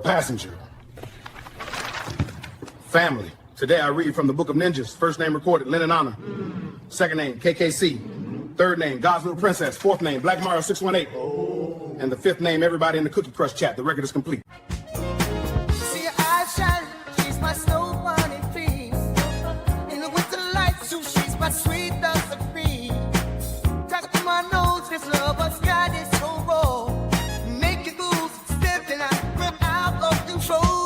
Passenger. Family. Today I read from the Book of Ninjas. First name recorded, LenonHonor. Second name, KKC. Third name, God's Little Princess. Fourth name, Black Mario 618. And the fifth name, everybody in the Cookie Crush chat. The record is complete. See her eyes shining, she's my snow bunny queen. In the winter lights, too, she's my sweet dust of cream. Touch to my nose, this love of sky is so raw. Make it move, step and I rip out of control.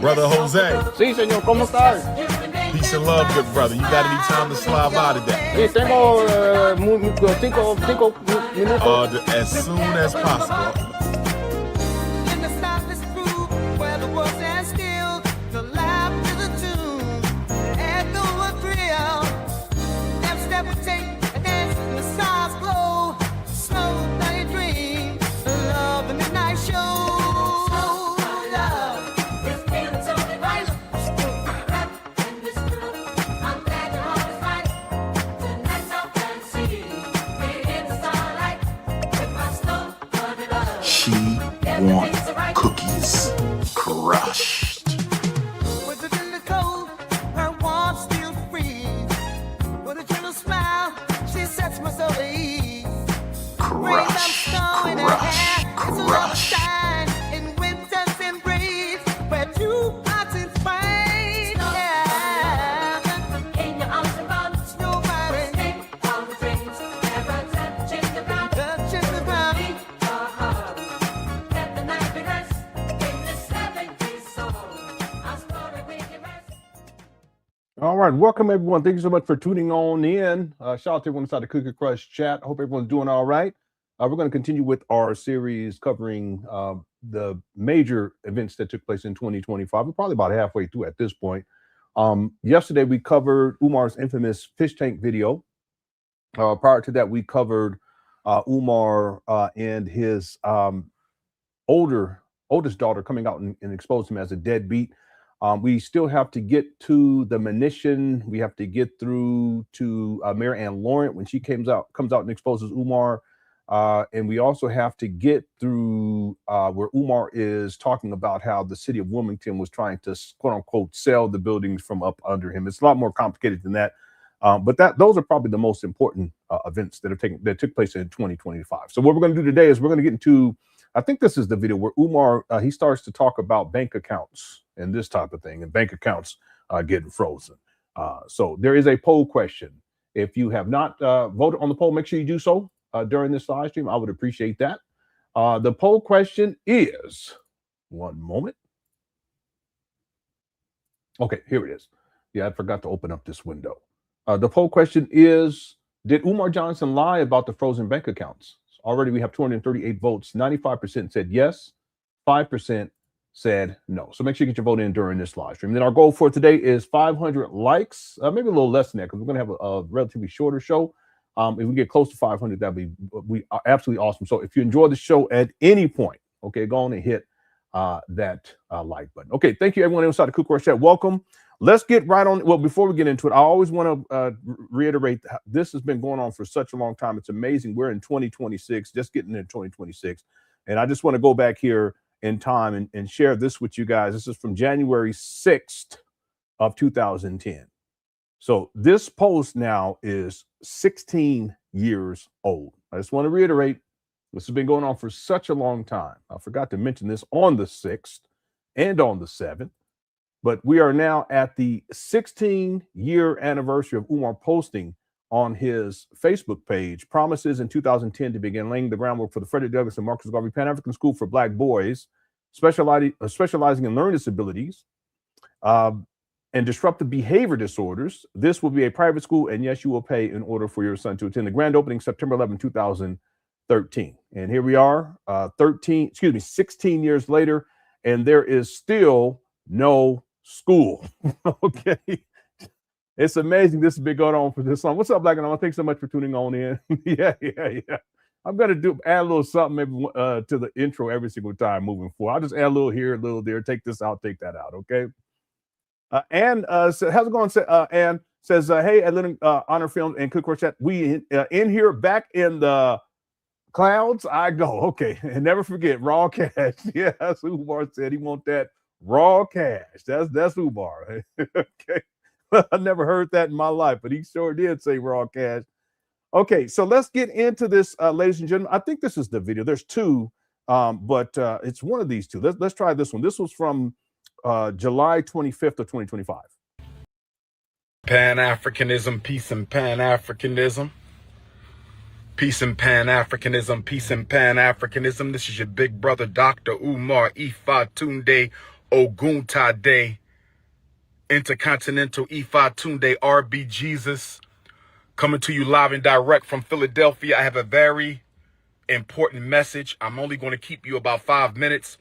Brother Jose. Sí, señor, ¿cómo estás? Peace and love, good brother. You got any time to slide by today? Sí, tengo 5 minutos. As soon as possible. In the stopless groove where the world stands still, the laugh to the tune, echo a thrill. Every step we take, a dance in the stars glow, snow that you dream, love in the night show. Want cookies crushed. With it in the cold, her warm still freeze. With a gentle smile, she sets my soul at ease. Crush, crush, crush. In winter's embrace, where two hearts entwine. Yeah. In your arms around, nobody. Escape all the dreams, never touching the ground. Touching the ground. All right, welcome everyone. Thank you so much for tuning on in. Shout out to everyone inside the Cookie Crush chat. I hope everyone's doing all right. We're going to continue with our series covering the major events that took place in 2025. We're probably about halfway through at this point. Yesterday, we covered Umar's infamous fish tank video. Prior to that, we covered Umar and his oldest daughter coming out and exposed him as a deadbeat. We still have to get to the munition. We have to get through to Mary Ann Laurent when she comes out and exposes Umar. And we also have to get through where Umar is talking about how the city of Wilmington was trying to, quote unquote, sell the buildings from up under him. It's a lot more complicated than that. But those are probably the most important events that took place in 2025. So what we're going to do today is we're going to get into, I think this is the video where Umar, he starts to talk about bank accounts and this type of thing, and bank accounts getting frozen. So there is a poll question. If you have not voted on the poll, make sure you do so during this live stream. I would appreciate that. The poll question is, one moment. Okay, here it is. Yeah, I forgot to open up this window. The poll question is, did Umar Johnson lie about the frozen bank accounts? Already we have 238 votes. 95% said yes, 5% said no. So make sure you get your vote in during this live stream. Then our goal for today is 500 likes, maybe a little less than that, because we're going to have a relatively shorter show. If we get close to 500, that'd be absolutely awesome. So if you enjoy the show at any point, okay, go on and hit that like button. Okay, thank you everyone inside the Cookie Crush chat. Welcome. Let's get right on. Well, before we get into it, I always want to reiterate, this has been going on for such a long time. It's amazing. We're in 2026, just getting into 2026. And I just want to go back here in time and share this with you guys. This is from January 6th of 2010. So this post now is 16 years old. I just want to reiterate, this has been going on for such a long time. I forgot to mention this on the 6th and on the 7th. But we are now at the 16-year anniversary of Umar posting on his Facebook page promises in 2010 to begin laying the groundwork for the Frederick Douglass and Marcus Garvey Pan African School for Black boys, specializing in learning disabilities. and disruptive behavior disorders. This will be a private school, and yes, you will pay in order for your son to attend. The grand opening September 11, 2013. And here we are, 16 years later, and there is still no school. Okay. It's amazing this has been going on for this long. What's up, Black and White? Thanks so much for tuning on in. Yeah. I'm going to add a little something maybe to the intro every single time moving forward. I'll just add a little here, a little there, take this out, take that out, okay? Ann, how's it going? Ann says, hey, at LenonHonor Films and Cook Chat, we in here back in the clouds, I go. Okay, and never forget, raw cash. Yeah, that's who Umar said. He want that raw cash. That's Umar. Okay. I never heard that in my life, but he sure did say raw cash. Okay, so let's get into this, ladies and gentlemen. I think this is the video. There's two, but it's one of these two. Let's try this one. This was from July 25th of 2025. Pan Africanism, peace and Pan Africanism. Peace and Pan Africanism, peace and Pan Africanism. This is your big brother, Dr. Umar Ifatunde Oguntade. Intercontinental Ifatunde RB Jesus, coming to you live and direct from Philadelphia. I have a very important message. I'm only going to keep you about 5 minutes.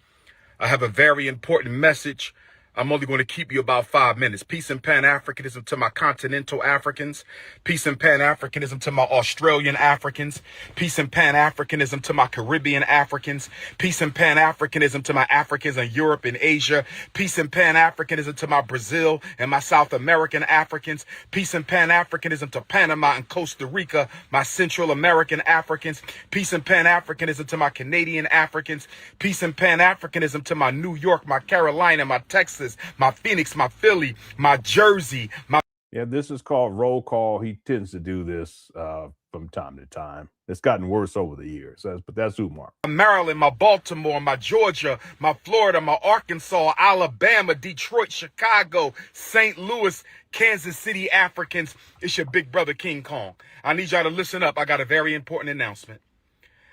I have a very important message. I'm only going to keep you about 5 minutes. Peace and Pan-Africanism to my continental Africans. Peace and Pan-Africanism to my Australian Africans. Peace and Pan-Africanism to my Caribbean Africans. Peace and Pan-Africanism to my Africans in Europe and Asia. Peace and Pan-Africanism to my Brazil and my South American Africans. Peace and Pan-Africanism to Panama and Costa Rica, my Central American Africans. Peace and Pan-Africanism to my Canadian Africans. Peace and Pan-Africanism to my New York, my Carolina, my Texas, my Phoenix, my Philly, my Jersey, my... Yeah, this is called roll call. He tends to do this from time to time. It's gotten worse over the years, but that's Umar. Maryland, my Baltimore, my Georgia, my Florida, my Arkansas, Alabama, Detroit, Chicago, St. Louis, Kansas City Africans. It's your big brother, King Kong. I need y'all to listen up. I got a very important announcement.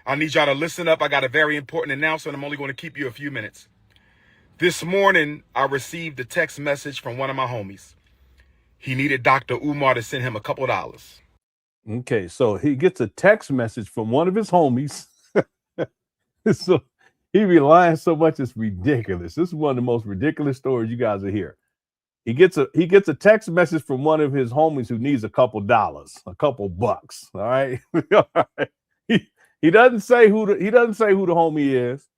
I need y'all to listen up. I got a very important announcement. I'm only going to keep you a few minutes. This morning, I received a text message from one of my homies. He needed Dr. Umar to send him a couple of dollars. Okay, so he gets a text message from one of his homies. So he relies so much, it's ridiculous. This is one of the most ridiculous stories you guys will hear. He gets a text message from one of his homies who needs a couple dollars, a couple bucks. All right. All right. He doesn't say who the homie is.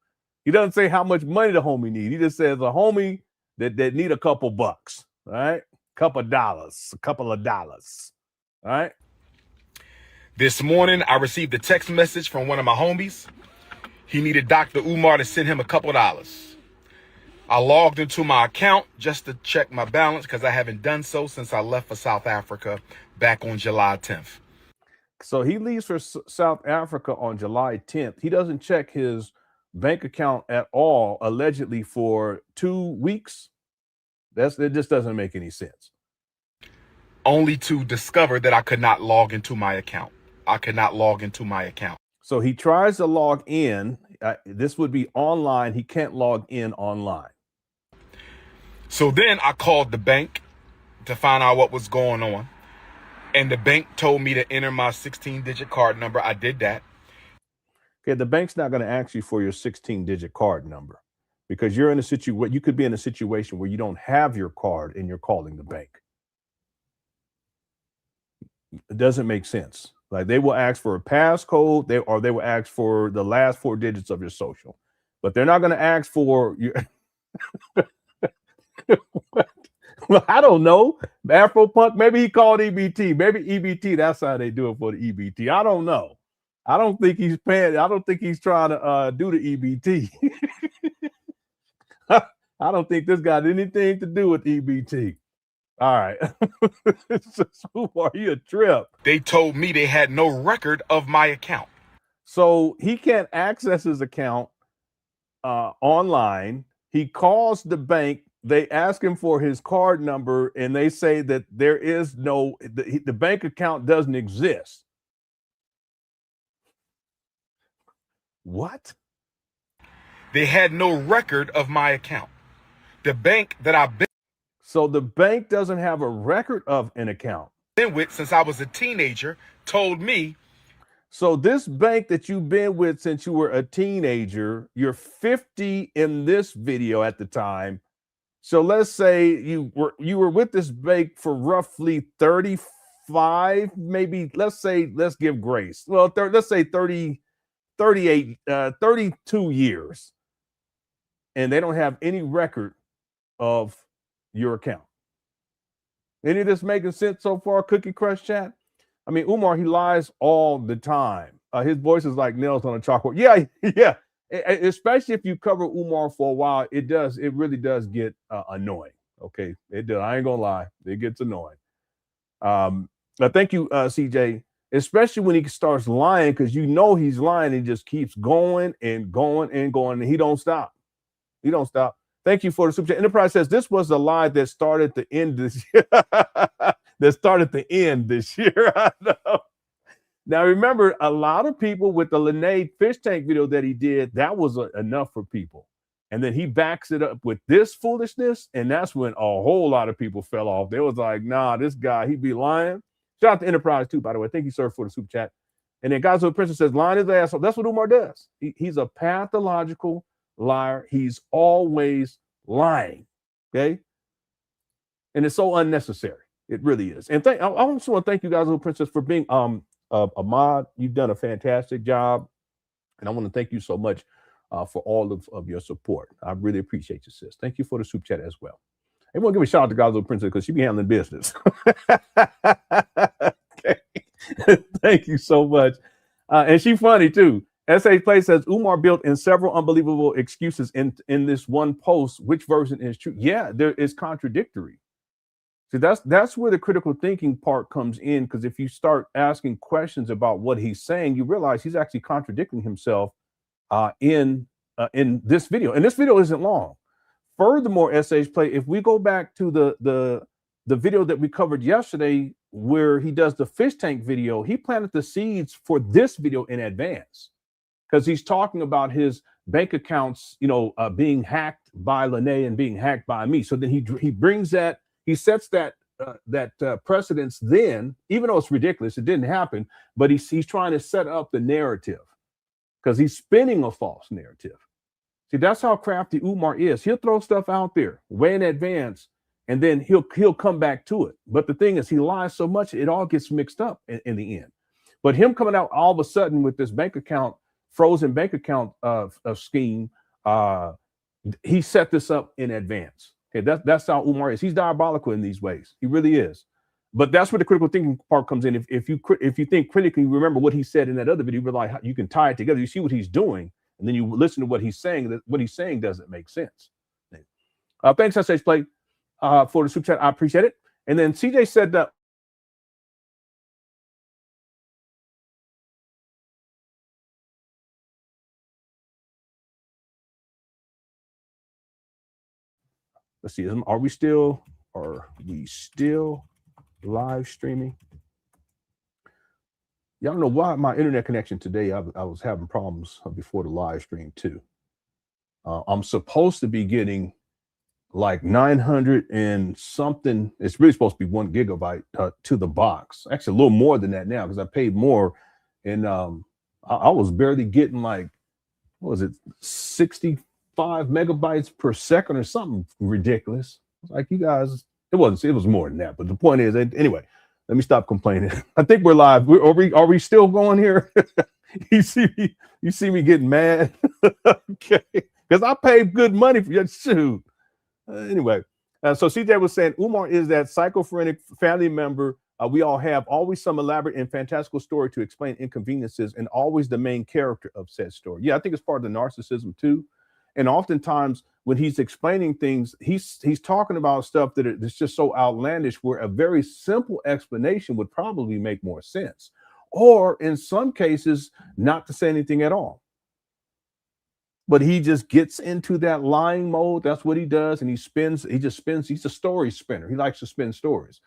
He doesn't say how much money the homie needs. He just says a homie that need a couple bucks, all right? A couple of dollars. All right? This morning, I received a text message from one of my homies. He needed Dr. Umar to send him a couple of dollars. I logged into my account just to check my balance because I haven't done so since I left for South Africa back on July 10th. So he leaves for South Africa on July 10th. He doesn't check his bank account at all, allegedly, for 2 weeks. It just doesn't make any sense. Only to discover that I could not log into my account. So he tries to log in. This would be online. He can't log in online. So then I called the bank to find out what was going on. And the bank told me to enter my 16-digit card number. I did that. Okay, the bank's not going to ask you for your 16-digit card number because you're in a situation. You could be in a situation where you don't have your card and you're calling the bank. It doesn't make sense. Like they will ask for a passcode, they will ask for the last 4 digits of your social, but they're not going to ask for your. Well, I don't know. Afropunk, maybe he called EBT. Maybe EBT. That's how they do it for the EBT. I don't know. I don't think he's paying. I don't think he's trying to do the EBT. I don't think this got anything to do with EBT. All right. So are you a trip? They told me they had no record of my account. So he can't access his account online. He calls the bank. They ask him for his card number, and they say that there is no, the bank account doesn't exist. What? They had no record of my account. The bank that I've been. So the bank doesn't have a record of an account. Been with since I was a teenager told me. So this bank that you've been with since you were a teenager, you're 50 in this video at the time. So let's say you were with this bank for roughly 35, maybe, let's give grace. Well, let's say 30, 38, 32 years. And they don't have any record of your account. Any of this making sense so far, Cookie Crush chat? I mean, Umar, he lies all the time. His voice is like nails on a chalkboard. Yeah. Especially if you cover Umar for a while, it really does get annoying. Okay, it does. I ain't gonna lie, it gets annoying. Thank you, CJ. Especially when he starts lying, because you know he's lying and just keeps going and going and going, and he don't stop. He don't stop. Thank you for the super chat. Enterprise says this was a lie that started the end this year. This year. I know. Now remember, a lot of people with the Lenon fish tank video that he did, that was enough for people. And then he backs it up with this foolishness, and that's when a whole lot of people fell off. They was like, nah, this guy, he be lying. Shout out to Enterprise too, by the way. Thank you, sir, for the super chat. And then God's Princess says, lying is asshole. That's what Umar does. He's a pathological liar. He's always lying. Okay. And it's so unnecessary. It really is. And I also want to thank you, guys, Princess, for being a mod. You've done a fantastic job. And I want to thank you so much for all of your support. I really appreciate you, sis. Thank you for the super chat as well. And we'll give a shout out to God's Princess because she be handling business. Okay. Thank you so much. And she's funny too. S.A. Play says Umar built in several unbelievable excuses in this one post. Which version is true? Yeah, there is contradictory. So that's where the critical thinking part comes in, because if you start asking questions about what he's saying, you realize he's actually contradicting himself in this video. And this video isn't long. Furthermore, SH Play, if we go back to the video that we covered yesterday, where he does the fish tank video, he planted the seeds for this video in advance, because he's talking about his bank accounts, being hacked by Lenon and being hacked by me. So then he brings that. He sets that precedence then, even though it's ridiculous, it didn't happen, but he's trying to set up the narrative because he's spinning a false narrative. See, that's how crafty Umar is. He'll throw stuff out there way in advance, and then he'll come back to it. But the thing is, he lies so much, it all gets mixed up in the end. But him coming out all of a sudden with this bank account, frozen bank account scheme, he set this up in advance. Okay, that's how Umar is. He's diabolical in these ways. He really is. But that's where the critical thinking part comes in. If you think critically, remember what he said in that other video, like you can tie it together. You see what he's doing, and then you listen to what he's saying. What he's saying doesn't make sense. Thanks, SH Play, for the super chat. I appreciate it. And then CJ said that. Let's see. Are we still live streaming? Y'all know why my internet connection today. I was having problems before the live stream too. I'm supposed to be getting like 900 and something. It's really supposed to be 1 gigabyte to the box. Actually, a little more than that now because I paid more, and I was barely getting like, what was it, 65 megabytes per second or something ridiculous. Like, you guys, it was more than that. But the point is, anyway, let me stop complaining. I think we're live. Are we still going here? You see me getting mad? Okay, because I paid good money for your shoot. Anyway, so CJ was saying Umar is that schizophrenic family member we all have, always some elaborate and fantastical story to explain inconveniences, and always the main character of said story. Yeah, I think it's part of the narcissism too. And oftentimes when he's explaining things, he's talking about stuff that is just so outlandish, where a very simple explanation would probably make more sense, or in some cases not to say anything at all. But he just gets into that lying mode. That's what he does. And he just spins. He's a story spinner. He likes to spin stories.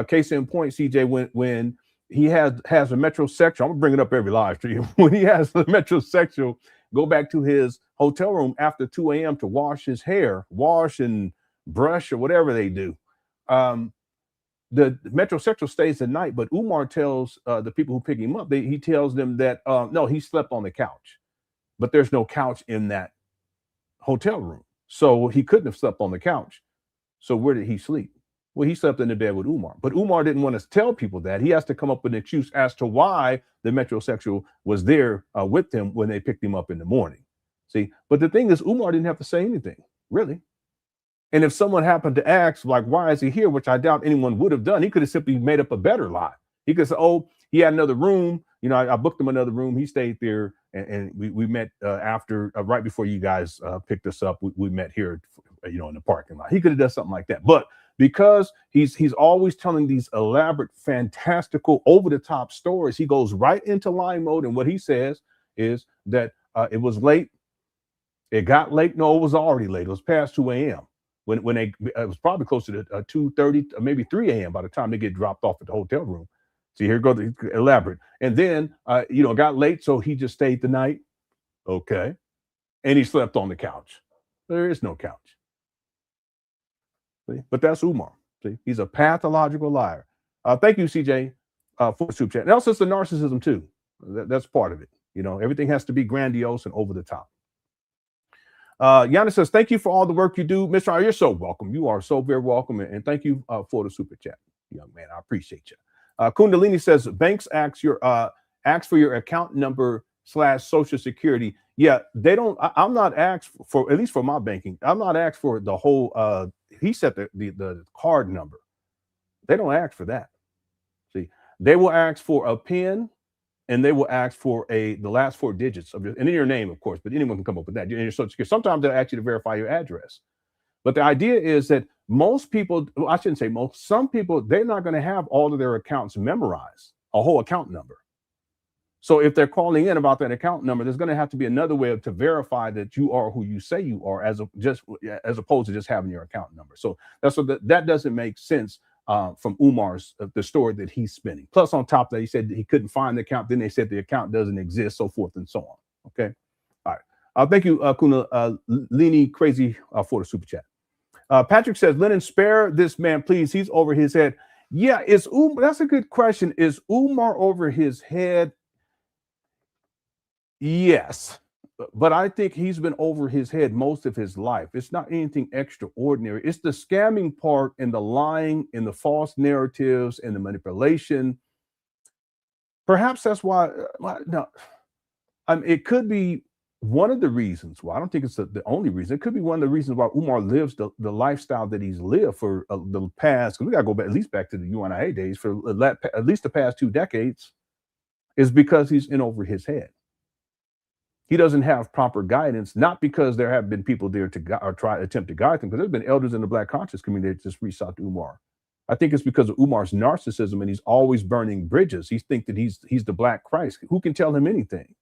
Case in point, CJ, when he has a metrosexual, I'm gonna bring it up every live stream. When he has the metrosexual go back to his hotel room after 2 a.m. to wash his hair, wash and brush or whatever they do. The metrosexual stays at night, but Umar tells the people who pick him up, he tells them that no, he slept on the couch, but there's no couch in that hotel room, so he couldn't have slept on the couch. So where did he sleep? Well, he slept in the bed with Umar, but Umar didn't want to tell people that. He has to come up with an excuse as to why the metrosexual was there with him when they picked him up in the morning. See, but the thing is, Umar didn't have to say anything, really. And if someone happened to ask, like, why is he here, which I doubt anyone would have done, he could have simply made up a better lie. He could say, oh, he had another room. You know, I booked him another room. He stayed there, and we met after, right before you guys picked us up. We met here, you know, in the parking lot. He could have done something like that. But because he's always telling these elaborate, fantastical, over-the-top stories, he goes right into lying mode. And what he says is that it was late. It got late. No, it was already late. It was past 2 a.m. When it was probably closer to 2:30, maybe 3 a.m. by the time they get dropped off at the hotel room. See, here goes the elaborate. And then, you know, got late, so he just stayed the night. Okay. And he slept on the couch. There is no couch. See? But that's Umar. See? He's a pathological liar. Thank you, CJ, for the super chat. And also, it's the narcissism, too. That's part of it. You know, everything has to be grandiose and over the top. Giannis says, thank you for all the work you do. Mr. R, you're so welcome. You are so very welcome. And thank you for the super chat, young man. I appreciate you. Kundalini says, banks ask for your account number / social security. Yeah, they don't. I'm not asked for, at least for my banking, I'm not asked for the whole, he said the card number. They don't ask for that. See, they will ask for a PIN, and they will ask for the last 4 digits of your, and in your name, of course, but anyone can come up with that. Your social security. Sometimes they'll ask you to verify your address. But the idea is that most people, well, I shouldn't say most, some people, they're not going to have all of their accounts memorized, a whole account number. So if they're calling in about that account number, there's going to have to be another way to verify that you are who you say you are, as opposed to just having your account number. So that's what that doesn't make sense. From Umar's the story that he's spinning. Plus, on top of that, he said that he couldn't find the account. Then they said the account doesn't exist, so forth and so on. Okay, all right. Thank you, Kuna Lini Crazy for the super chat. Patrick says, Lenon, spare this man, please. He's over his head. Yeah, that's a good question. Is Umar over his head? Yes. But I think he's been over his head most of his life. It's not anything extraordinary. It's the scamming part and the lying and the false narratives and the manipulation. Perhaps that's why. No, it could be one of the reasons why. I don't think it's the only reason. It could be one of the reasons why Umar lives the lifestyle that he's lived for the past. Because we got to go back, at least back to the UNIA days, for at least the past 2 decades, is because he's in over his head. He doesn't have proper guidance, not because there have been people there to attempt to guide him, because there's been elders in the Black conscious community that just reached out to Umar. I think it's because of Umar's narcissism, and he's always burning bridges. He thinks that he's the Black Christ. Who can tell him anything?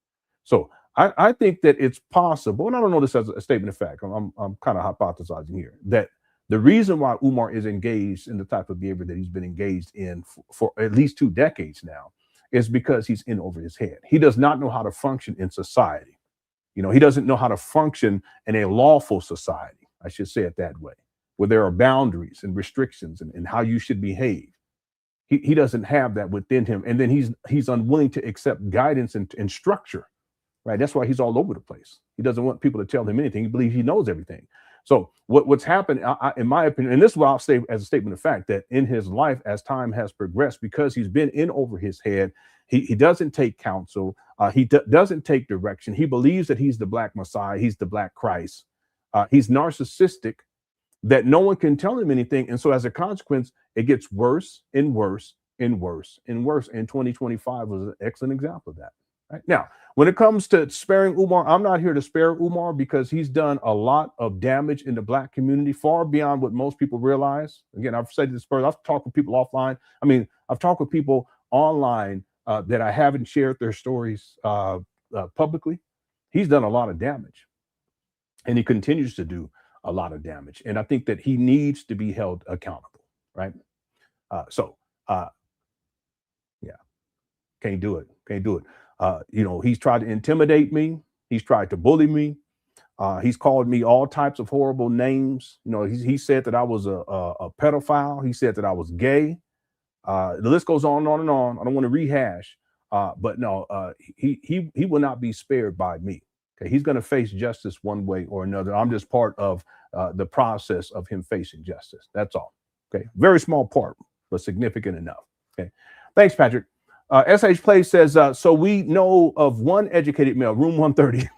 So I think that it's possible, and I don't know this as a statement of fact. I'm kind of hypothesizing here that the reason why Umar is engaged in the type of behavior that he's been engaged in for at least 2 decades now is because he's in over his head. He does not know how to function in society. You know, he doesn't know how to function in a lawful society. I should say it that way, where there are boundaries and restrictions and how you should behave. He doesn't have that within him. And then he's unwilling to accept guidance and structure, right? That's why he's all over the place. He doesn't want people to tell him anything. He believes he knows everything. So what's happened, in my opinion, and this is what I'll say as a statement of fact, that in his life, as time has progressed, because he's been in over his head, he doesn't take counsel. He doesn't take direction. He believes that he's the Black Messiah. He's the Black Christ. He's narcissistic, that no one can tell him anything. And so as a consequence, it gets worse and worse and worse and worse. And 2025 was an excellent example of that. Right? Now, when it comes to sparing Umar, I'm not here to spare Umar because he's done a lot of damage in the Black community, far beyond what most people realize. Again, I've said this first. I've talked with people offline. I mean, I've talked with people online that I haven't shared their stories publicly. He's done a lot of damage, and he continues to do a lot of damage. And I think that he needs to be held accountable, right? Yeah, can't do it. You know, he's tried to intimidate me. He's tried to bully me. He's called me all types of horrible names. You know, he said that I was a pedophile. He said that I was gay. The list goes on and on and on. I don't want to rehash, but no, he will not be spared by me. Okay, he's going to face justice one way or another. I'm just part of the process of him facing justice. That's all. Okay, very small part, but significant enough. Okay, thanks, Patrick. SH Play says, so we know of one educated male, room 130.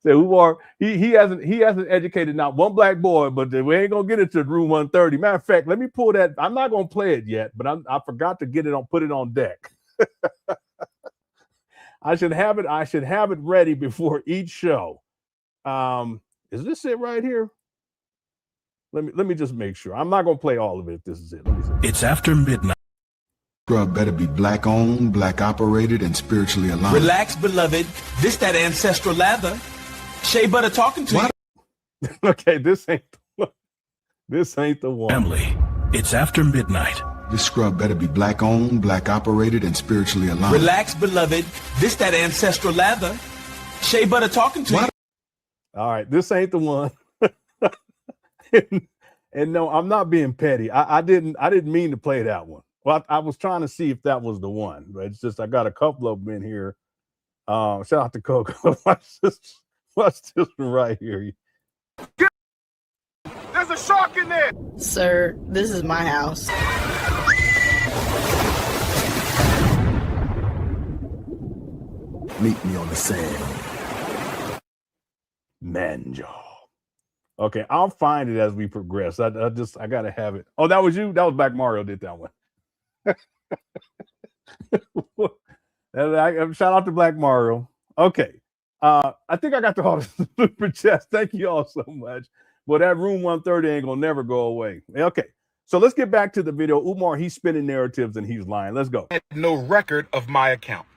So Umar, he hasn't educated not one black boy, but we ain't gonna get into room 130. Matter of fact, let me pull that. I'm not gonna play it yet, but I forgot to put it on deck. I should have it ready before each show. Is this it right here? Let me just make sure. I'm not gonna play all of it if this is it. Let me see. It's after midnight. Scrub better be black owned, black operated, and spiritually aligned. Relax, beloved. This that ancestral lather. Shea Butter talking to you. Okay, this ain't the one. Family, it's after midnight. This scrub better be black owned, black operated, and spiritually aligned. Relax, beloved. This that ancestral lather. Shea Butter talking to you. All right, this ain't the one. and no, I'm not being petty. I didn't mean to play that one. Well, I was trying to see if that was the one, but it's just I got a couple of them in here. Shout out to Coco. Watch this one right here. There's a shark in there. Sir, this is my house. Meet me on the sand. Manjo. Okay, I'll find it as we progress. I gotta have it. Oh, that was you? That was Black Mario did that one. Shout out to Black Mario. Okay. I think I got to all the super chats. Thank you all so much. Well, that room 130 ain't gonna never go away. Okay, so let's get back to the video. Umar, he's spinning narratives and he's lying. Let's go. Had no record of my account.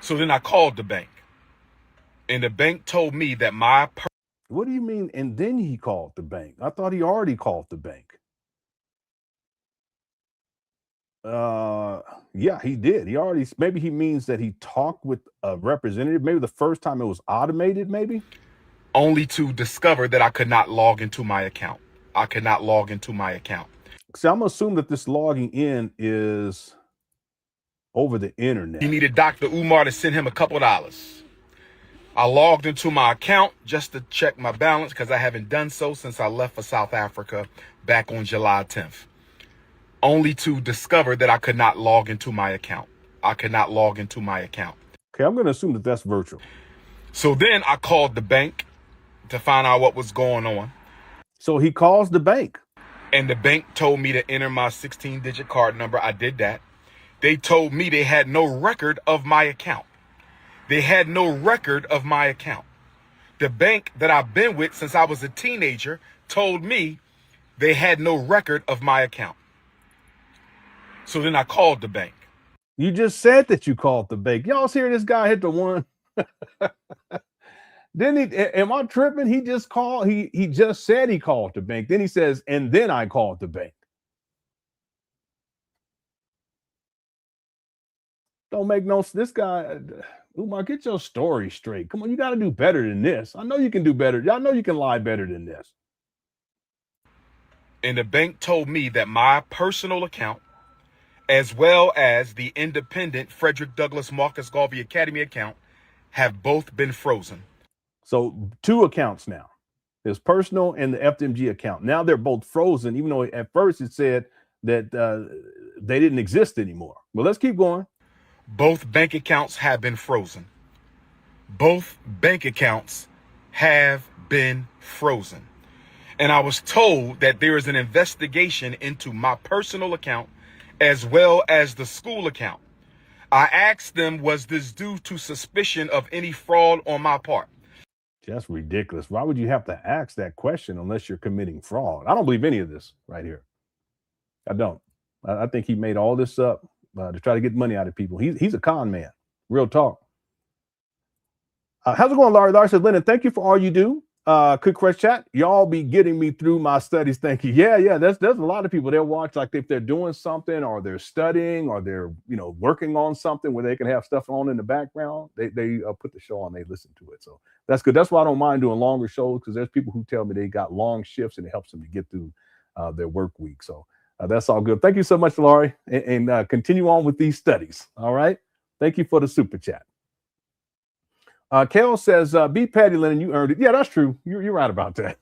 So then I called the bank, and the bank told me that my What do you mean? And then he called the bank? I thought he already called the bank. Yeah, he did. Maybe he means that he talked with a representative. Maybe the first time it was automated, maybe. only to discover that I could not log into my account. I could not log into my account. See, I'm assuming that this logging in is over the internet. He needed Dr. Umar to send him a couple dollars. I logged into my account just to check my balance because I haven't done so since I left for South Africa back on July 10th. Only to discover that I could not log into my account. I could not log into my account. Okay, I'm going to assume that that's virtual. So then I called the bank to find out what was going on. So he calls the bank. And the bank told me to enter my 16-digit card number. I did that. They told me they had no record of my account. They had no record of my account. The bank that I've been with since I was a teenager told me they had no record of my account. So then I called the bank. You just said that you called the bank. Y'all see this guy hit the one? Didn't he? Am I tripping? He just called. He just said he called the bank. Then he says, and then I called the bank. Don't make no. This guy, Umar, get your story straight. Come on, you got to do better than this. I know you can do better. Y'all know you can lie better than this. And the bank told me that my personal account, as well as the independent Frederick Douglass Marcus Garvey Academy account, have both been frozen. So 2 accounts now. His personal and the FDMG account. Now they're both frozen, even though at first it said that they didn't exist anymore. Well, let's keep going. Both bank accounts have been frozen. Both bank accounts have been frozen. And I was told that there is an investigation into my personal account as well as the school account. I asked them, was this due to suspicion of any fraud on my part? That's ridiculous. Why would you have to ask that question unless you're committing fraud? I don't believe any of this right here. I don't. I think he made all this up to try to get money out of people. He's a con man. Real talk. How's it going, Larry? Larry says, Lenon, thank you for all you do. Quick question chat. Y'all be getting me through my studies. Thank you. Yeah. There's a lot of people they'll watch, like if they're doing something or they're studying or they're working on something where they can have stuff on in the background. They put the show on, they listen to it. So that's good. That's why I don't mind doing longer shows, because there's people who tell me they got long shifts and it helps them to get through their work week. So that's all good. Thank you so much, Laurie, and continue on with these studies. All right. Thank you for the super chat. Kel says, be petty, Lenon, you earned it. Yeah, that's true. You're right about that.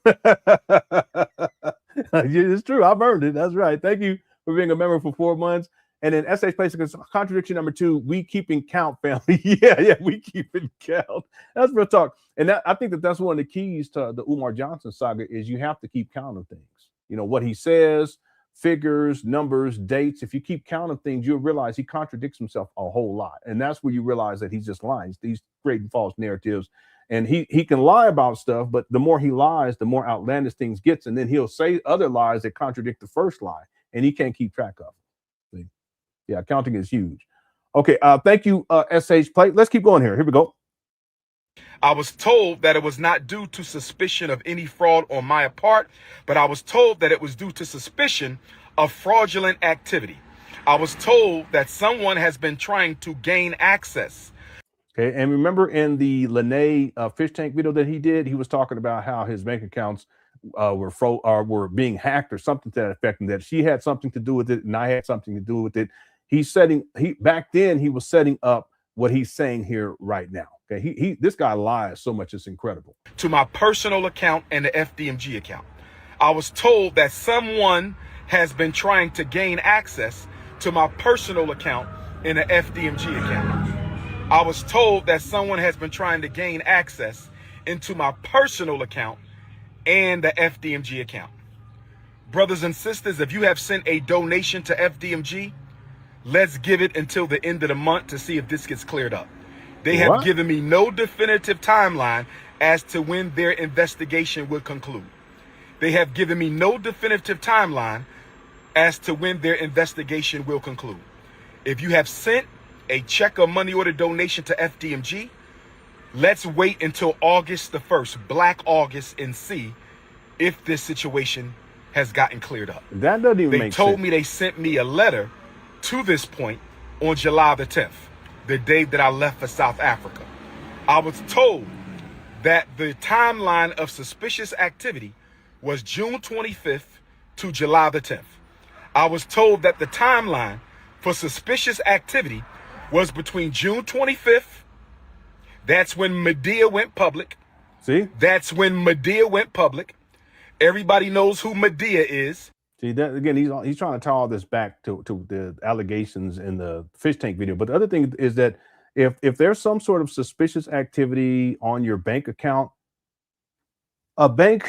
It's true. I've earned it. That's right. Thank you for being a member for 4 months. And then SH Places, contradiction number 2, we keeping count, family. yeah, we keeping count. That's real talk. And I think that's one of the keys to the Umar Johnson saga is you have to keep count of things. What he says, figures, numbers, dates. If you keep count of things, you'll realize he contradicts himself a whole lot. And that's where you realize that he's just lying. He's creating false narratives. And he can lie about stuff, but the more he lies, the more outlandish things gets. And then he'll say other lies that contradict the first lie. And he can't keep track of them. Yeah, counting is huge. Okay, thank you, SH Plate. Let's keep going here. Here we go. I was told that it was not due to suspicion of any fraud on my part, but I was told that it was due to suspicion of fraudulent activity. I was told that someone has been trying to gain access. Okay, and remember in the Lenon fish tank video that he did, he was talking about how his bank accounts were being hacked or something to that effect, and that she had something to do with it and I had something to do with it. Back then he was setting up what he's saying here right now. Okay, this guy lies so much, it's incredible. To my personal account and the FDMG account. I was told that someone has been trying to gain access to my personal account and the FDMG account. I was told that someone has been trying to gain access into my personal account and the FDMG account. Brothers and sisters, if you have sent a donation to FDMG, let's give it until the end of the month to see if this gets cleared up. They have given me no definitive timeline as to when their investigation will conclude. They have given me no definitive timeline as to when their investigation will conclude. If you have sent a check or money order donation to FDMG, let's wait until August the 1st, Black August, and see if this situation has gotten cleared up. That doesn't even make sense. They told me they sent me a letter to this point on July the 10th, the day that I left for South Africa. I was told that the timeline of suspicious activity was June 25th to July the 10th. I was told that the timeline for suspicious activity was between June 25th, that's when Medea went public. See? That's when Medea went public. Everybody knows who Medea is. See, that again, he's trying to tie all this back to the allegations in the fish tank video. But the other thing is that if there's some sort of suspicious activity on your bank account, a bank,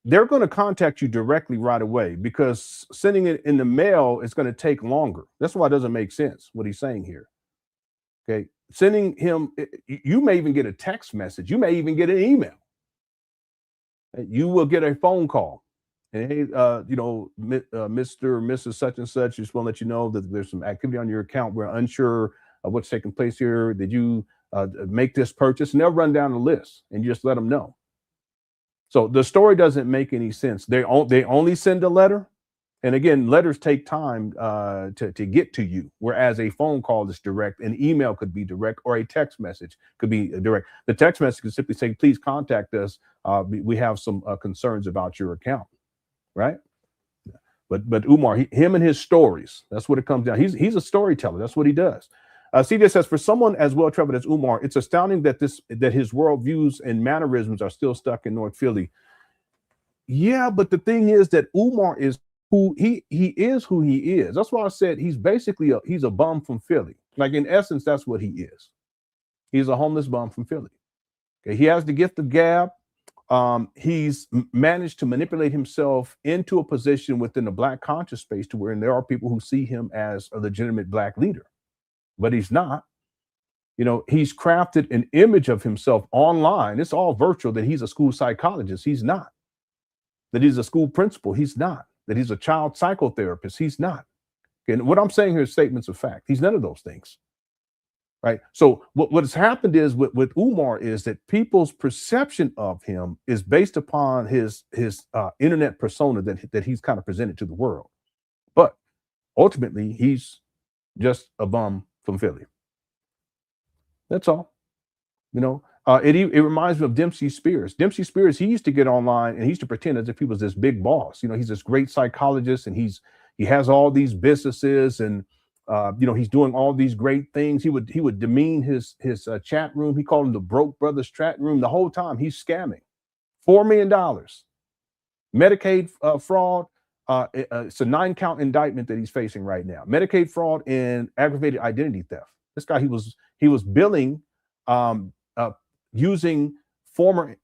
they're going to contact you directly right away, because sending it in the mail is going to take longer. That's why it doesn't make sense what he's saying here. Okay, sending him, you may even get a text message. You may even get an email. You will get a phone call. And hey, Mr. or Mrs. such and such, just want to let you know that there's some activity on your account. We're unsure of what's taking place here. Did you make this purchase? And they'll run down the list and just let them know. So the story doesn't make any sense. They only send a letter. And again, letters take time to get to you, whereas a phone call is direct, an email could be direct, or a text message could be direct. The text message could simply say, please contact us. We have some concerns about your account. Right. But Umar, him and his stories, that's what it comes down. He's a storyteller. That's what he does. CJ says, for someone as well traveled as Umar, it's astounding that his worldviews and mannerisms are still stuck in North Philly. Yeah, but the thing is that Umar is who he is. Who he is. That's why I said he's basically he's a bum from Philly. Like, in essence, that's what he is. He's a homeless bum from Philly. Okay, he has the gift of gab. He's managed to manipulate himself into a position within the Black conscious space to where there are people who see him as a legitimate Black leader, but he's not. He's crafted an image of himself online. It's all virtual, that he's a school psychologist. He's not. That he's a school principal. He's not. That he's a child psychotherapist. He's not. And what I'm saying here is statements of fact. He's none of those things. right? So what has happened is with Umar is that people's perception of him is based upon his internet persona that he's kind of presented to the world. But ultimately, he's just a bum from Philly. That's all. You know, it reminds me of Dempsey Spears. Dempsey Spears, he used to get online and he used to pretend as if he was this big boss. You know, he's this great psychologist and he has all these businesses and you know, he's doing all these great things. He would demean his chat room. He called him the Broke Brothers chat room. The whole time he's scamming $4 million, Medicaid fraud. It's a 9-count indictment that he's facing right now. Medicaid fraud and aggravated identity theft. This guy, he was billing using former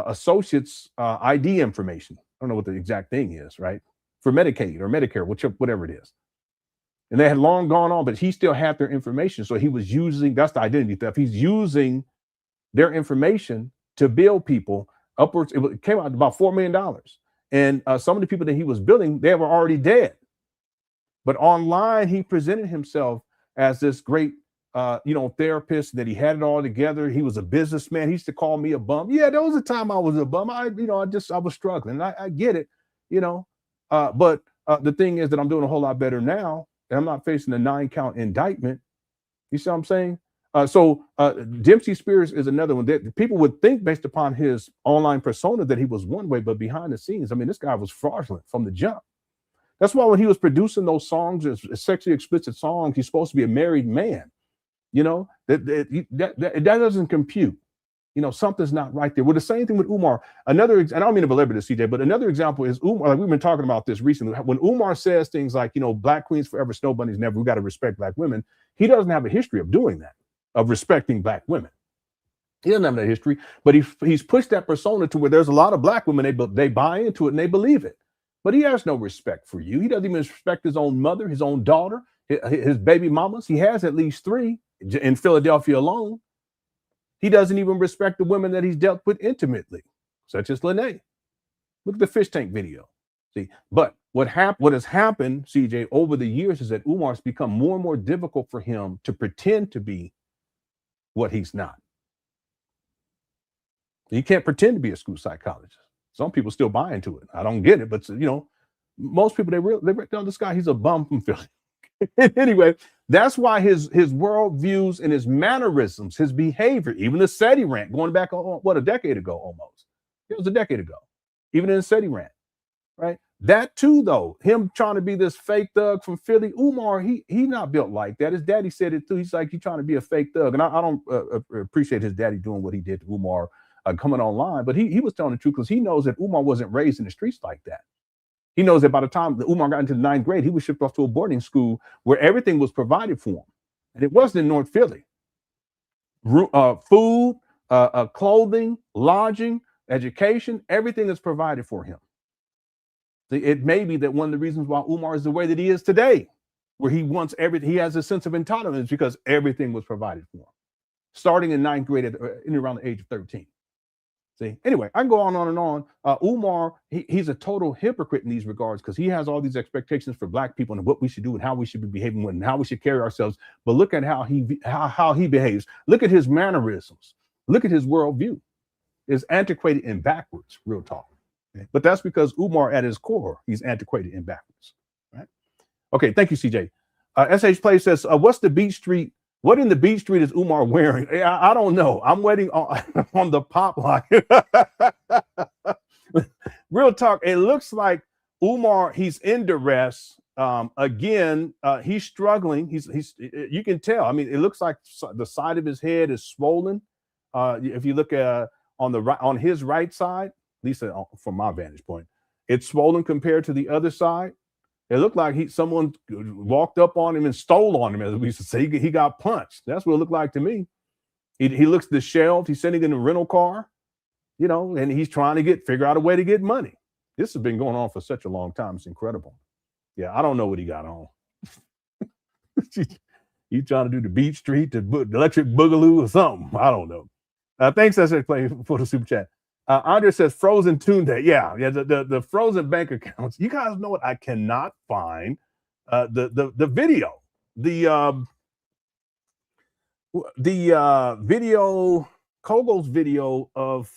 associates' ID information. I don't know what the exact thing is, right? For Medicaid or Medicare, whatever it is. And they had long gone on, but he still had their information. So he was using, that's the identity theft. He's using their information to bill people upwards. It came out about $4 million. And some of the people that he was billing, they were already dead. But online, he presented himself as this great, you know, therapist, that he had it all together. He was a businessman. He used to call me a bum. Yeah, there was a time I was a bum. I was struggling. I get it, you know. But the thing is that I'm doing a whole lot better now. And I'm not facing a 9-count indictment. You see what I'm saying? So Dempsey Spears is another one that people would think based upon his online persona that he was one way, but behind the scenes, I mean, this guy was fraudulent from the jump. That's why when he was producing those songs, sexually explicit songs, he's supposed to be a married man. You know, that doesn't compute. You know, something's not right there. Well, the same thing with Umar. And I don't mean to belabor this, CJ, but another example is Umar. Like we've been talking about this recently. When Umar says things like, you know, black queens forever, snow bunnies never, we got to respect black women. He doesn't have a history of doing that, of respecting black women. He doesn't have that history, but he's pushed that persona to where there's a lot of black women, they buy into it and they believe it. But he has no respect for you. He doesn't even respect his own mother, his own daughter, his baby mamas. He has at least 3 in Philadelphia alone. He doesn't even respect the women that he's dealt with intimately, such as Lenon. Look at the fish tank video. See, but what has happened, CJ, over the years is that Umar's become more and more difficult for him to pretend to be what he's not. He can't pretend to be a school psychologist. Some people still buy into it. I don't get it, but you know, most people they tell this guy he's a bum from Philly. Anyway, that's why his worldviews and his mannerisms, his behavior, even the SETI rant, going back a decade ago almost. It was a decade ago, even in the SETI rant, right? That too, though, him trying to be this fake thug from Philly, Umar, he not built like that. His daddy said it too. He's like, he's trying to be a fake thug. And I don't appreciate his daddy doing what he did to Umar coming online, but he was telling the truth because he knows that Umar wasn't raised in the streets like that. He knows that by the time that Umar got into the 9th grade, he was shipped off to a boarding school where everything was provided for him. And it wasn't in North Philly. Food, clothing, lodging, education, everything is provided for him. It may be that one of the reasons why Umar is the way that he is today, where he wants everything, he has a sense of entitlement because everything was provided for him, starting in 9th grade in around the age of 13. See, anyway, I can go on and on. Umar, he's a total hypocrite in these regards because he has all these expectations for black people and what we should do and how we should be behaving and how we should carry ourselves. But look at how he behaves. Look at his mannerisms. Look at his worldview. It's antiquated and backwards, real talk. Okay? But that's because Umar, at his core, he's antiquated and backwards. Right? Okay, thank you, CJ. SH Play says, what's the Beach Street? What in the Beach Street is Umar wearing? I don't know. I'm waiting on the pop line. Real talk. It looks like Umar, he's in duress. Again, he's struggling. He's you can tell. I mean, it looks like the side of his head is swollen. If you look at on his right side, at least from my vantage point, it's swollen compared to the other side. It looked like someone walked up on him and stole on him, as we used to say. He got punched. That's what it looked like to me. He looks disheveled. He's sitting in a rental car, you know, and he's trying to figure out a way to get money. This has been going on for such a long time. It's incredible. Yeah, I don't know what he got on. He's trying to do the Beach Street, the Electric Boogaloo or something. I don't know. Thanks, SJ Play, for the super chat. Andre says frozen Tunde. Yeah, the frozen bank accounts. You guys know what? I cannot find the video. The video, Kogo's video of,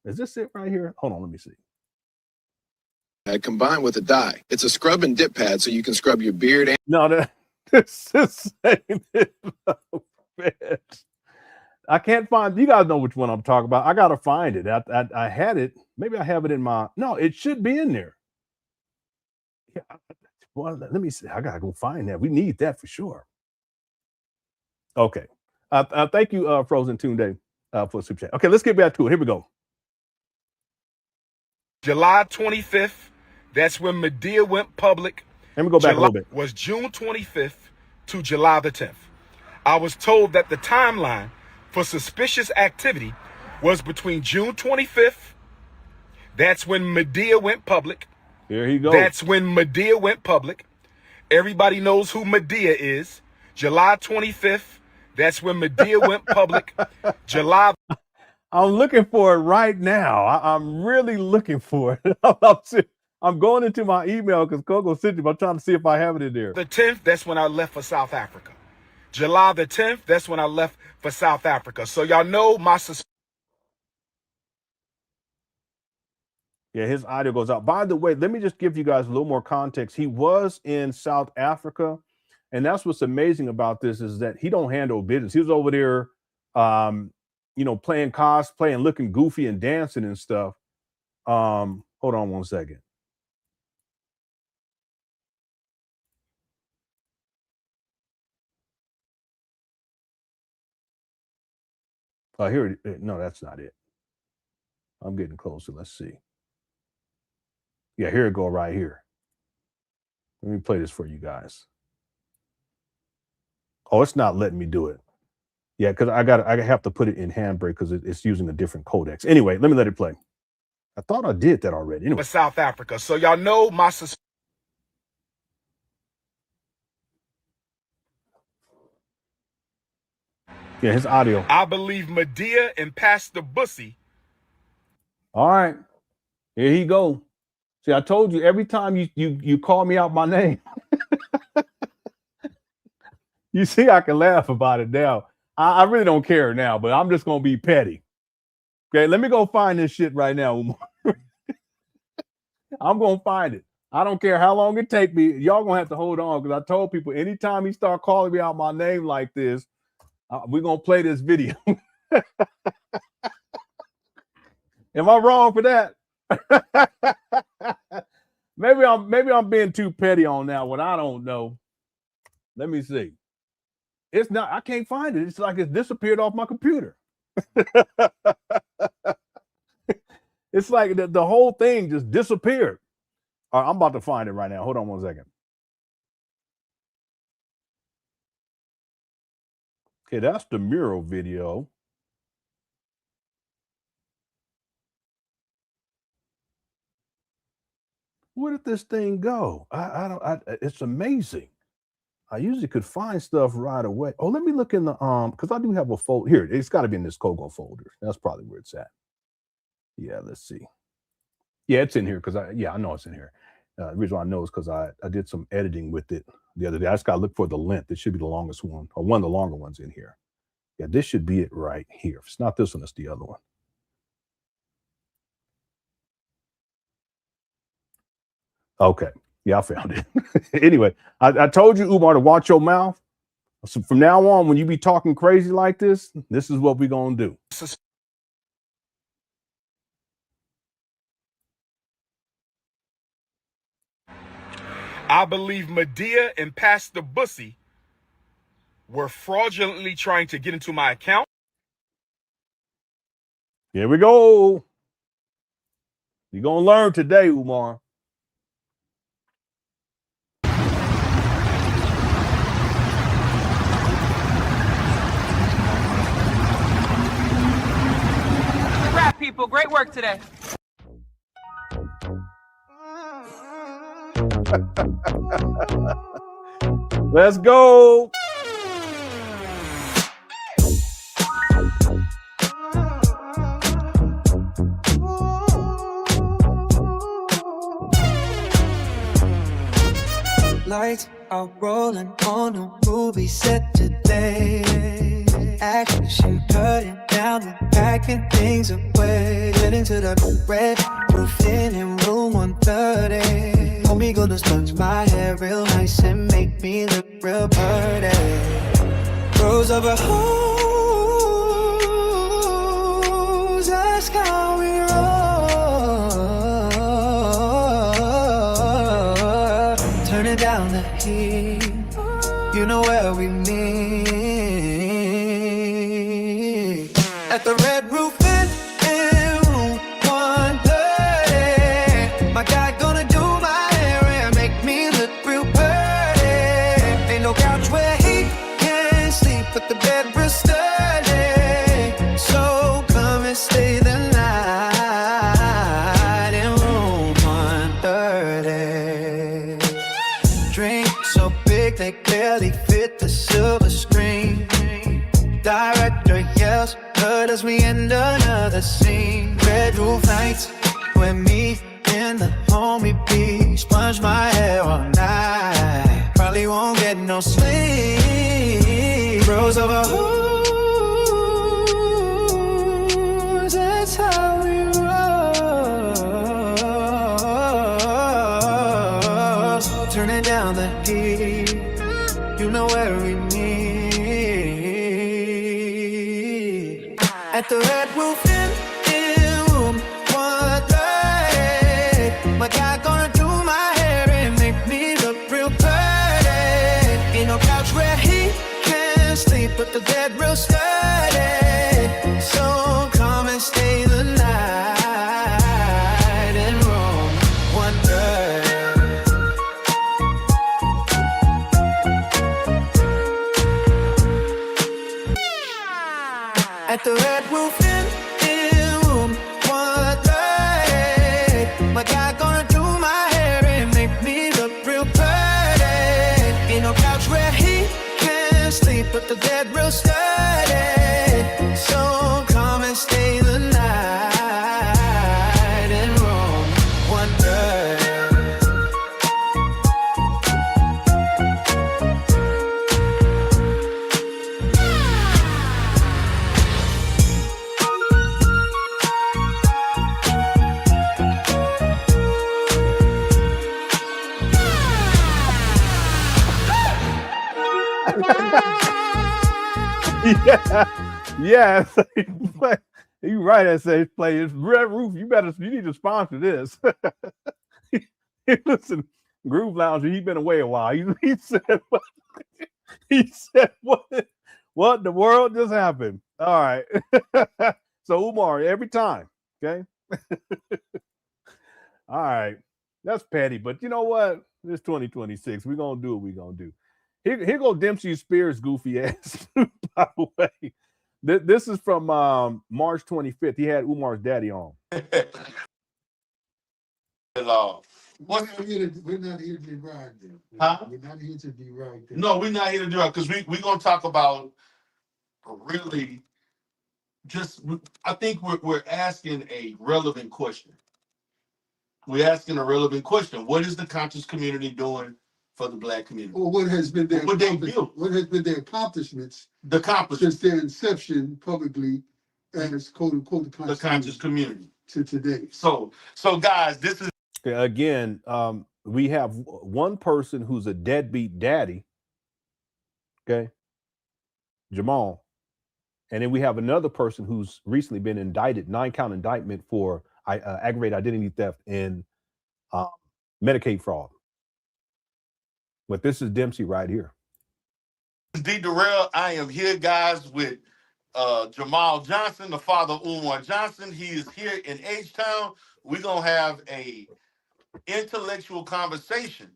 is this it right here? Hold on, let me see. Combined with a dye. It's a scrub and dip pad so you can scrub your beard and No, this is saying it. I can't find, you guys know which one I'm talking about. I got to find it. I had it. Maybe I have it in my, no, it should be in there. Yeah, well, let me see. I got to go find that. We need that for sure. Okay. Thank you, Frozen Tune Day, for super chat. Okay, let's get back to it. Here we go. July 25th, that's when Medea went public. Let me go back a little bit. Was June 25th to July the 10th. I was told that the timeline for suspicious activity was between June 25th. That's when Medea went public. Here he goes. That's when Medea went public. Everybody knows who Medea is. July 25th. That's when Medea went public. July. I'm looking for it right now. I'm really looking for it. I'm going into my email because Kogo sent it. I'm trying to see if I have it in there. The 10th, that's when I left for South Africa. July the 10th, that's when I left for South Africa. So y'all know my Yeah, his audio goes out. By the way, let me just give you guys a little more context. He was in South Africa, and that's what's amazing about this is that he don't handle business. He was over there, playing cosplay and looking goofy and dancing and stuff. Hold on one second. Here it. No, that's not it. I'm getting closer. Let's see. Yeah, here it go right here. Let me play this for you guys. Oh, it's not letting me do it. Yeah, because I have to put it in Handbrake because it's using a different codex. Anyway, let me let it play. I thought I did that already. Anyway. South Africa. So y'all know my Yeah, his audio. I believe Medea and Pastor Bussy. All right. Here he go. See, I told you every time you call me out my name. You see, I can laugh about it now. I really don't care now, but I'm just going to be petty. Okay, let me go find this shit right now, Umar. I'm going to find it. I don't care how long it take me. Y'all going to have to hold on because I told people anytime he start calling me out my name like this, we're going to play this video. Am I wrong for that? maybe I'm being too petty on that one. I don't know. Let me see. It's not, I can't find it. It's like it's disappeared off my computer. It's like the whole thing just disappeared. All right, I'm about to find it right now. Hold on one second. Okay, that's the mural video. Where did this thing go? It's amazing. I usually could find stuff right away. Oh, let me look in the because I do have a folder here. It's got to be in this Kogo folder. That's probably where it's at. Yeah, let's see. Yeah, it's in here because I know it's in here. The reason why I know is because I did some editing with it the other day. I just got to look for the length. It should be the longest one or one of the longer ones in here. Yeah, this should be it right here. If it's not this one, it's the other one. Okay. Yeah, I found it. Anyway, I told you, Umar, to watch your mouth. So from now on, when you be talking crazy like this is what we're going to do. I believe Medea and Pastor Bussy were fraudulently trying to get into my account. Here we go. You're going to learn today, Umar. People, great work today. Let's go. Lights are rolling on a movie set today. take action, putting down the packing things away. Heading to the red roof in room 130. Homie gonna sponge my hair real nice and make me look real pretty. Rose over hoes, that's how we roll. Turning down the heat, you know where we meet. At the red roof in room 130. My guy gonna do my hair and make me look real pretty. Ain't no couch where he can sleep, but the bed real sturdy. So come and stay the night in room 130. Drink so big they barely fit the silver screen. Director yells, heard as we end another scene. Red roof nights with me and the homie B. Sponge my hair all night, probably won't get no sleep. Rose over hoes, that's how we roll. Turning down the heat, you know where we meet. At the red roof in room 130. My guy gonna do my hair and make me look real pretty. Ain't no couch where he can sleep, but the bed real sturdy. So come and stay the night in room 130. At the red roof in room 130. My guy gonna do my hair and make me look real pretty. Ain't no couch where he can sleep, but the bed real sturdy. So come and stay the night in room 130. Yeah, yeah. You right. I say play. It's Red Roof. You need to sponsor this. Listen, Groove Lounge. He's been away a while. He said, he said, what the world just happened? All right. So Umar, every time, okay. All right, that's petty, but you know what? It's 2026. We're gonna do what we're gonna do. Here go Dempsey Spears' goofy ass. By the way, this is from March 25th. He had Umar's daddy on. Hello. We're not here to deride them. Huh? We're not here to deride them. No, we're not here to do it because we're gonna talk about really just. I think we're asking a relevant question. We're asking a relevant question. What is the conscious community doing for the Black community? Or what has been their What they built? What has been their accomplishments The accomplishments. since their inception publicly as quote unquote The conscious community to today. So guys, this is Again, we have one person who's a deadbeat daddy, okay, Jamal, and then we have another person who's recently been indicted, 9-count indictment for aggravated identity theft and Medicaid fraud. But this is Dempsey right here. D. Durrell. I am here, guys, with Jamal Johnson, the father of Umar Johnson. He is here in H-Town. We're going to have a intellectual conversation.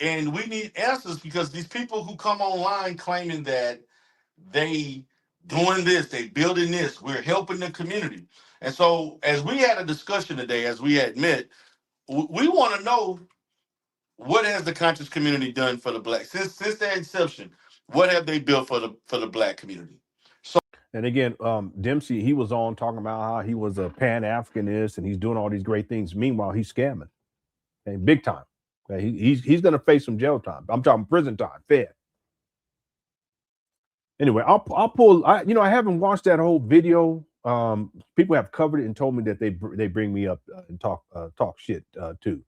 And we need answers because these people who come online claiming that they doing this, they building this, we're helping the community. And so as we had a discussion today, as we admit, we want to know what has the conscious community done for the Black since their inception. What have they built for the Black community? So, and again, Dempsey, he was on talking about how he was a Pan Africanist and he's doing all these great things. Meanwhile, he's scamming, okay, big time. Okay, he's going to face some jail time. I'm talking prison time, fed. Anyway, I'll pull. I haven't watched that whole video. People have covered it and told me that they bring me up and talk shit too.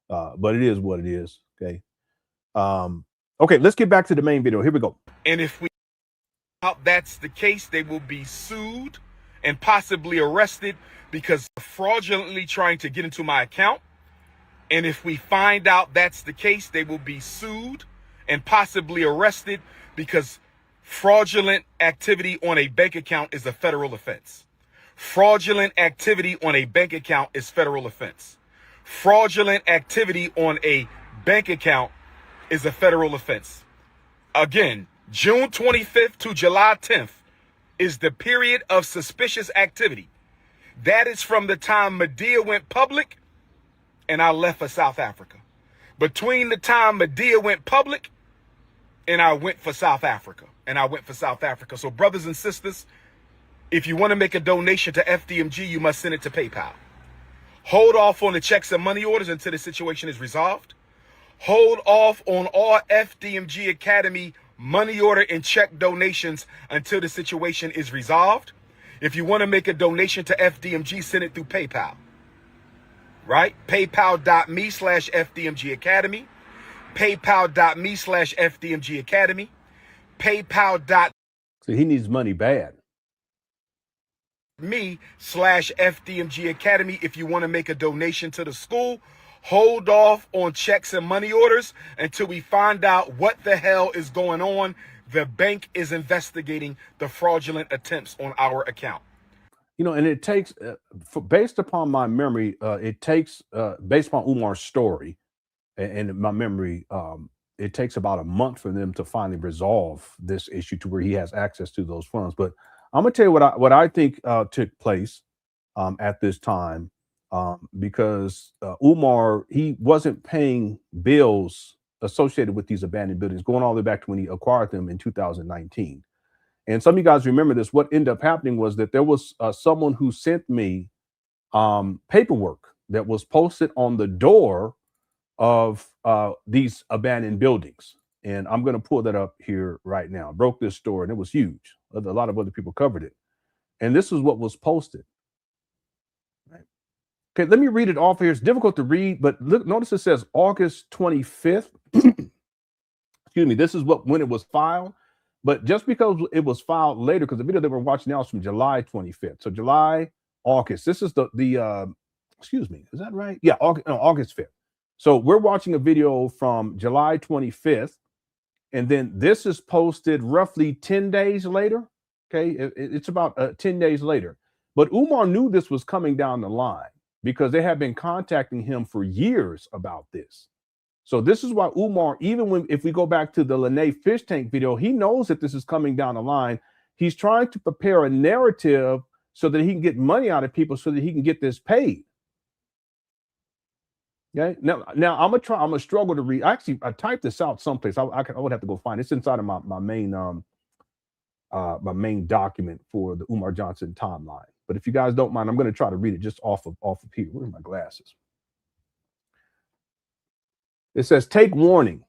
But it is what it is. Okay. Okay, let's get back to the main video. Here we go. And if we out that's the case, they will be sued and possibly arrested because fraudulently trying to get into my account. And if we find out that's the case, they will be sued and possibly arrested because fraudulent activity on a bank account is a federal offense. Fraudulent activity on a bank account is federal offense. Fraudulent activity on a bank account is a federal offense. Again, June 25th to July 10th is the period of suspicious activity. That is from the time Medea went public and I left for South Africa. Between the time Medea went public and I went for South Africa. So brothers and sisters, if you want to make a donation to FDMG, you must send it to PayPal. Hold off on the checks and money orders until the situation is resolved. Hold off on all FDMG Academy money order and check donations until the situation is resolved. If you want to make a donation to FDMG, send it through PayPal. Right? PayPal.me/FDMG Academy. PayPal.me/FDMG Academy. PayPal. So he needs money bad. Me/FDMG Academy if you want to make a donation to the school. Hold off on checks and money orders until we find out what the hell is going on. The bank is investigating the fraudulent attempts on our account. And it takes, based upon my memory, based upon Umar's story and my memory, it takes about a month for them to finally resolve this issue to where he has access to those funds. But I'm gonna tell you what I think took place at this time, because Umar, he wasn't paying bills associated with these abandoned buildings going all the way back to when he acquired them in 2019. And some of you guys remember this. What ended up happening was that there was someone who sent me paperwork that was posted on the door of these abandoned buildings. And I'm going to pull that up here right now. I broke this story and it was huge. A lot of other people covered it. And this is what was posted. Right. Okay, let me read it off here. It's difficult to read, but look, notice it says August 25th. Excuse me. This is when it was filed. But just because it was filed later, because the video that we're watching now is from July 25th. So July, August. This is the excuse me, is that right? Yeah, August 5th. So we're watching a video from July 25th. And then this is posted roughly 10 days later. Okay, it's about 10 days later. But Umar knew this was coming down the line because they have been contacting him for years about this. So this is why Umar, if we go back to the Lenon fish tank video, he knows that this is coming down the line. He's trying to prepare a narrative so that he can get money out of people so that he can get this paid. Okay. Now I'm gonna struggle to read. Actually, I typed this out someplace. I would have to go find it. It's inside of my main document for the Umar Johnson timeline. But if you guys don't mind, I'm going to try to read it just off of here. Where are my glasses? It says, take warning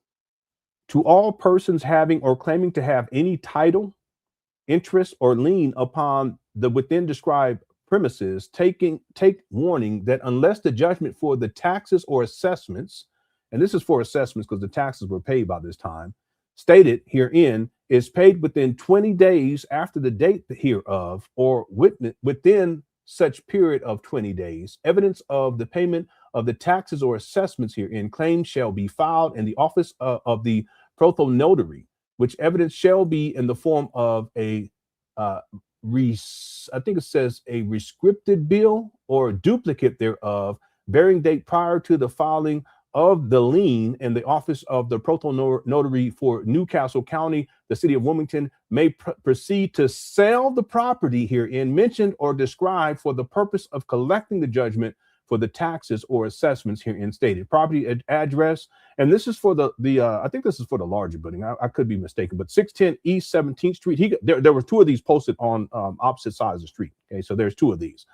to all persons having or claiming to have any title, interest, or lien upon the within described premises, take warning that unless the judgment for the taxes or assessments, and this is for assessments because the taxes were paid by this time, stated herein is paid within 20 days after the date hereof, or within such period of 20 days, evidence of the payment of the taxes or assessments herein, claims shall be filed in the office of the prothel notary, which evidence shall be in the form of a I think it says a rescripted bill or duplicate thereof, bearing date prior to the filing of the lien in the office of the prothel notary for Newcastle County, the city of Wilmington, may proceed to sell the property herein mentioned or described for the purpose of collecting the judgment for the taxes or assessments herein stated. Property address, and this is for the I think this is for the larger building. I could be mistaken, but 610 East 17th Street. There were two of these posted on opposite sides of the street. Okay, so there's two of these.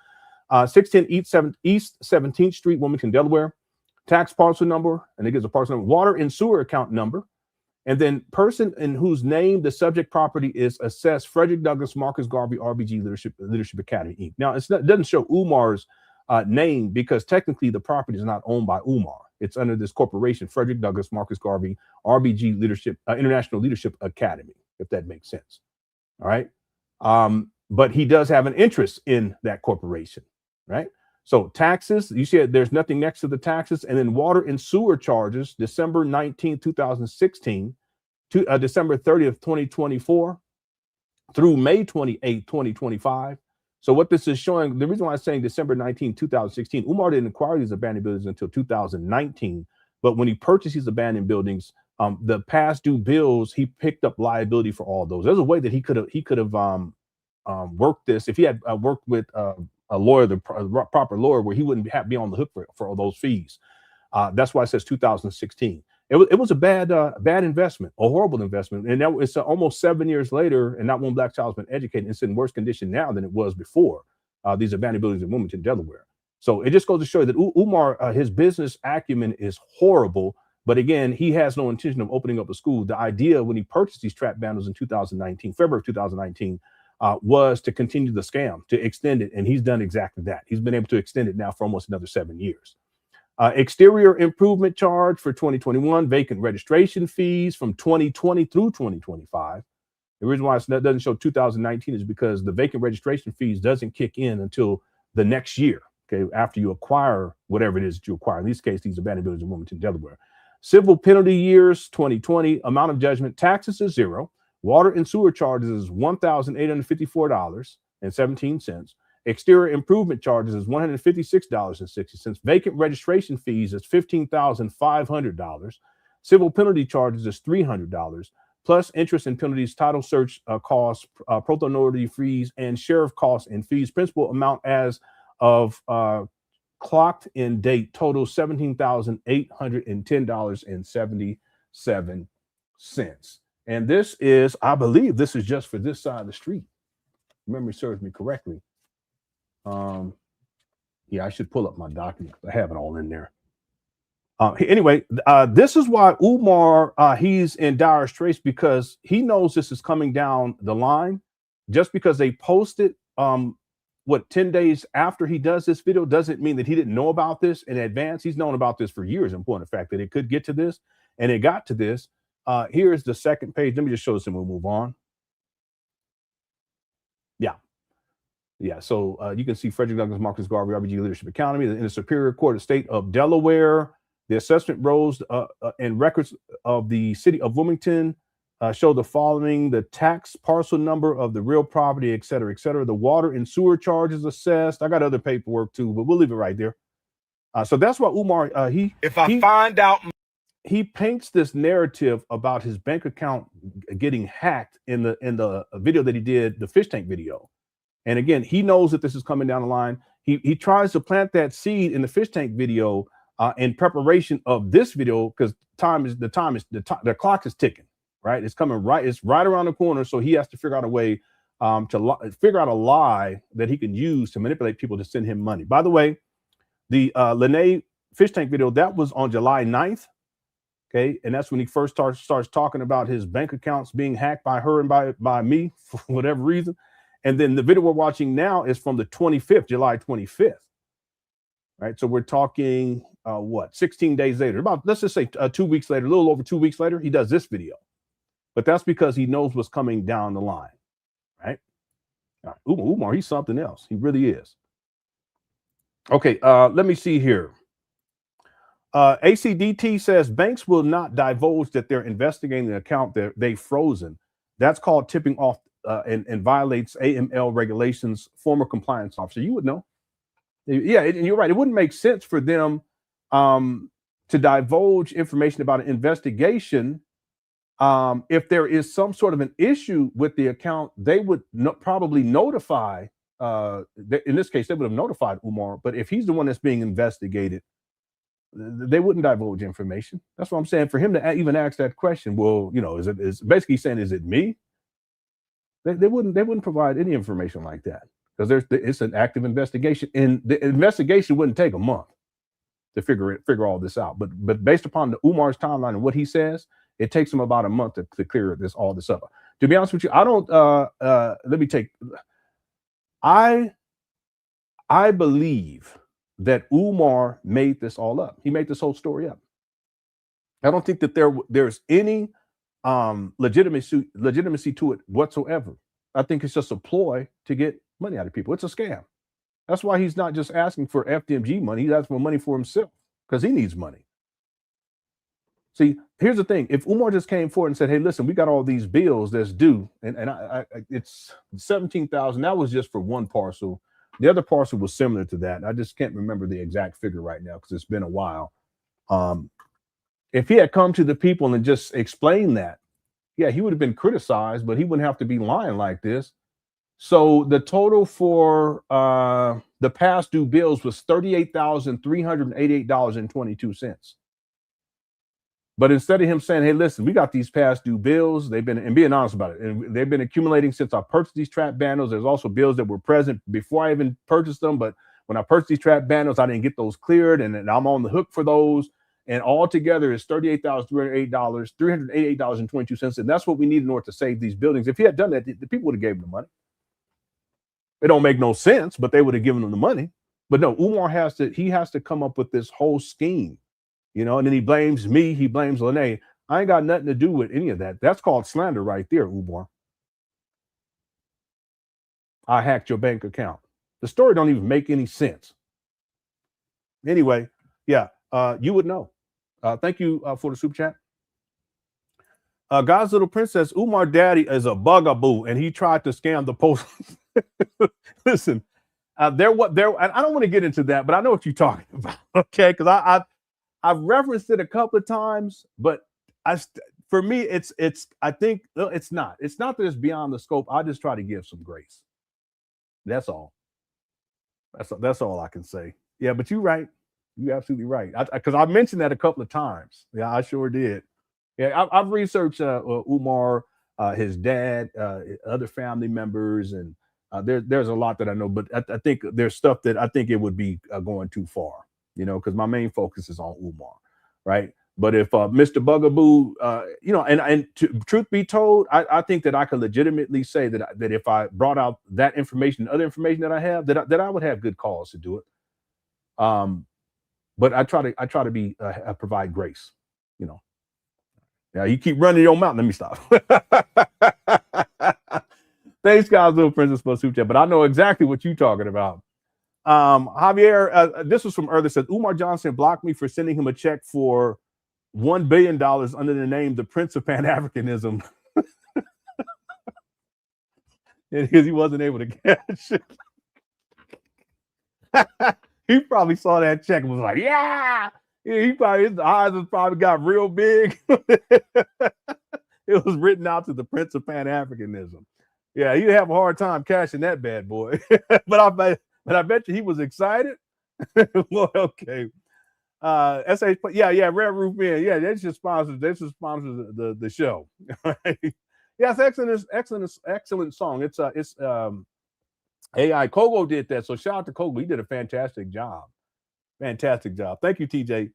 610 East 17th Street, Wilmington, Delaware. Tax parcel number, and it gives a parcel number, water and sewer account number, And then person in whose name the subject property is assessed, Frederick Douglass Marcus Garvey RBG Leadership Academy Inc. Now it doesn't show Umar's name because technically the property is not owned by Umar. It's under this corporation, Frederick Douglass Marcus Garvey RBG International Leadership Academy, if that makes sense. All right. But he does have an interest in that corporation, right? So taxes, you see there's nothing next to the taxes, and then water and sewer charges, December 19, 2016 to December 30th, 2024 through May 28, 2025. So what this is showing, the reason why I'm saying December 19, 2016, Umar didn't acquire these abandoned buildings until 2019. But when he purchased these abandoned buildings, the past due bills, he picked up liability for all those. There's a way that he could have worked this if he had worked with a lawyer, the proper lawyer, where he wouldn't be on the hook for all those fees. That's why it says 2016. It was a bad investment, a horrible investment. And now it's almost 7 years later, and not one black child's been educated. It's in worse condition now than it was before. These abandoned buildings in Wilmington, Delaware. So it just goes to show that Umar, his business acumen is horrible. But again, he has no intention of opening up a school. The idea when he purchased these trap bundles in 2019, February of 2019, was to continue the scam, to extend it. And he's done exactly that. He's been able to extend it now for almost another 7 years. Exterior improvement charge for 2021, vacant registration fees from 2020 through 2025. The reason why it doesn't show 2019 is because the vacant registration fees doesn't kick in until the next year, okay, after you acquire whatever it is that you acquire. In this case, these abandoned buildings in Wilmington, Delaware. Civil penalty years, 2020, amount of judgment, taxes is $0. Water and sewer charges is $1,854.17. Exterior improvement charges is $156.60. Vacant registration fees is $15,500. Civil penalty charges is $300, plus interest and penalties, title search costs, protonotary fees, and sheriff costs and fees. Principal amount as of clocked in date total $17,810.77. And this is, I believe, this is just for this side of the street. Memory serves me correctly. Yeah, I should pull up my document. I have it all in there. Anyway, this is why Umar, he's in dire straits, because he knows this is coming down the line. Just because they posted 10 days after he does this video doesn't mean that he didn't know about this in advance. He's known about this for years, in point of fact, that it could get to this, and it got to this. Here's the second page. Let me just show this and we'll move on. Yeah, so you can see Frederick Douglass Marcus Garvey RBG Leadership Academy in the Superior Court of State of Delaware. The assessment rolls and records of the city of Wilmington show the following: the tax parcel number of the real property, et cetera, et cetera. The water and sewer charges assessed. I got other paperwork too, but we'll leave it right there. So that's why Umar, he paints this narrative about his bank account getting hacked in the video that he did, the fish tank video. And again, he knows that this is coming down the line. He tries to plant that seed in the fish tank video in preparation of this video, because the clock is ticking, right? It's coming right. It's right around the corner. So he has to figure out a way to figure out a lie that he can use to manipulate people to send him money. By the way, the Lenon fish tank video, that was on July 9th. Okay, and that's when he first starts talking about his bank accounts being hacked by her and by me for whatever reason. And then the video we're watching now is from the 25th, July 25th. Right. So we're talking 16 days later, about, let's just say 2 weeks later, a little over 2 weeks later, he does this video. But that's because he knows what's coming down the line. Right. All right. Umar, he's something else. He really is. Okay, let me see here. ACDT says banks will not divulge that they're investigating the account that they've frozen. That's called tipping off and violates AML regulations. Former compliance officer, you would know. Yeah, and you're right. It wouldn't make sense for them to divulge information about an investigation. If there is some sort of an issue with the account, they would probably notify. In this case, they would have notified Umar. But if he's the one that's being investigated, they wouldn't divulge information. That's what I'm saying. For him to even ask that question, well, you know, is basically saying, is it me? They wouldn't provide any information like that, because it's an active investigation, and the investigation wouldn't take a month to figure all this out. But based upon the Umar's timeline and what he says, It takes them about a month to clear all this up. To be honest with you, I don't. I believe that Umar made this all up. He made this whole story up. I don't think that there's any legitimacy to it whatsoever. I think it's just a ploy to get money out of people. It's a scam. That's why he's not just asking for FDMG money. He's asking for money for himself because he needs money. See, here's the thing. If Umar just came forward and said, hey, listen, we got all these bills that's due, and it's 17,000. That was just for one parcel. The other parcel was similar to that. I just can't remember the exact figure right now because it's been a while. If he had come to the people and just explained that, yeah, he would have been criticized, but he wouldn't have to be lying like this. So the total for the past due bills was $38,388.22. But instead of him saying, hey, listen, we got these past due bills, they've been, and being honest about it, and they've been accumulating since I purchased these trap bundles. There's also bills that were present before I even purchased them. But when I purchased these trap bundles, I didn't get those cleared, and I'm on the hook for those. And all together is $38,388.22. And that's what we need in order to save these buildings. If he had done that, the people would have given him the money. It don't make no sense, but they would have given him the money. But no, Umar has to come up with this whole scheme. You know, and then he blames me, he blames Lenon. I ain't got nothing to do with any of that. That's called slander right there, Umar. I hacked your bank account. The story don't even make any sense. Anyway, yeah, you would know. Thank you for the super chat. God's little princess, Umar daddy is a bugaboo, and he tried to scam the post. Listen, I don't want to get into that, but I know what you're talking about, okay? Because I've referenced it a couple of times, but for me, I think it's not that it's beyond the scope. I just try to give some grace. That's all. That's all I can say. Yeah, but you're right. You're absolutely right. Because I mentioned that a couple of times. Yeah, I sure did. Yeah, I've researched Umar, his dad, other family members, and there's a lot that I know. But I think there's stuff that I think it would be going too far. You know, because my main focus is on Umar, right? But if Mr. Bugaboo, you know, and truth be told, I think that I could legitimately say that if I brought out that information, other information that I have, that I would have good cause to do it. But I try to be provide grace, you know. Yeah, you keep running your mouth. Let me stop. Thanks, guys, little princess, for super chat. But I know exactly what you're talking about. Javier, this was from earlier, said Umar Johnson blocked me for sending him a check for $1 billion under the name the Prince of Pan Africanism. Because he wasn't able to cash it. He probably saw that check and was like, yeah. His eyes probably got real big. It was written out to the Prince of Pan Africanism. Yeah, he'd have a hard time cashing that bad boy. But I bet you he was excited. Well, okay. SH, yeah, Red Roof Man. Yeah, they should sponsor the show. Right? Yeah, it's excellent song. It's AI Kogo did that. So shout out to Kogo. He did a fantastic job. Fantastic job. Thank you, TJ.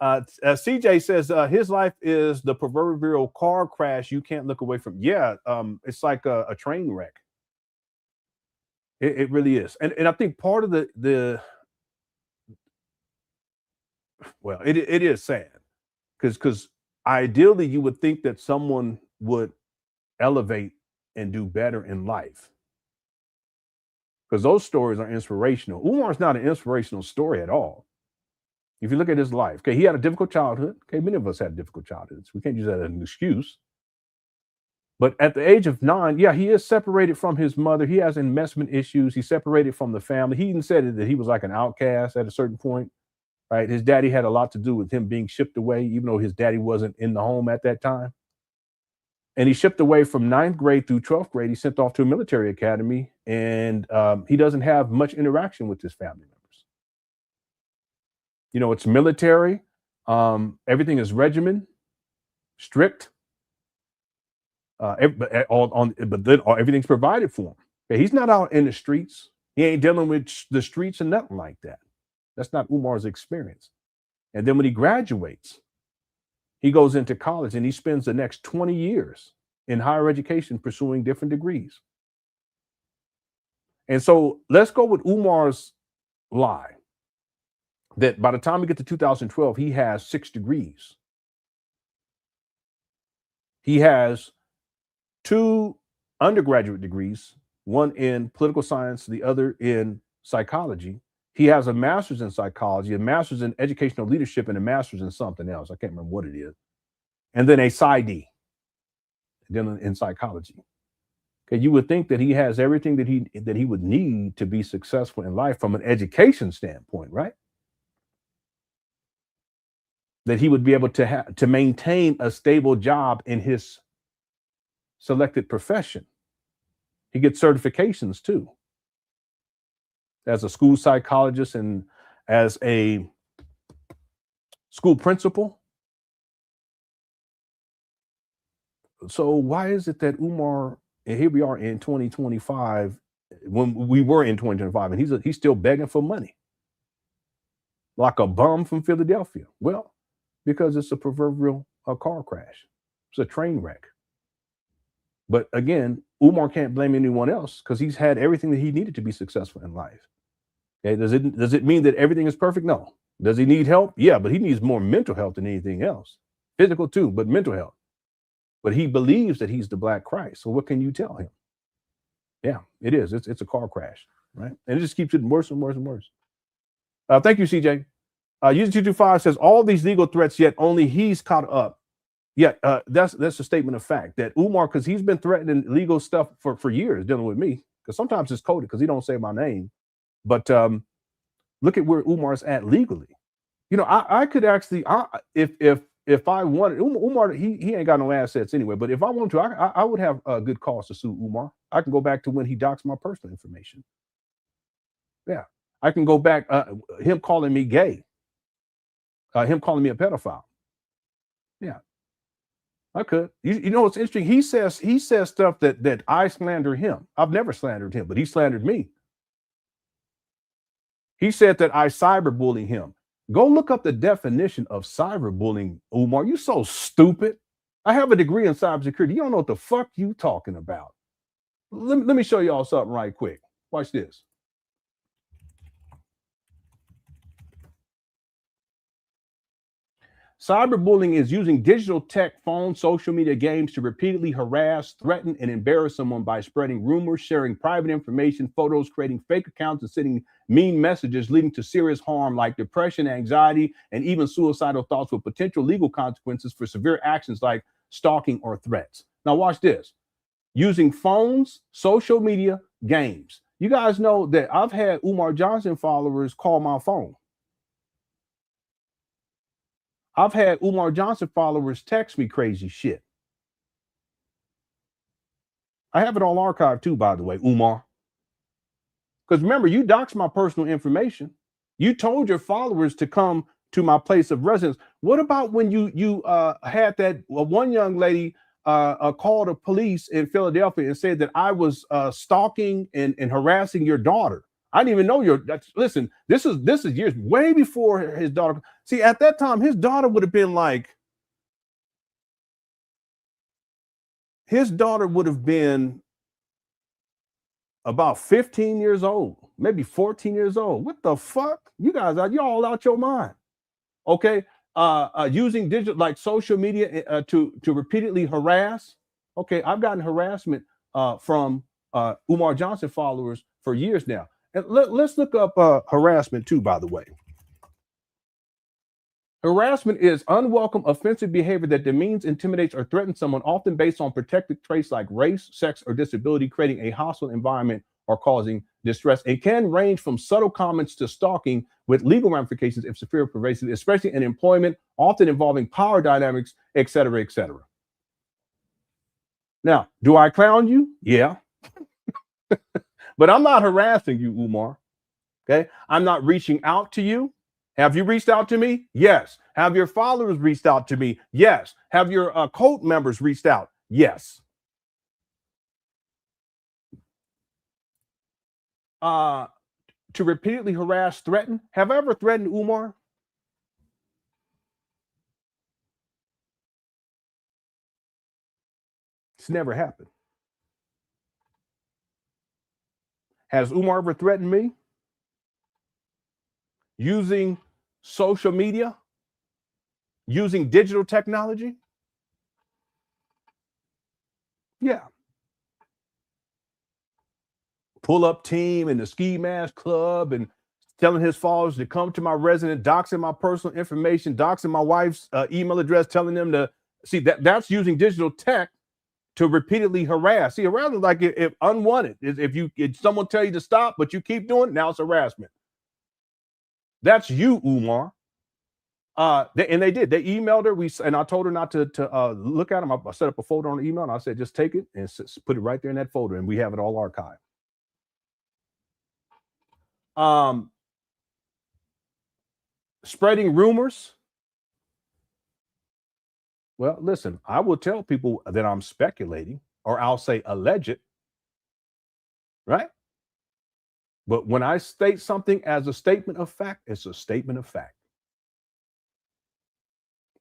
CJ says his life is the proverbial car crash you can't look away from. Yeah, it's like a train wreck. It really is. And I think part of the well, it is sad because ideally you would think that someone would elevate and do better in life, because those stories are inspirational. Umar's not an inspirational story at all. If you look at his life, okay, he had a difficult childhood. Okay, many of us had difficult childhoods. We can't use that as an excuse. But at the age of 9, yeah, he is separated from his mother. He has investment issues. He's separated from the family. He even said that he was like an outcast at a certain point, right? His daddy had a lot to do with him being shipped away, even though his daddy wasn't in the home at that time. And he shipped away from 9th grade through 12th grade. He sent off to a military academy, and he doesn't have much interaction with his family members. You know, it's military. Everything is regimen, strict. But then everything's provided for him. Okay, he's not out in the streets. He ain't dealing with the streets and nothing like that. That's not Umar's experience. And then when he graduates, He goes into college and he spends the next 20 years in higher education pursuing different degrees. And so let's go with Umar's lie that by the time we get to 2012, he has 6 degrees. He has 2 undergraduate degrees, one in political science, the other in psychology. He has a master's in psychology, a master's in educational leadership, and a master's in something else. I can't remember what it is. And then a PsyD, then in psychology. Okay, you would think that he has everything that he would need to be successful in life from an education standpoint, right? That he would be able to maintain a stable job in his selected profession. He gets certifications too, as a school psychologist and as a school principal. So why is it that Umar, and here we are in 2025, when we were in 2025, and he's still begging for money like a bum from Philadelphia? Well, because it's a proverbial car crash. It's a train wreck. But again, Umar can't blame anyone else because he's had everything that he needed to be successful in life. Okay, does it mean that everything is perfect? No. Does he need help? Yeah, but he needs more mental health than anything else. Physical too, but mental health. But he believes that he's the Black Christ. So what can you tell him? Yeah, it is. It's a car crash, right? And it just keeps getting worse and worse and worse. Thank you, CJ. User 225 says all these legal threats, yet only he's caught up. Yeah, that's a statement of fact that Umar, because he's been threatening legal stuff for years dealing with me, because sometimes it's coded because he don't say my name. But look at where Umar's at legally. You know, I could actually, if I wanted, Umar, he ain't got no assets anyway, but if I wanted to, I would have a good cause to sue Umar. I can go back to when he doxed my personal information. Yeah, I can go back, him calling me gay, him calling me a pedophile. Yeah, I could. You know what's interesting? He says stuff that I slander him. I've never slandered him, but he slandered me. He said that I cyberbully him. Go look up the definition of cyberbullying, Umar. You so stupid. I have a degree in cybersecurity. You don't know what the fuck you talking about. Let me show y'all something right quick. Watch this. Cyberbullying is using digital tech, phone, social media, games to repeatedly harass, threaten, and embarrass someone by spreading rumors, sharing private information, photos, creating fake accounts, and sending mean messages leading to serious harm like depression, anxiety, and even suicidal thoughts with potential legal consequences for severe actions like stalking or threats. Now watch this. Using phones, social media, games. You guys know that I've had Umar Johnson followers call my phone. I've had Umar Johnson followers text me crazy shit. I have it all archived too, by the way, Umar. Because remember, you doxed my personal information. You told your followers to come to my place of residence. What about when you had that one young lady call the police in Philadelphia and said that I was stalking and harassing your daughter? I didn't even know listen, this is years way before his daughter. See, at that time, his daughter would have been about 15 years old, maybe 14 years old. What the fuck? You guys are all out your mind. Okay. Using digital like social media to repeatedly harass. Okay, I've gotten harassment from Umar Johnson followers for years now. And let's look up harassment too, by the way. Harassment is unwelcome, offensive behavior that demeans, intimidates, or threatens someone, often based on protected traits like race, sex, or disability, creating a hostile environment or causing distress. It can range from subtle comments to stalking with legal ramifications if severe pervasive, especially in employment, often involving power dynamics, et cetera, et cetera. Now, do I clown you? Yeah. But I'm not harassing you, Umar. Okay. I'm not reaching out to you. Have you reached out to me? Yes. Have your followers reached out to me? Yes. Have your cult members reached out? Yes. To repeatedly harass, threaten. Have I ever threatened Umar? It's never happened. Has Umar ever threatened me using social media, using digital technology? Yeah. Pull-up team and the ski mask club and telling his followers to come to my residence, doxing my personal information, doxing my wife's email address, telling them to see that's using digital tech to repeatedly harass. See, harassment, like if unwanted, if someone tell you to stop, but you keep doing it, now it's harassment. That's you, Umar. And they did. They emailed her. And I told her not to look at them. I set up a folder on the email, and I said, just take it and put it right there in that folder, and we have it all archived. Spreading rumors. Well, listen, I will tell people that I'm speculating, or I'll say alleged, right? But when I state something as a statement of fact, it's a statement of fact.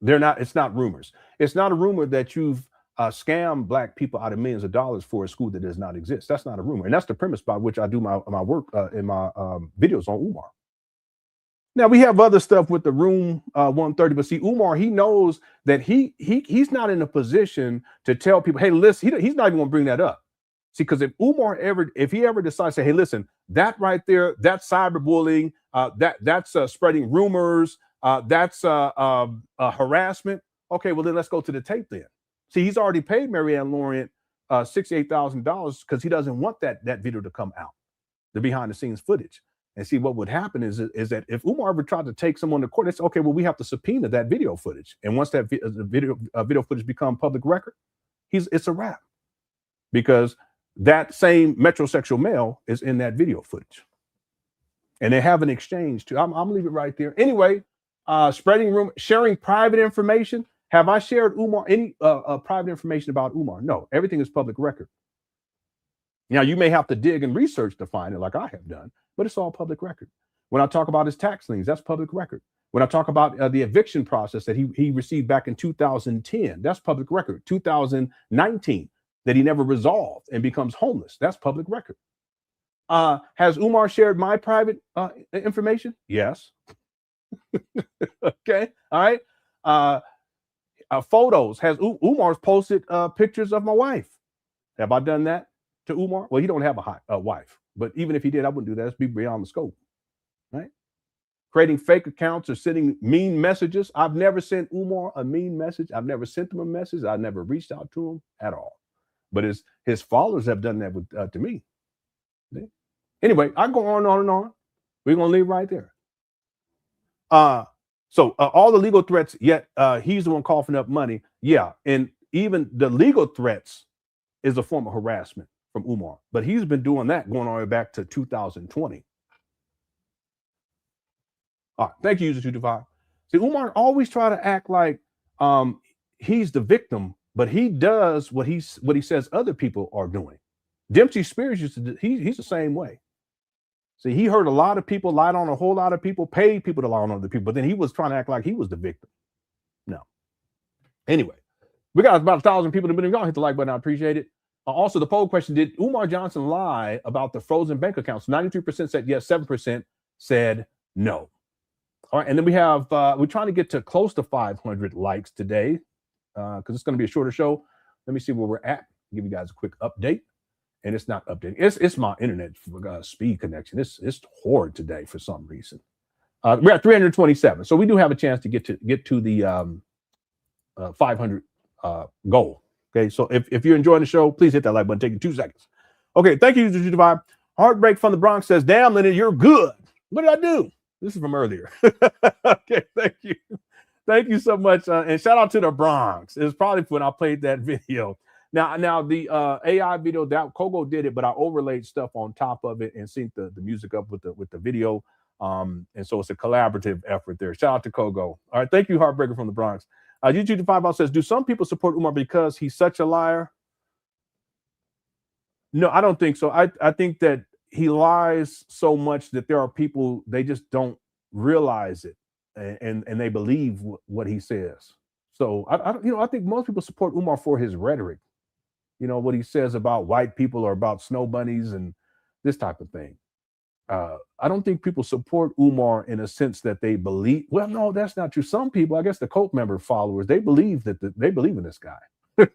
It's not rumors. It's not a rumor that you've scammed black people out of millions of dollars for a school that does not exist. That's not a rumor. And that's the premise by which I do my work in my videos on Umar. Now, we have other stuff with the Room 130, but see, Umar, he knows that he's not in a position to tell people, hey, listen, he's not even going to bring that up. See, because if he ever decides to say, hey, listen, that right there, that's cyberbullying, that's spreading rumors, that's harassment. Okay, well, then let's go to the tape then. See, he's already paid Marianne Laurent $68,000 because he doesn't want that video to come out, the behind the scenes footage. And see, what would happen is that if Umar ever tried to take someone to court, it's okay, well, we have to subpoena that video footage. And once that video footage become public record, it's a wrap. Because that same metrosexual male is in that video footage. And they have an exchange too. I'm gonna leave it right there. Anyway, spreading rumor, sharing private information. Have I shared Umar any private information about Umar? No, everything is public record. Now, you may have to dig and research to find it like I have done, but it's all public record. When I talk about his tax liens, that's public record. When I talk about the eviction process that he received back in 2010, that's public record. 2019, that he never resolved and becomes homeless, that's public record. Has Umar shared my private information? Yes. Okay, all right. Photos. Has Umar's posted pictures of my wife? Have I done that to Umar? Well, he don't have a wife, but even if he did, I wouldn't do that. It's be beyond the scope, right? Creating fake accounts or sending mean messages. I've never sent Umar a mean message. I've never sent him a message. I've never reached out to him at all. But his followers have done that to me. See? Anyway, I go on and on. We're gonna leave right there. So all the legal threats, yet he's the one coughing up money. Yeah, and even the legal threats is a form of harassment from Umar. But he's been doing that going all the way back to 2020. All right, thank you, User 225. See, Umar always try to act like he's the victim, but he does what he says other people are doing. Dempsey Spears used to do, he's the same way. See, he heard a lot of people, lied on a whole lot of people, paid people to lie on other people, but then he was trying to act like he was the victim. No. Anyway, we got about 1,000 people in the video. Y'all hit the like button. I appreciate it. Also, the poll question, did Umar Johnson lie about the frozen bank accounts? 93% said yes, 7% said no. All right, and then we have, we're trying to get to close to 500 likes today because it's going to be a shorter show. Let me see where we're at. Give you guys a quick update. And it's not updating. It's my internet speed connection. It's horrid today for some reason. We're at 327, so we do have a chance to get to the 500 goal. Okay, so if you're enjoying the show, please hit that like button. Take you 2 seconds. Okay, thank you, User 225. Heartbreak from the Bronx says, "Damn, Lenon, you're good. What did I do?" This is from earlier. Okay, thank you. Thank you so much, and shout out to the Bronx. It's probably when I played that video. Now the AI video, that Kogo did it, but I overlaid stuff on top of it and synced the music up with the video. And so it's a collaborative effort there. Shout out to Kogo. All right, thank you, Heartbreaker from the Bronx. YouTube 5 says, do some people support Umar because he's such a liar? No, I don't think so. I think that he lies so much that there are people, they just don't realize it and they believe what he says. So I think most people support Umar for his rhetoric. you know, what he says about white people or about snow bunnies and this type of thing. I don't think people support Umar in a sense that they believe. Well, no, that's not true. Some people, I guess the cult member followers, they believe that they believe in this guy.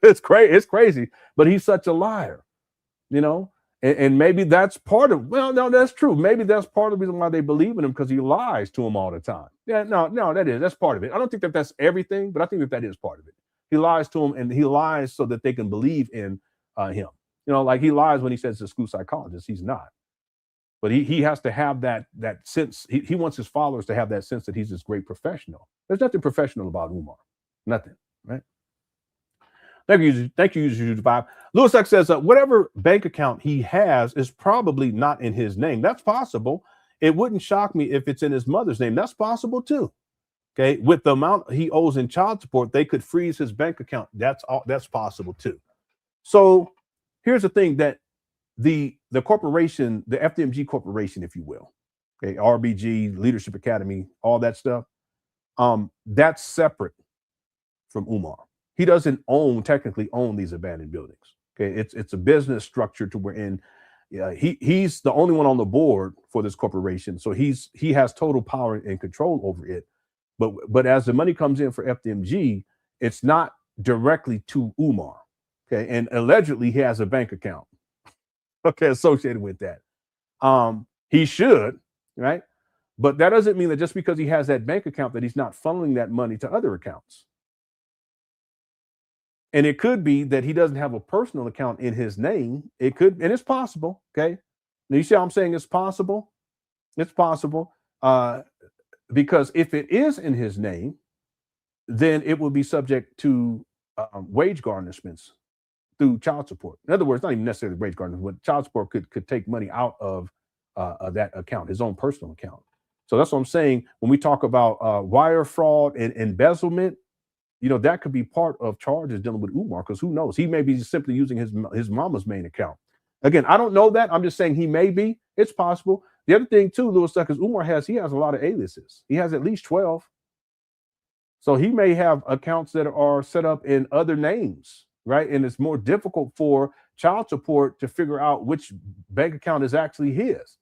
It's crazy. It's crazy, but he's such a liar, you know. And maybe that's part of. Well, no, that's true. Maybe that's part of the reason why they believe in him, because he lies to them all the time. Yeah, no, that's part of it. I don't think that that's everything, but I think that is part of it. He lies to them, and he lies so that they can believe in him. You know, like he lies when he says he's a school psychologist. He's not. But he has to have that sense. He wants his followers to have that sense that he's this great professional. There's nothing professional about Umar. Nothing, right? Thank you, user 5. Lewis X says, whatever bank account he has is probably not in his name. That's possible. It wouldn't shock me if it's in his mother's name. That's possible too. Okay, with the amount he owes in child support, they could freeze his bank account. That's possible too. So here's the thing, that the corporation, the FDMG corporation, if you will, okay, RBG, Leadership Academy, all that stuff, that's separate from Umar. He doesn't technically own these abandoned buildings. Okay, it's a business structure to wherein he's the only one on the board for this corporation, so he has total power and control over it. But as the money comes in for FDMG, it's not directly to Umar. Okay, and allegedly he has a bank account, okay, associated with that. He should, right? But that doesn't mean that just because he has that bank account that he's not funneling that money to other accounts. And it could be that he doesn't have a personal account in his name. It could, and it's possible. Okay. Now you see how I'm saying it's possible? It's possible. Because if it is in his name, then it will be subject to wage garnishments through child support. In other words, not even necessarily wage garnishment, but child support could take money out of that account, his own personal account. So that's what I'm saying. When we talk about wire fraud and embezzlement, you know, that could be part of charges dealing with Umar, because who knows? He may be simply using his mama's main account. Again, I don't know that. I'm just saying he may be. It's possible. The other thing too, Louis, is Umar has a lot of aliases. He has at least 12. So he may have accounts that are set up in other names, right? And it's more difficult for child support to figure out which bank account is actually his.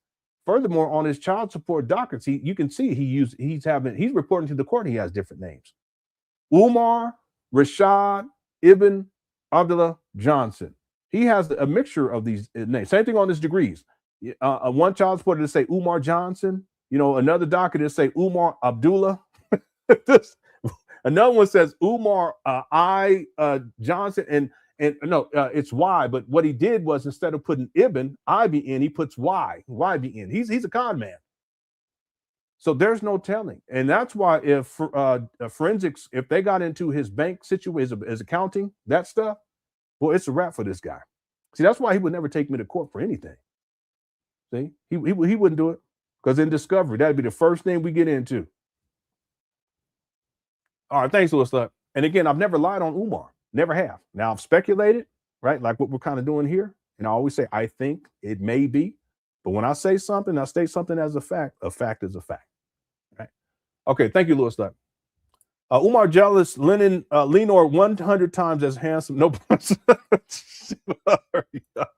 Furthermore, on his child support dockets, you can see he's reporting to the court. He has different names. Umar Rashad Ibn Abdullah Johnson. He has a mixture of these names. Same thing on his degrees. One child support to say Umar Johnson. You know, another docket is say Umar Abdullah. Another one says Umar Johnson, and no, it's Y. But what he did was, instead of putting Ibn IBN, he puts YBN. He's a con man. So there's no telling. And that's why if forensics, if they got into his bank situation, his accounting, that stuff, well, it's a wrap for this guy. See, that's why he would never take me to court for anything. See, he wouldn't do it, because in discovery, that'd be the first thing we get into. All right, thanks, Louis. And again, I've never lied on Umar. Never have. Now, I've speculated, right? Like what we're kind of doing here. And I always say, I think it may be. But when I say something, I state something as a fact. A fact is a fact. Right? Okay, thank you, Louis. Umar jealous Lenon 100 times as handsome. No. All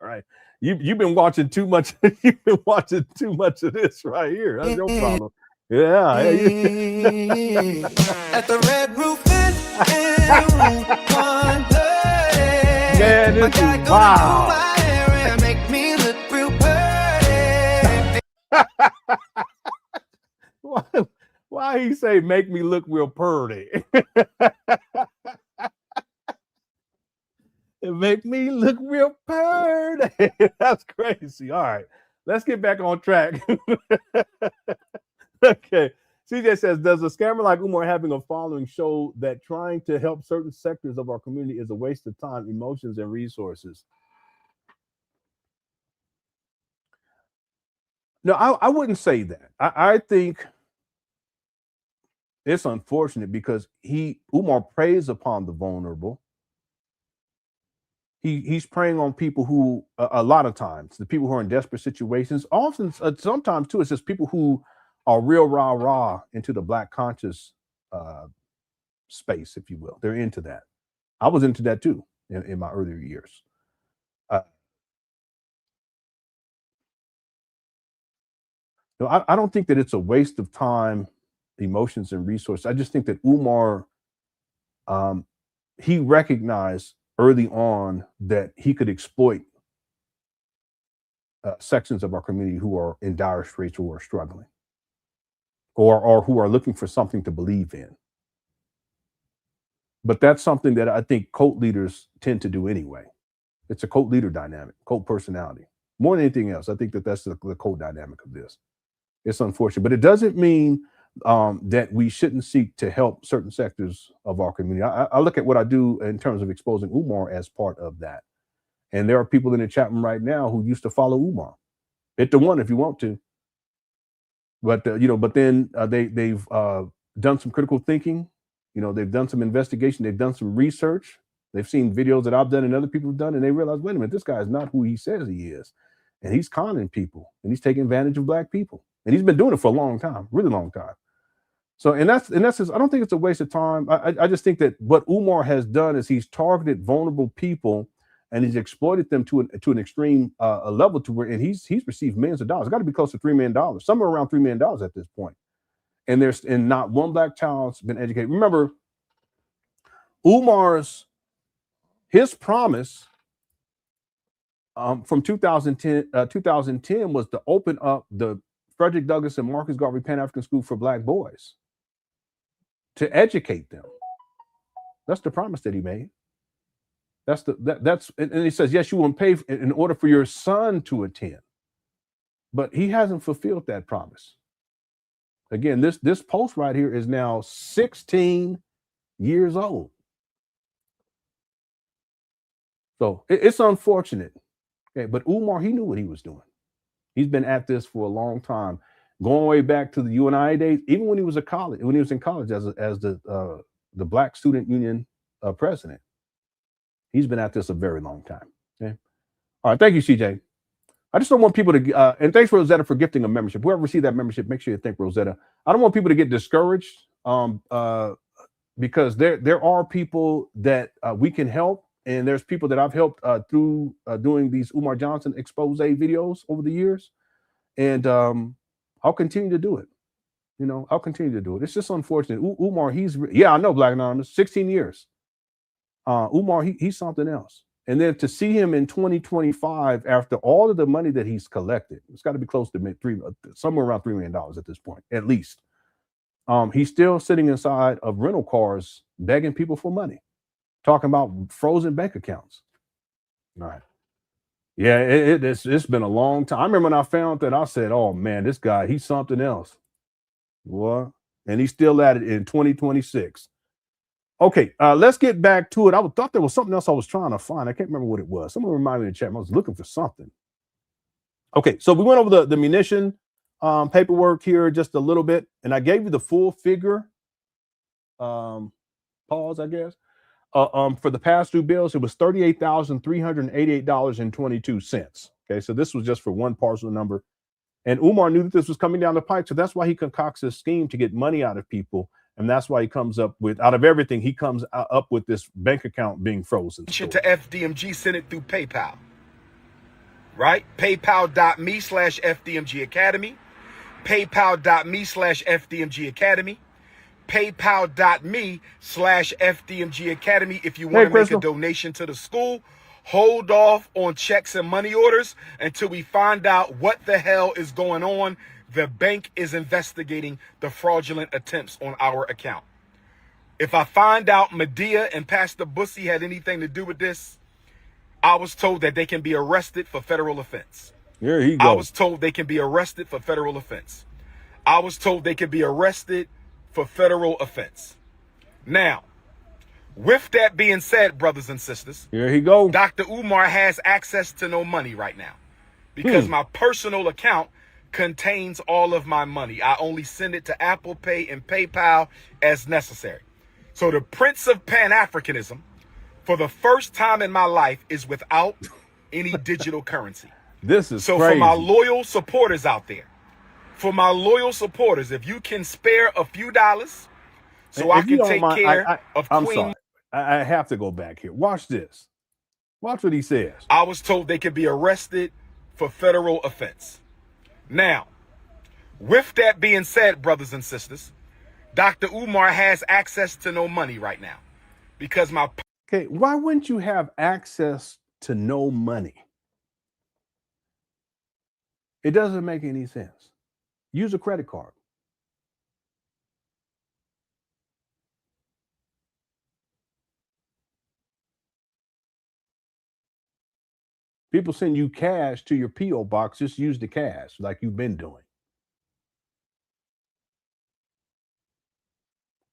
right. You've been watching too much. You've been watching too much of this right here. That's your problem. Yeah. At the Red Roof Inn in one day. Man, this is wow. Make me look real pretty. Why he say make me look real pretty? It make me look real pretty. That's crazy. All right, let's get back on track. Okay. CJ says, does a scammer like Umar having a following show that trying to help certain sectors of our community is a waste of time, emotions, and resources? No, I wouldn't say that. I think it's unfortunate because Umar preys upon the vulnerable. He's preying on people who, a lot of times, the people who are in desperate situations. Often, sometimes too, it's just people who are real rah into the Black conscious space, if you will. They're into that. I was into that too in my earlier years. I don't think that it's a waste of time, emotions, and resources. I just think that Umar, he recognized early on that he could exploit sections of our community who are in dire straits, who are struggling, or who are looking for something to believe in. But that's something that I think cult leaders tend to do anyway. It's a cult leader dynamic, cult personality. More than anything else, I think that that's the cult dynamic of this. It's unfortunate, but it doesn't mean that we shouldn't seek to help certain sectors of our community. I look at what I do in terms of exposing Umar as part of that. And there are people in the chat room right now who used to follow Umar. Hit the one if you want to. But but then they've done some critical thinking. They've done some investigation. They've done some research. They've seen videos that I've done and other people have done, and they realize, wait a minute, this guy is not who he says he is, and he's conning people, and he's taking advantage of Black people, and he's been doing it for a long time, really long time. So, and that's just, I don't think it's a waste of time. I just think that what Umar has done is he's targeted vulnerable people, and he's exploited them to an extreme a level to where, and he's received millions of dollars. It's got to be close to $3 million, somewhere around $3 million at this point. And not one Black child's been educated. Remember, his promise from 2010 was to open up the Frederick Douglass and Marcus Garvey Pan African School for Black boys, to educate them. That's the promise that he made. And he says, yes, you will pay in order for your son to attend, but he hasn't fulfilled that promise. Again, this post right here is now 16 years old. So it's unfortunate. Okay, but Umar, he knew what he was doing. He's been at this for a long time, going way back to the UNI days, even when he was in college as the Black Student Union president. He's been at this a very long time. Okay. All right. Thank you, CJ. I just don't want people to, and thanks Rosetta for gifting a membership. Whoever received that membership, make sure you thank Rosetta. I don't want people to get discouraged because there are people that we can help. And there's people that I've helped through doing these Umar Johnson expose videos over the years. And I'll continue to do it. I'll continue to do it. It's just unfortunate. Umar, I know, Black Anonymous, 16 years. Umar, he's something else. And then to see him in 2025, after all of the money that he's collected, it's got to be close to somewhere around $3 million at this point, at least. He's still sitting inside of rental cars, begging people for money, talking about frozen bank accounts. All right. Yeah, it's been a long time. I remember when I found that, I said, oh man, this guy, he's something else. What? And he's still at it in 2026. Okay, let's get back to it. I thought there was something else I was trying to find. I can't remember what it was. Someone reminded me in the chat. I was looking for something. Okay, so we went over the munition paperwork here just a little bit, and I gave you the full figure. Pause, I guess. For the past due bills, it was $38,388.22. Okay, so this was just for one parcel number. And Umar knew that this was coming down the pike, so that's why he concocts a scheme to get money out of people. And that's why he comes up with, out of everything, he comes up with this bank account being frozen. To FDMG, send it through PayPal. Right? PayPal.me/FDMG Academy. PayPal.me/FDMG Academy. PayPal.me/FDMG Academy. If you want to make a donation to the school, hold off on checks and money orders until we find out what the hell is going on. The bank is investigating the fraudulent attempts on our account. If I find out Medea and Pastor Bussy had anything to do with this, I was told that they can be arrested for federal offense. There he goes. I was told they can be arrested for federal offense. I was told they could be arrested for federal offense. Now, with that being said, brothers and sisters, here he goes. Dr. Umar has access to no money right now because my personal account contains all of my money. I only send it to Apple Pay and PayPal as necessary. So the Prince of Pan Africanism, for the first time in my life, is without any digital currency. This is so crazy. For my loyal supporters out there, if you can spare a few dollars so I can take care of I'm Queen. sorry. I have to go back here. Watch this. Watch what he says. I was told they could be arrested for federal offense. Now, With that being said, brothers and sisters, Dr. Umar has access to no money right now because my... Okay, why wouldn't you have access to no money? It doesn't make any sense. Use a credit card. People send you cash to your P.O. box. Just use the cash like you've been doing.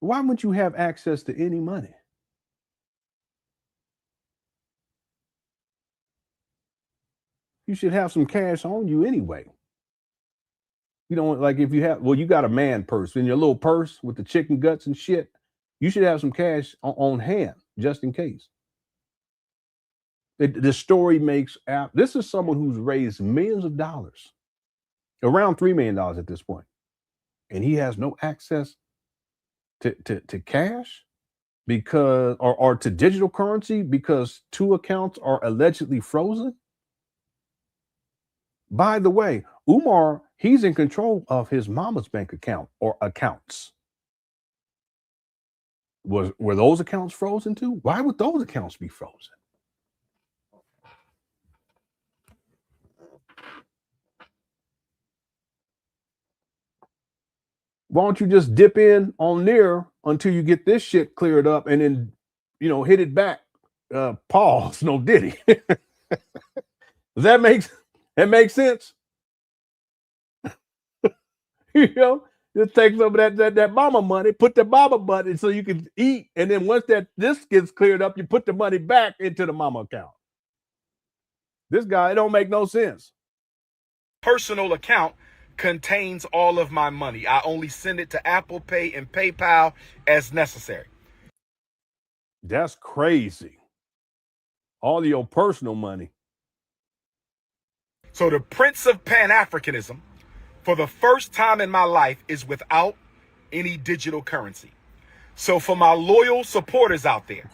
Why wouldn't you have access to any money? You should have some cash on you anyway. You don't like if you have, well, you got a man purse in your little purse with the chicken guts and shit. You should have some cash on hand just in case. The story makes out. This is someone who's raised millions of dollars, around $3 million at this point, and he has no access to cash because or to digital currency because 2 accounts are allegedly frozen. By the way, Umar, he's in control of his mama's bank account or accounts. Were those accounts frozen too? Why would those accounts be frozen? Why don't you just dip in on there until you get this shit cleared up and then, hit it back? Pause. No Diddy. Does that make sense? Just take some of that mama money, put the mama money so you can eat. And then once this gets cleared up, you put the money back into the mama account. This guy, it don't make no sense. Personal account contains all of my money. I only send it to Apple Pay and PayPal as necessary. That's crazy. All of your personal money. So the Prince of Pan Africanism, for the first time in my life, is without any digital currency. So for my loyal supporters out there,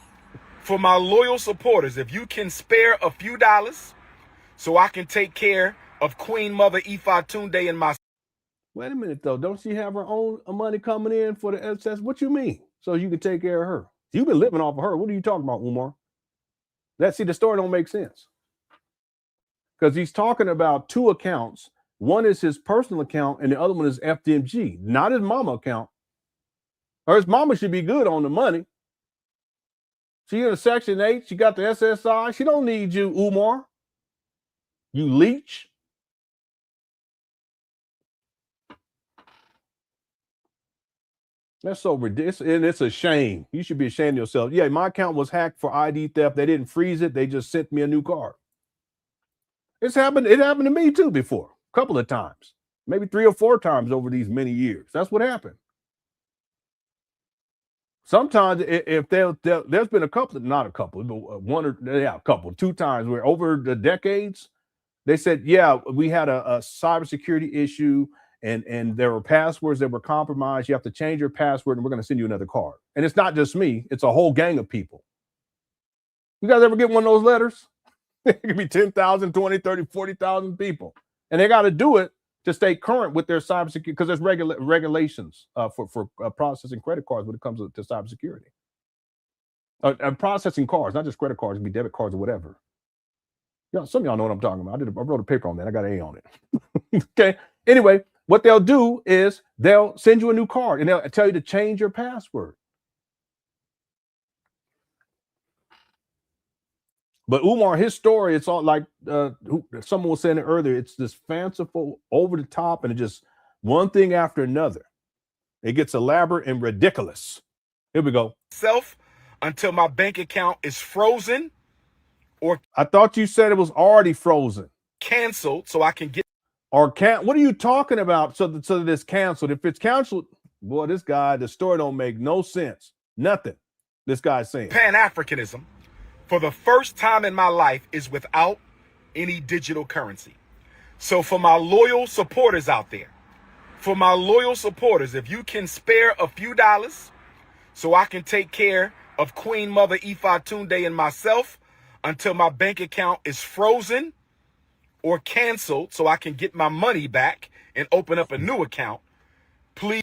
if you can spare a few dollars so I can take care of Queen Mother Ifa Tunde and my... Wait a minute, though. Don't she have her own money coming in for the excess? What you mean? So you can take care of her. You've been living off of her. What are you talking about, Umar? The story don't make sense. Because he's talking about 2 accounts. One is his personal account, and the other one is FDMG, not his mama account. Or his mama should be good on the money. She in a Section 8. She got the SSI. She don't need you, Umar. You leech. That's so ridiculous, and it's a shame. You should be ashamed of yourself. Yeah, my account was hacked for ID theft. They didn't freeze it. They just sent me a new card. It happened to me too before, a couple of times, maybe 3 or 4 times over these many years. That's what happened. Sometimes if there's been a couple, not a couple, but a couple, 2 times where over the decades, they said, yeah, we had a cybersecurity issue and there were passwords that were compromised. You have to change your password and we're going to send you another card. And it's not just me. It's a whole gang of people. You guys ever get one of those letters? It could be 10,000, 20, 30, 40,000 people. And they got to do it to stay current with their cybersecurity because there's regulations for processing credit cards when it comes to cybersecurity. And processing cards, not just credit cards, it can be debit cards or whatever. Some of y'all know what I'm talking about. I wrote a paper on that. I got an A on it. Okay. Anyway, what they'll do is they'll send you a new card and they'll tell you to change your password. But Umar, his story, it's all like someone was saying it earlier. It's this fanciful, over the top, and it just one thing after another. It gets elaborate and ridiculous. Here we go. Until my bank account is frozen, or I thought you said it was already frozen, canceled, so I can get. Or can't. What are you talking about? So that it's canceled. If it's canceled, boy, this guy, the story don't make no sense. Nothing. This guy's saying. Pan Africanism, for the first time in my life, is without any digital currency. So for my loyal supporters out there, if you can spare a few dollars so I can take care of Queen Mother Ifa Tunde and myself until my bank account is frozen, or canceled so I can get my money back and open up a new account, please.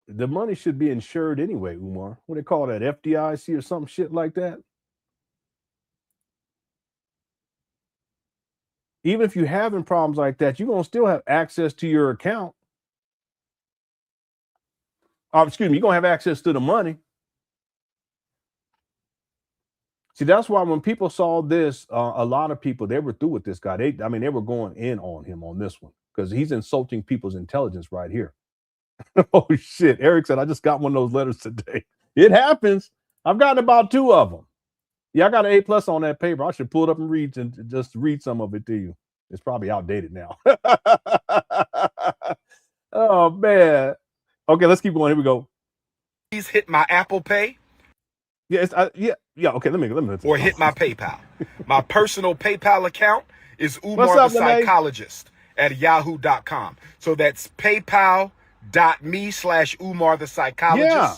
The money should be insured anyway, Umar. What do they call that? FDIC or some shit like that? Even if you're having problems like that, you're going to still have access to your account. Excuse me, you're going to have access to the money. See, that's why when people saw this, a lot of people, they were through with this guy. They were going in on him on this one because he's insulting people's intelligence right here. Oh, shit. Eric said, I just got one of those letters today. It happens. I've gotten about 2 of them. Yeah, I got an A+ on that paper. I should pull it up and just read some of it to you. It's probably outdated now. Oh, man. Okay, let's keep going. Here we go. Please hit my Apple Pay. Yeah, okay, let me or hit my PayPal. My personal PayPal account is Umar the Psychologist at yahoo.com. So that's paypal.me/Umar the Psychologist. Yeah.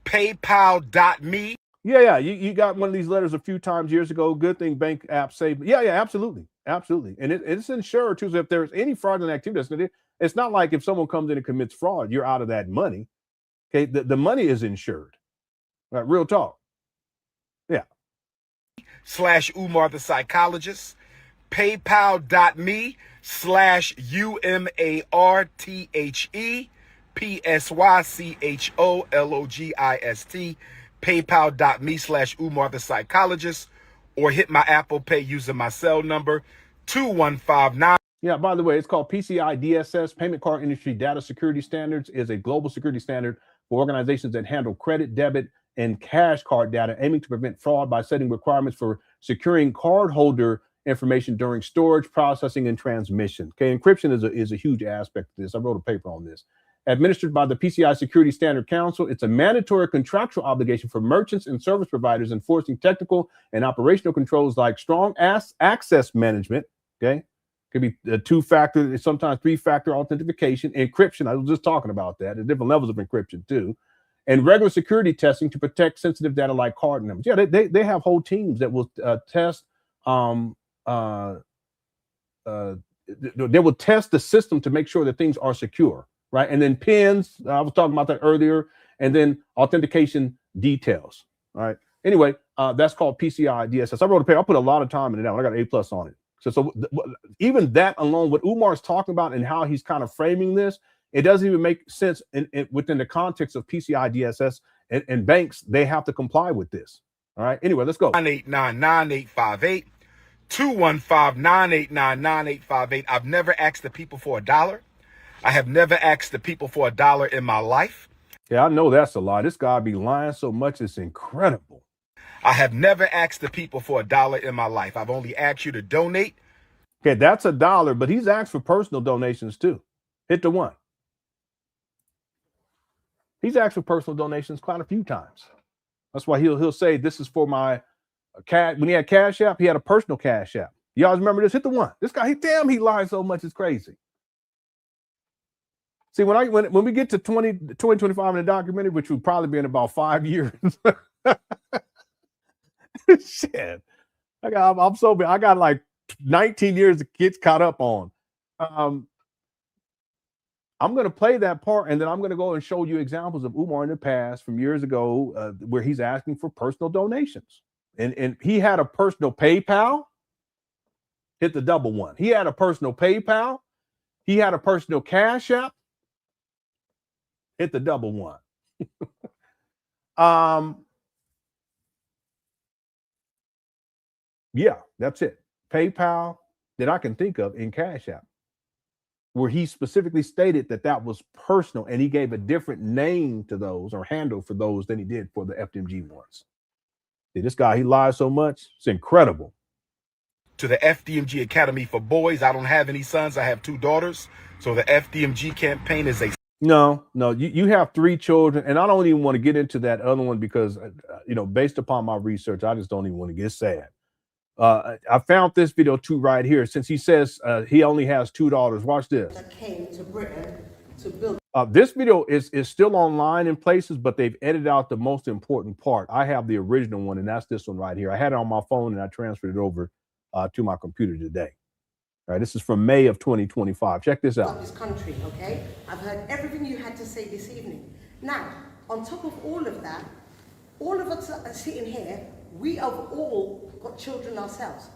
PayPal.me. Yeah. You got one of these letters a few times years ago. Good thing bank apps say, yeah, absolutely. And it's insured too. So if there's any fraudulent activity, it's not like if someone comes in and commits fraud, you're out of that money. Okay, the money is insured. Right, real talk. Yeah. /Umar the Psychologist. PayPal.me/UMARTHEPSYCHOLOGIST. PayPal.me/Umar the Psychologist. Or hit my Apple Pay using my cell number 2159. Yeah, by the way, it's called PCI DSS, Payment Card Industry Data Security Standards, is a global security standard for organizations that handle credit, debit, and cash card data, aiming to prevent fraud by setting requirements for securing cardholder information during storage, processing, and transmission. Okay, encryption is a huge aspect of this. I wrote a paper on this. Administered by the PCI Security Standard Council, it's a mandatory contractual obligation for merchants and service providers enforcing technical and operational controls like strong access management. Okay, could be a 2-factor, sometimes 3-factor authentication, encryption. I was just talking about that. There's different levels of encryption too. And regular security testing to protect sensitive data like card numbers. Yeah, they have whole teams that will test. They will test the system to make sure that things are secure, right? And then pins. I was talking about that earlier. And then authentication details. All right. Anyway, that's called PCI DSS. I wrote a paper. I put a lot of time into that. I got an A+ on it. So even that alone, what Umar's talking about and how he's kind of framing this, it doesn't even make sense within the context of PCI DSS and banks. They have to comply with this. All right. Anyway, let's go. 9899858. 215-989-9858. I've never asked the people for $1. I have never asked the people for $1 in my life. Yeah, I know that's a lie. This guy be lying so much, it's incredible. I have never asked the people for $1 in my life. I've only asked you to donate. Okay, that's $1, but he's asked for personal donations too. Hit the 1. He's asked for personal donations quite a few times. That's why he'll say this is for my cash. When he had CashApp, he had a personal CashApp. Y'all remember this? Hit the 1. This guy, he lies so much, it's crazy. See, when we get to 2025 in the documentary, which will probably be in about 5 years. Shit. I'm so bad. I got like 19 years to get caught up on. I'm going to play that part, and then I'm going to go and show you examples of Umar in the past from years ago where he's asking for personal donations. And he had a personal PayPal. Hit the double 1. He had a personal PayPal. He had a personal CashApp. Hit the double 1. Yeah, that's it. PayPal that I can think of in CashApp, where he specifically stated that was personal, and he gave a different name to those or handle for those than he did for the FDMG ones. See, this guy, he lies so much. It's incredible. To the FDMG Academy for boys. I don't have any sons. I have 2 daughters. So the FDMG campaign is a... No, you have 3 children, and I don't even want to get into that other one because, based upon my research, I just don't even want to get sad. I found this video too right here, since he says he only has 2 daughters. Watch this. I came to Britain to build This video is still online in places, but they've edited out the most important part. I have the original one, and that's this one right here. I had it on my phone, and I transferred it over to my computer today. All right, this is from May of 2025. Check this out. This country, okay? I've heard everything you had to say this evening. Now, on top of all of that, all of us are sitting here, we have all got children ourselves.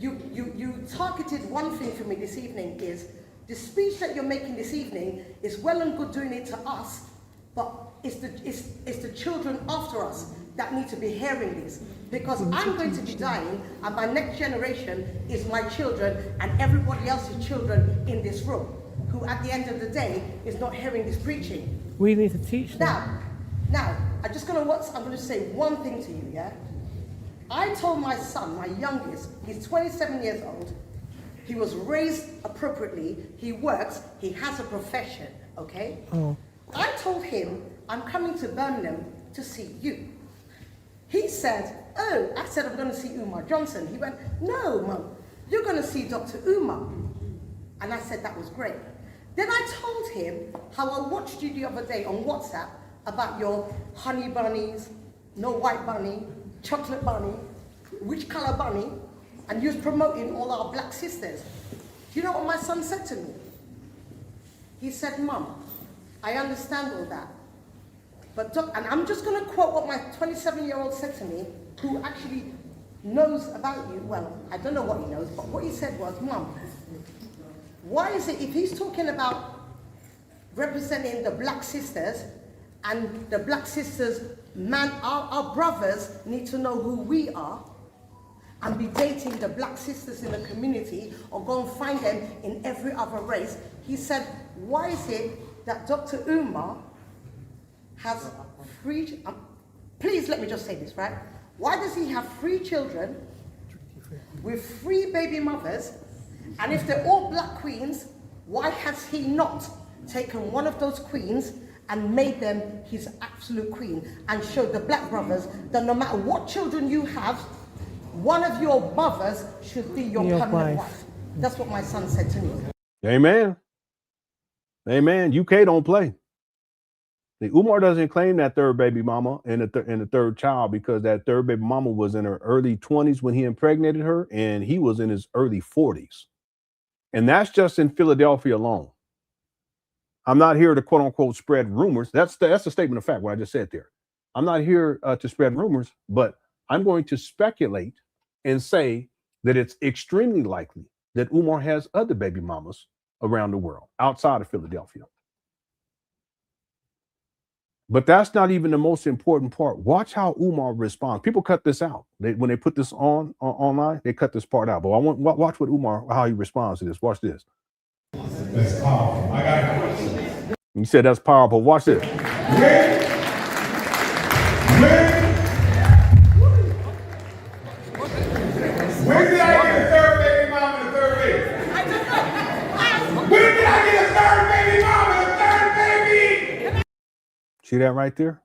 You targeted one thing for me this evening is the speech that you're making this evening is well and good doing it to us, but it's the children after us that need to be hearing this, because I'm going to be dying and my next generation is my children and everybody else's children in this room, who at the end of the day is not hearing this preaching. We need to teach them. Now, I'm going to say one thing to you, yeah? I told my son, my youngest, he's 27 years old, he was raised appropriately, he works, he has a profession, okay? Oh. I told him, I'm coming to Birmingham to see you. He said, oh, I said I'm going to see Umar Johnson. He went, no, Mum, you're going to see Dr. Umar. And I said that was great. Then I told him how I watched you the other day on WhatsApp about your honey bunnies, no white bunny, chocolate bunny, which color bunny, and you was promoting all our black sisters. Do you know what my son said to me? He said, Mum, I understand all that. But and I'm just going to quote what my 27-year-old said to me, who actually knows about you. Well, I don't know what he knows, but what he said was, Mum, why is it, if he's talking about representing the black sisters, and the black sisters, our brothers need to know who we are, and be dating the black sisters in the community, or go and find them in every other race. He said, why is it that Dr. Umar has three, please let me just say this, right? Why does he have 3 children with 3 baby mothers? And if they're all black queens, why has he not taken one of those queens and made them his absolute queen, and showed the black brothers that no matter what children you have, one of your mothers should be your permanent wife? That's what my son said to me. Amen. Amen. UK don't play. The Umar doesn't claim that third baby mama and the third child, because that third baby mama was in her early 20s when he impregnated her, and he was in his early 40s. And that's just in Philadelphia alone. I'm not here to quote unquote spread rumors. That's a statement of fact, what I just said there. I'm not here to spread rumors, but I'm going to speculate and say that it's extremely likely that Umar has other baby mamas around the world outside of Philadelphia. But that's not even the most important part. Watch how Umar responds. People cut this out. When they put this online, they cut this part out. But watch what Umar, how he responds to this. Watch this. That's powerful. I got a question. You said that's powerful. Watch this. When did I get a third baby mama and a third baby? When did I get a third baby mama and a third baby? See that right there?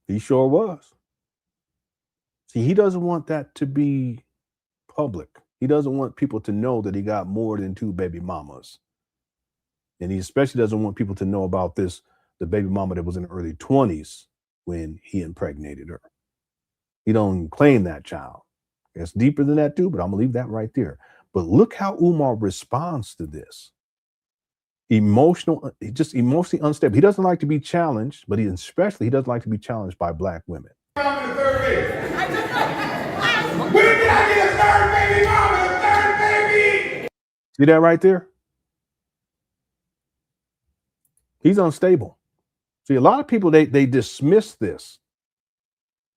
He sure was. See, he doesn't want that to be public. He doesn't want people to know that he got more than 2 baby mamas. And he especially doesn't want people to know about the baby mama that was in her early 20s when he impregnated her. He don't claim that child. It's deeper than that too, but I'm gonna leave that right there. But look how Umar responds to this. Just emotionally unstable. He doesn't like to be challenged, but he doesn't like to be challenged by black women. When did I get a third baby mama and a third baby? See that right there? He's unstable. See, a lot of people, they dismiss this.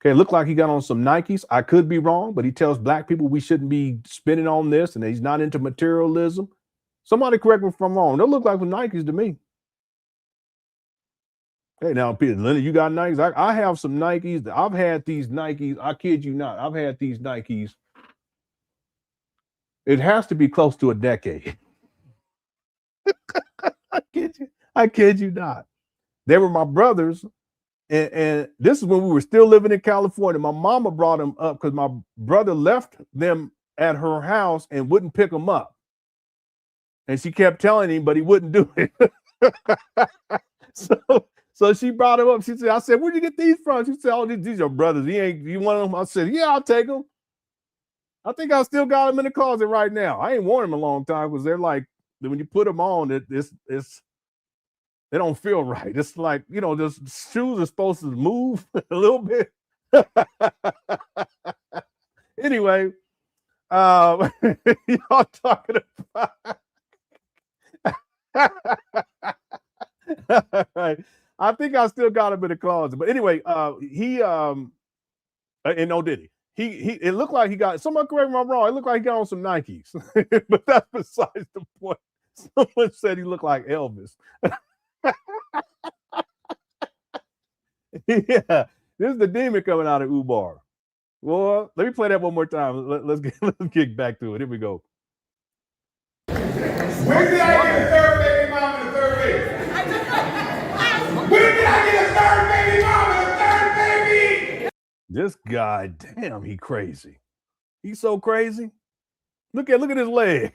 Okay, it looked like he got on some Nikes. I could be wrong, but he tells black people we shouldn't be spending on this, and he's not into materialism. Somebody correct me if I'm wrong. They look like some Nikes to me. Hey, now, Peter, Leonard, you got Nikes? I have some Nikes. I've had these Nikes. I kid you not. I've had these Nikes. It has to be close to a decade. I kid you not. They were my brothers. And this is when we were still living in California. My mama brought them up because my brother left them at her house and wouldn't pick them up. And she kept telling him, but he wouldn't do it. So she brought him up. She said, I said, where'd you get these from? She said, oh, these are brothers. You want them? I said, yeah, I'll take them. I think I still got them in the closet right now. I ain't worn them a long time because they're like, when you put them on, they don't feel right. It's like, you know, the shoes are supposed to move a little bit. Anyway, y'all talking about right. I think I still got him in the closet. But anyway, he and no, did he? He it looked like he got, someone correct me if I'm wrong, it looked like he got on some Nikes. But that's besides the point. Someone said he looked like Elvis. Yeah, this is the demon coming out of Umar. Well, let me play that one more time. Let's get back to it. Here we go. When did I get a third baby mom and a third baby? When did I get a third baby mom and a third baby? This guy, damn, he crazy. He's so crazy. Look at his leg.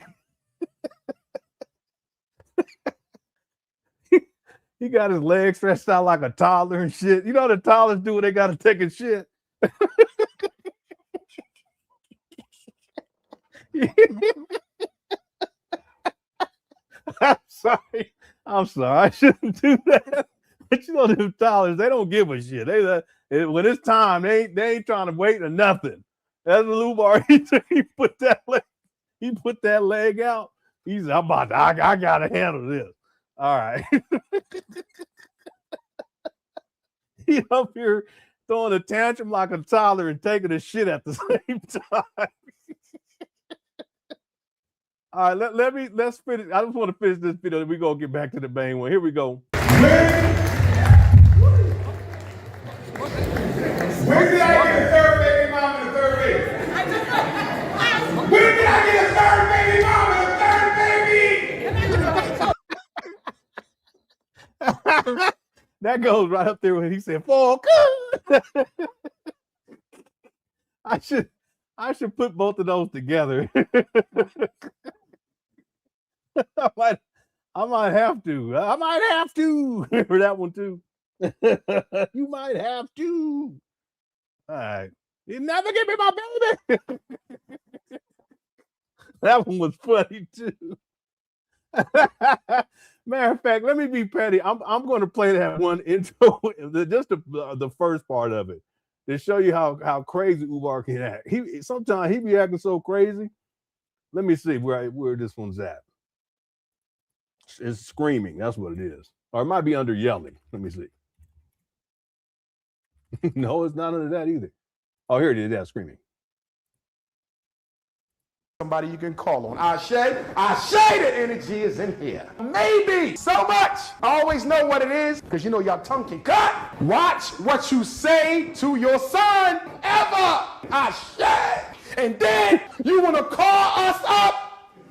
He got his legs stretched out like a toddler and shit. You know what the toddlers do when they got to take a shit? I'm sorry. I shouldn't do that. But you know, them toddlers, they don't give a shit. When it's time, they ain't trying to wait or nothing. That's what Umar, he put that leg out. He's I gotta handle this. All right. He up here throwing a tantrum like a toddler and taking a shit at the same time. All right, let's finish. I just want to finish this video, then we're gonna get back to the main one. Here we go. When did I get a third baby mom and a third baby? When did I get a third baby mom and a third baby? That goes right up there when he said, "Fuck." I should put both of those together. I might have to. I might have to for that one too. You might have to. All right. You never give me my baby. That one was funny too. Matter of fact, let me be petty. I'm going to play that one intro, just the first part of it, to show you how crazy Umar can act. Sometimes he be acting so crazy. Let me see where this one's at. It's screaming. That's what it is. Or it might be under yelling. Let me see. No, it's not under that either. Oh, here it is. That's screaming. Somebody you can call on. I say the energy is in here. Maybe so much. I always know what it is because you know your tongue can cut. Watch what you say to your son ever. I say. And then you want to call us up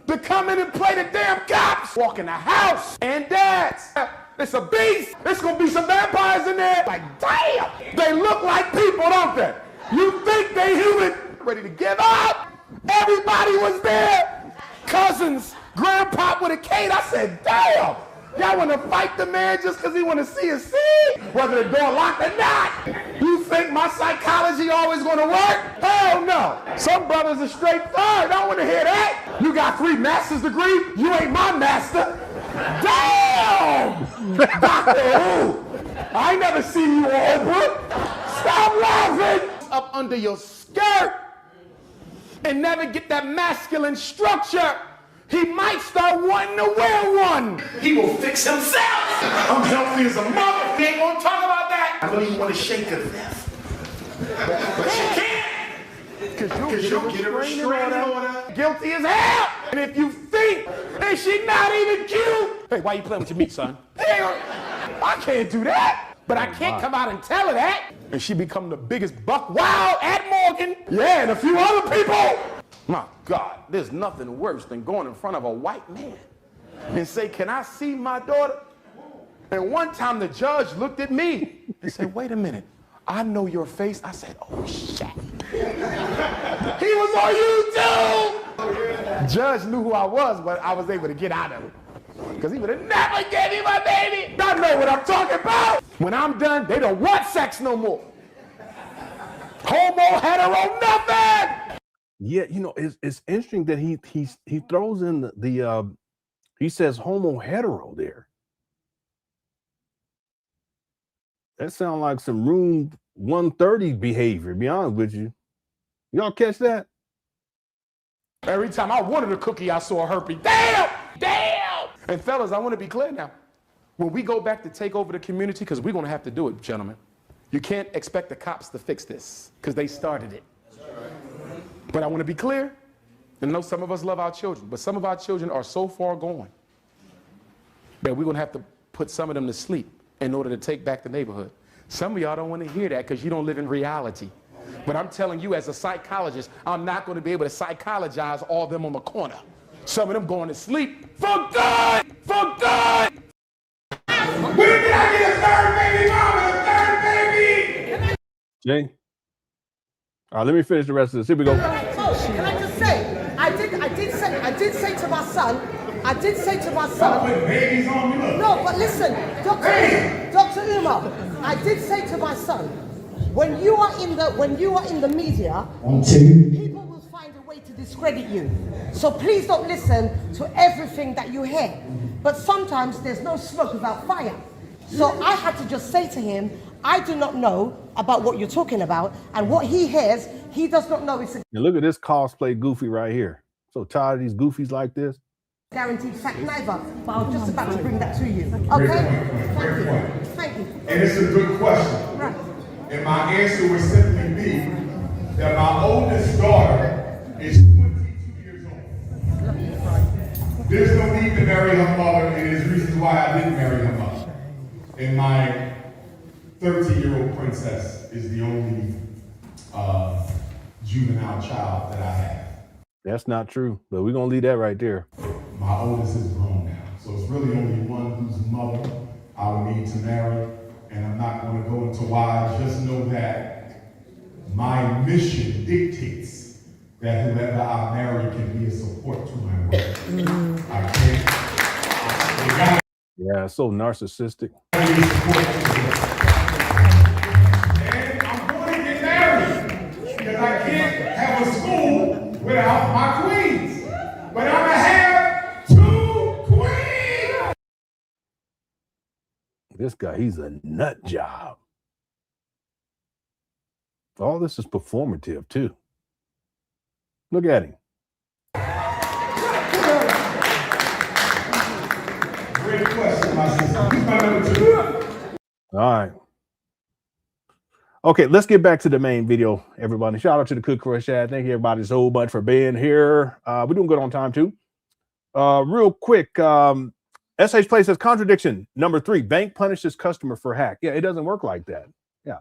to come in and play the damn cops. Walk in the house and dance. It's a beast. There's going to be some vampires in there. Like, damn. They look like people, don't they? You think they human. Ready to give up. Everybody was there. Cousins, grandpa with a cane. I said, damn. Y'all want to fight the man just because he want to see a scene? Whether the door locked or not. You think my psychology always going to work? Hell no. Some brothers are straight third. I don't want to hear that. You got 3 master's degree. You ain't my master. Damn. Doctor Who. I ain't never seen you on Oprah. Stop laughing. Up under your skirt. And never get that masculine structure, he might start wanting to wear one. He will fix himself. I'm healthy as a mother. He ain't gonna talk about that. I don't even want to shake her left. But she can't. Because you'll get a restraining order. Guilty as hell. And if you think that she's not even cute, hey, why you playing with your meat, son? I can't do that. But I can't come out and tell her that. And she become the biggest buck wild at Morgan. Yeah, and a few other people. My God, there's nothing worse than going in front of a white man and say, can I see my daughter? And one time the judge looked at me and said, wait a minute, I know your face. I said, oh, shit. He was on YouTube. Judge knew who I was, but I was able to get out of it. Because he would have never gave me my baby. I know what I'm talking about. When I'm done, they don't want sex no more. Homo, hetero, nothing. Yeah, you know, it's interesting that he throws in the he says homo hetero there. That sounds like some room 130 behavior, to be honest with you. Y'all catch that? Every time I wanted a cookie, I saw a herpes. Damn! Damn! And fellas, I want to be clear now. When we go back to take over the community, because we're going to have to do it, gentlemen, you can't expect the cops to fix this, because they started it. But I want to be clear, and I know some of us love our children, but some of our children are so far gone that we're going to have to put some of them to sleep in order to take back the neighborhood. Some of y'all don't want to hear that because you don't live in reality. But I'm telling you, as a psychologist, I'm not going to be able to psychologize all of them on the corner. Some of them going to sleep for good! For good! When did I get a third baby mama? A third baby! Jay? All right, let me finish the rest of this. Here we go. Can I just say, I did say to my son, babies on me, look. No, but listen, Dr. Umar, I did say to my son, when you are in the media, people will find a way to discredit you. So please don't listen to everything that you hear. But sometimes there's no smoke without fire. So I had to just say to him, I do not know about what you're talking about, and what he hears, he does not know. It's a Now look at this cosplay goofy right here. So tired of these goofies like this. guaranteed fact neither, but I was just about to bring that to you. Okay? Thank you. And it's a good question. Right. And my answer would simply be that my oldest daughter is 22 years old. There's no need to marry her mother, and there's reasons why I didn't marry her mother. And my 13-year-old princess is the only juvenile child that I have. That's not true, but we're going to leave that right there. My oldest is grown now, so it's really only one whose mother I would need to marry, and I'm not going to go into why. Just know that my mission dictates that whoever I marry can be a support to my work. I can't. Yeah, it's so narcissistic. And I'm going to get married because I can't have a school without my queens. But I'm going to have 2 queens. This guy, he's a nut job. All this is performative too. Look at him. Great question, my sister. Who's my number 2? All right. Okay, let's get back to the main video, everybody. Shout out to the Cook Crush chat. Thank you, everybody, so much for being here. We're doing good on time, too. Real quick, SH Play says contradiction. Number 3, bank punishes customer for hack. Yeah, it doesn't work like that. Yeah,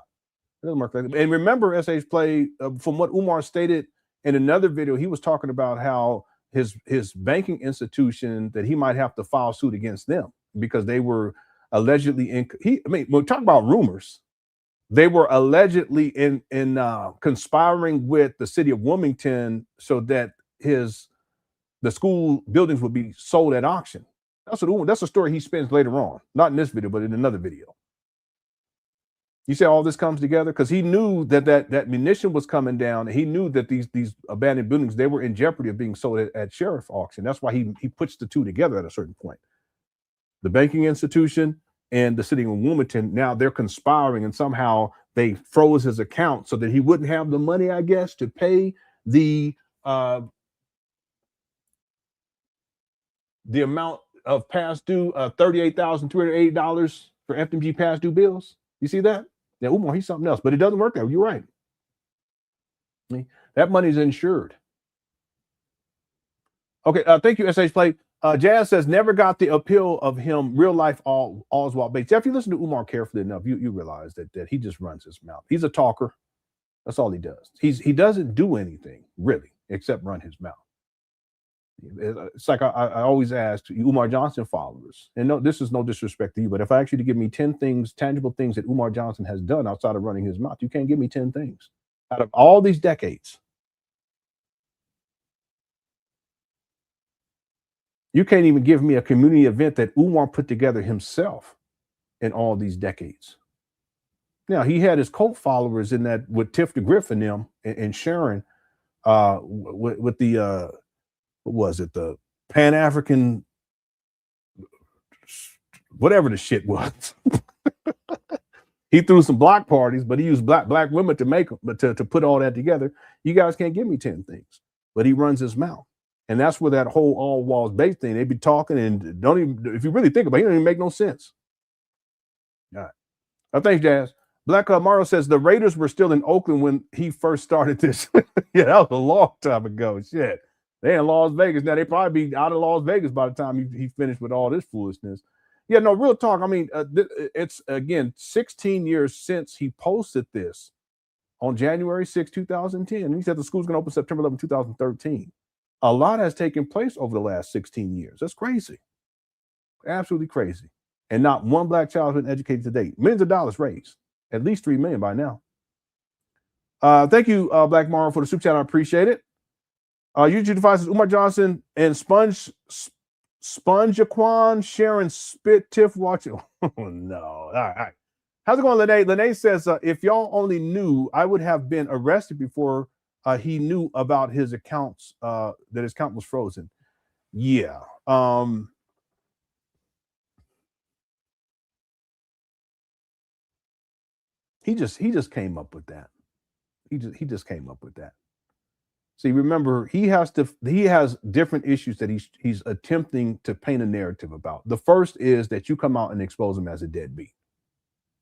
it doesn't work like that. And remember, SH Play, from what Umar stated in another video, he was talking about how his banking institution, that he might have to file suit against them because they were allegedly we're talking about rumors. They were allegedly in conspiring with the city of Wilmington so that the school buildings would be sold at auction. That's a story he spins later on, not in this video, but in another video. You see how all this comes together? Because he knew that munition was coming down, and he knew that these abandoned buildings, they were in jeopardy of being sold at sheriff auction. That's why he puts the two together at a certain point. The banking institution and the city of Wilmington, now they're conspiring, and somehow they froze his account so that he wouldn't have the money, I guess, to pay the amount of past due, $38,380 for FDMG past due bills. You see that? Now, Umar, he's something else, but it doesn't work out. You're right. That money's insured. Okay, thank you, SH Play. Jazz says, never got the appeal of him, real life Oswald Bates. If you listen to Umar carefully enough, you realize that he just runs his mouth. He's a talker. That's all he does. He doesn't do anything, really, except run his mouth. It's like I always ask Umar Johnson followers, and no, this is no disrespect to you, but if I ask you to give me 10 things, tangible things that Umar Johnson has done outside of running his mouth, you can't give me 10 things out of all these decades. You can't even give me a community event that Umar put together himself in all these decades. Now, he had his cult followers in that with Tiff the Griffin them and Sharon with the what was it, the Pan African, whatever the shit was. He threw some block parties, but he used black women to make them, but to put all that together. You guys can't give me 10 things, but he runs his mouth. And that's where that whole all walls based thing, they be talking and don't even, if you really think about it, he don't even make no sense. All right. Thanks, Jazz. Black Mario says the Raiders were still in Oakland when he first started this. Yeah, that was a long time ago. Shit. They in Las Vegas now. They probably be out of Las Vegas by the time he finished with all this foolishness. Yeah, no, real talk. I mean, it's, again, 16 years since he posted this on January 6, 2010. And he said the school's going to open September 11, 2013. A lot has taken place over the last 16 years. That's crazy. Absolutely crazy. And not one black child has been educated to date. Millions of dollars raised. At least 3 million by now. Thank you, Black Mario, for the super chat. I appreciate it. YouTube devices, Umar Johnson and Spongeaquan, Sharon Spit, Tiff watching. Oh, no. All right. How's it going, Lene? Lene says, if y'all only knew, I would have been arrested before he knew about his accounts, that his account was frozen. Yeah. He just came up with that. He just came up with that. See, remember, he has different issues that he's attempting to paint a narrative about. The first is that you come out and expose him as a deadbeat.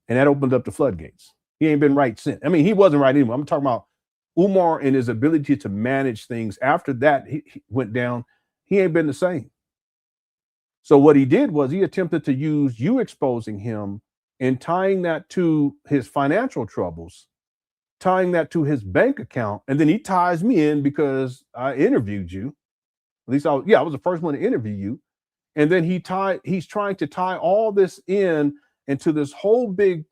And that opened up the floodgates. He ain't been right since. I mean, he wasn't right anymore. I'm talking about Umar and his ability to manage things. After that, he went down. He ain't been the same. So what he did was he attempted to use you exposing him and tying that to his financial troubles, tying that to his bank account, and then he ties me in because I interviewed you. At least I was the first one to interview you. And then he's trying to tie all this into this whole big,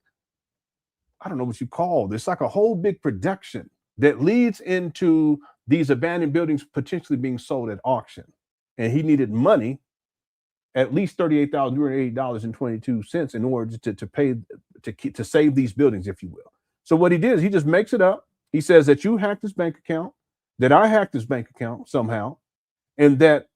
I don't know what you call this, like a whole big production that leads into these abandoned buildings potentially being sold at auction. And he needed money, at least $38,280.22 in order to pay to save these buildings, if you will. So what he did is he just makes it up. He says that you hacked his bank account, that I hacked his bank account somehow, and that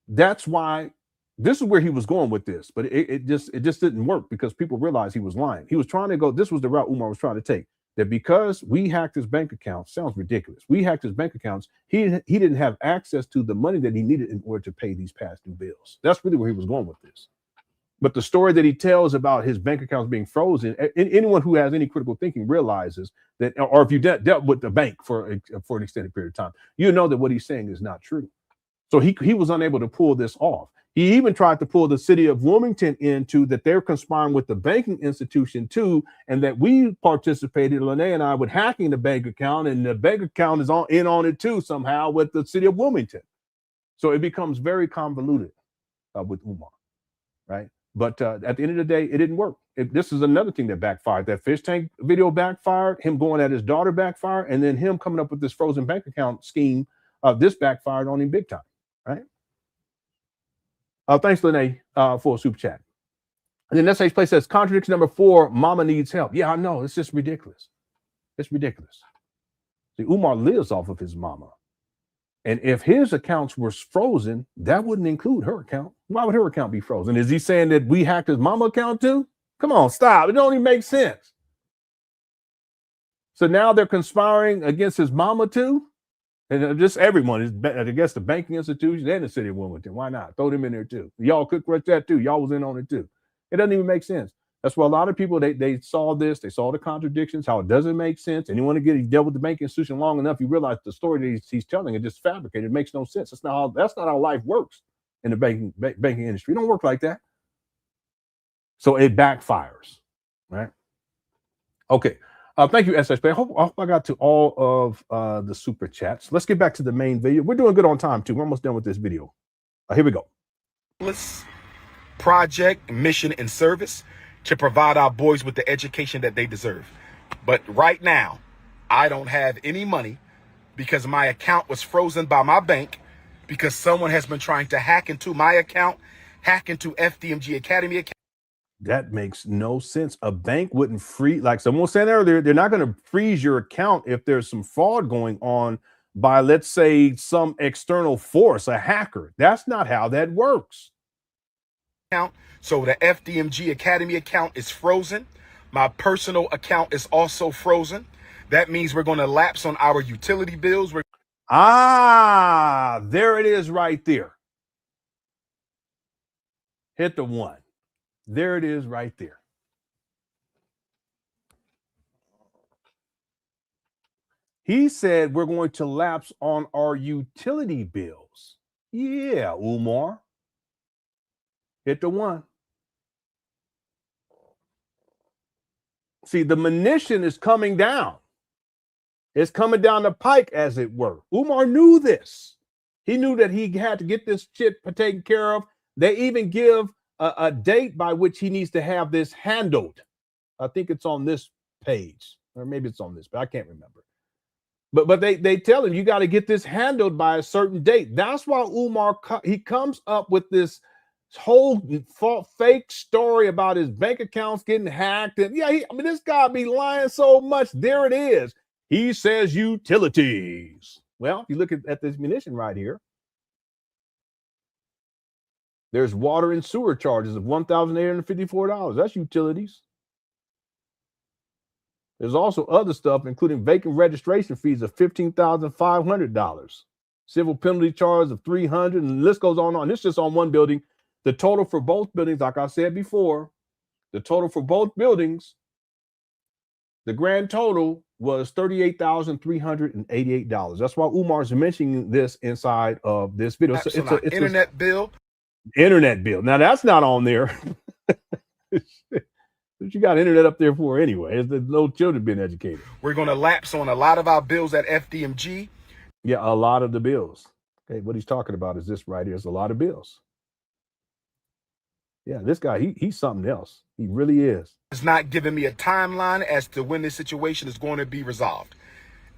that's why this is where he was going with this. But it just didn't work because people realized he was lying. He was trying to go. This was the route Umar was trying to take. That because we hacked his bank account, sounds ridiculous. We hacked his bank accounts. He didn't have access to the money that he needed in order to pay these past due bills. That's really where he was going with this. But the story that he tells about his bank accounts being frozen, anyone who has any critical thinking realizes that, or if you dealt with the bank for an extended period of time, you know that what he's saying is not true. So he was unable to pull this off. He even tried to pull the city of Wilmington into that they're conspiring with the banking institution too, and that we participated, Lene and I, with hacking the bank account, and the bank account is on it too somehow with the city of Wilmington. So it becomes very convoluted with Umar, right? But at the end of the day, it didn't work. This is another thing that backfired. That fish tank video backfired, him going at his daughter backfired, and then him coming up with this frozen bank account scheme. This backfired on him big time, right? Thanks, Lene, for a super chat. And then next place says, contradiction number 4, mama needs help. Yeah, I know. It's just ridiculous. It's ridiculous. See, Umar lives off of his mama. And if his accounts were frozen, that wouldn't include her account. Why would her account be frozen? Is he saying that we hacked his mama account too? Come on, stop. It don't even make sense. So now they're conspiring against his mama too? And just everyone, I guess the banking institution and the city of Wilmington. Why not? Throw them in there too. Y'all could correct that too. Y'all was in on it too. It doesn't even make sense. That's why a lot of people, they saw this, they saw the contradictions, how it doesn't make sense. And you want to get dealt with the banking institution long enough, you realize the story that he's telling is just fabricated. It makes no sense. That's not how life works in the banking industry. It don't work like that. So it backfires, right? Okay. Thank you, SSP. I hope I got to all of the super chats. Let's get back to the main video. We're doing good on time, too. We're almost done with this video. Here we go. Project, mission, and service to provide our boys with the education that they deserve. But right now, I don't have any money because my account was frozen by my bank because someone has been trying to hack into my account, hack into FDMG Academy account. That makes no sense. A bank wouldn't freeze, like someone was saying earlier, they're not going to freeze your account if there's some fraud going on by, let's say, some external force, a hacker. That's not how that works. So the FDMG Academy account is frozen. My personal account is also frozen. That means we're going to lapse on our utility bills. There it is right there. Hit the one. There it is right there. He said we're going to lapse on our utility bills. Yeah, Umar. Hit the one. See, the munition is coming down. It's coming down the pike, as it were. Umar knew this. He knew that he had to get this shit taken care of. They even give a date by which he needs to have this handled. I think it's on this page, or maybe it's on this, but I can't remember. But they tell him you got to get this handled by a certain date. That's why Umar he comes up with this whole fake story about his bank accounts getting hacked. And yeah, this guy be lying so much. There it is. He says utilities. Well, if you look at this munition right here, there's water and sewer charges of $1,854. That's utilities. There's also other stuff, including vacant registration fees of $15,500, civil penalty charge of $300, and the list goes on. This is just on one building. The total for both buildings, like I said before, the total for both buildings, the grand total was $38,388. That's why Umar's mentioning this inside of this video. It's an internet bill. Internet bill. Now that's not on there. What you got internet up there for anyway? There's no children being educated. We're going to lapse on a lot of our bills at FDMG. Yeah, a lot of the bills. Okay, what he's talking about is this right here. It's a lot of bills. Yeah, this guy, he's something else. He really is. It's not giving me a timeline as to when this situation is going to be resolved.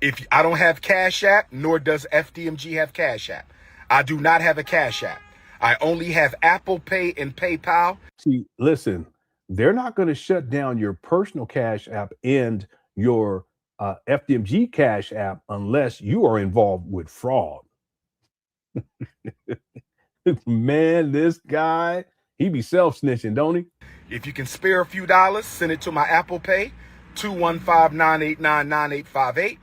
If I don't have CashApp, nor does FDMG have CashApp. I do not have a CashApp. I only have Apple Pay and PayPal. See, listen, they're not going to shut down your personal Cash App and your FDMG Cash App unless you are involved with fraud. Man, this guy, he be self-snitching, don't he? If you can spare a few dollars, send it to my Apple Pay, 215-989-9858,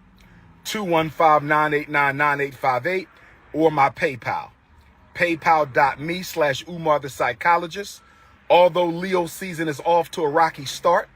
215-989-9858, or my PayPal, paypal.me/Umar the Psychologist. Although Leo season is off to a rocky start,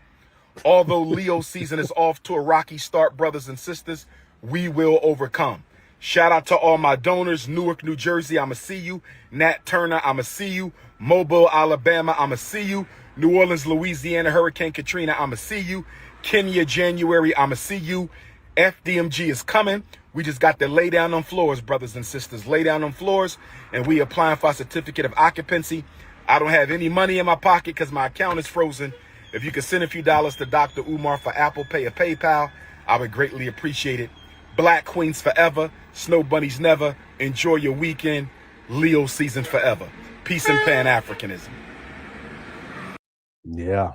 brothers and sisters, we will overcome. Shout out to all my donors. Newark, New Jersey, I'ma see you. Nat Turner, I'ma see you. Mobile, Alabama, I'ma see you. New Orleans, Louisiana, Hurricane Katrina, I'ma see you. Kenya, January, I'ma see you. FDMG is coming. We just got to lay down on floors, brothers and sisters. Lay down on floors, and we applying for a certificate of occupancy. I don't have any money in my pocket because my account is frozen. If you could send a few dollars to Dr. Umar for Apple Pay or PayPal, I would greatly appreciate it. Black Queens forever. Snow Bunnies never. Enjoy your weekend. Leo season forever. Peace and Pan Africanism. Yeah.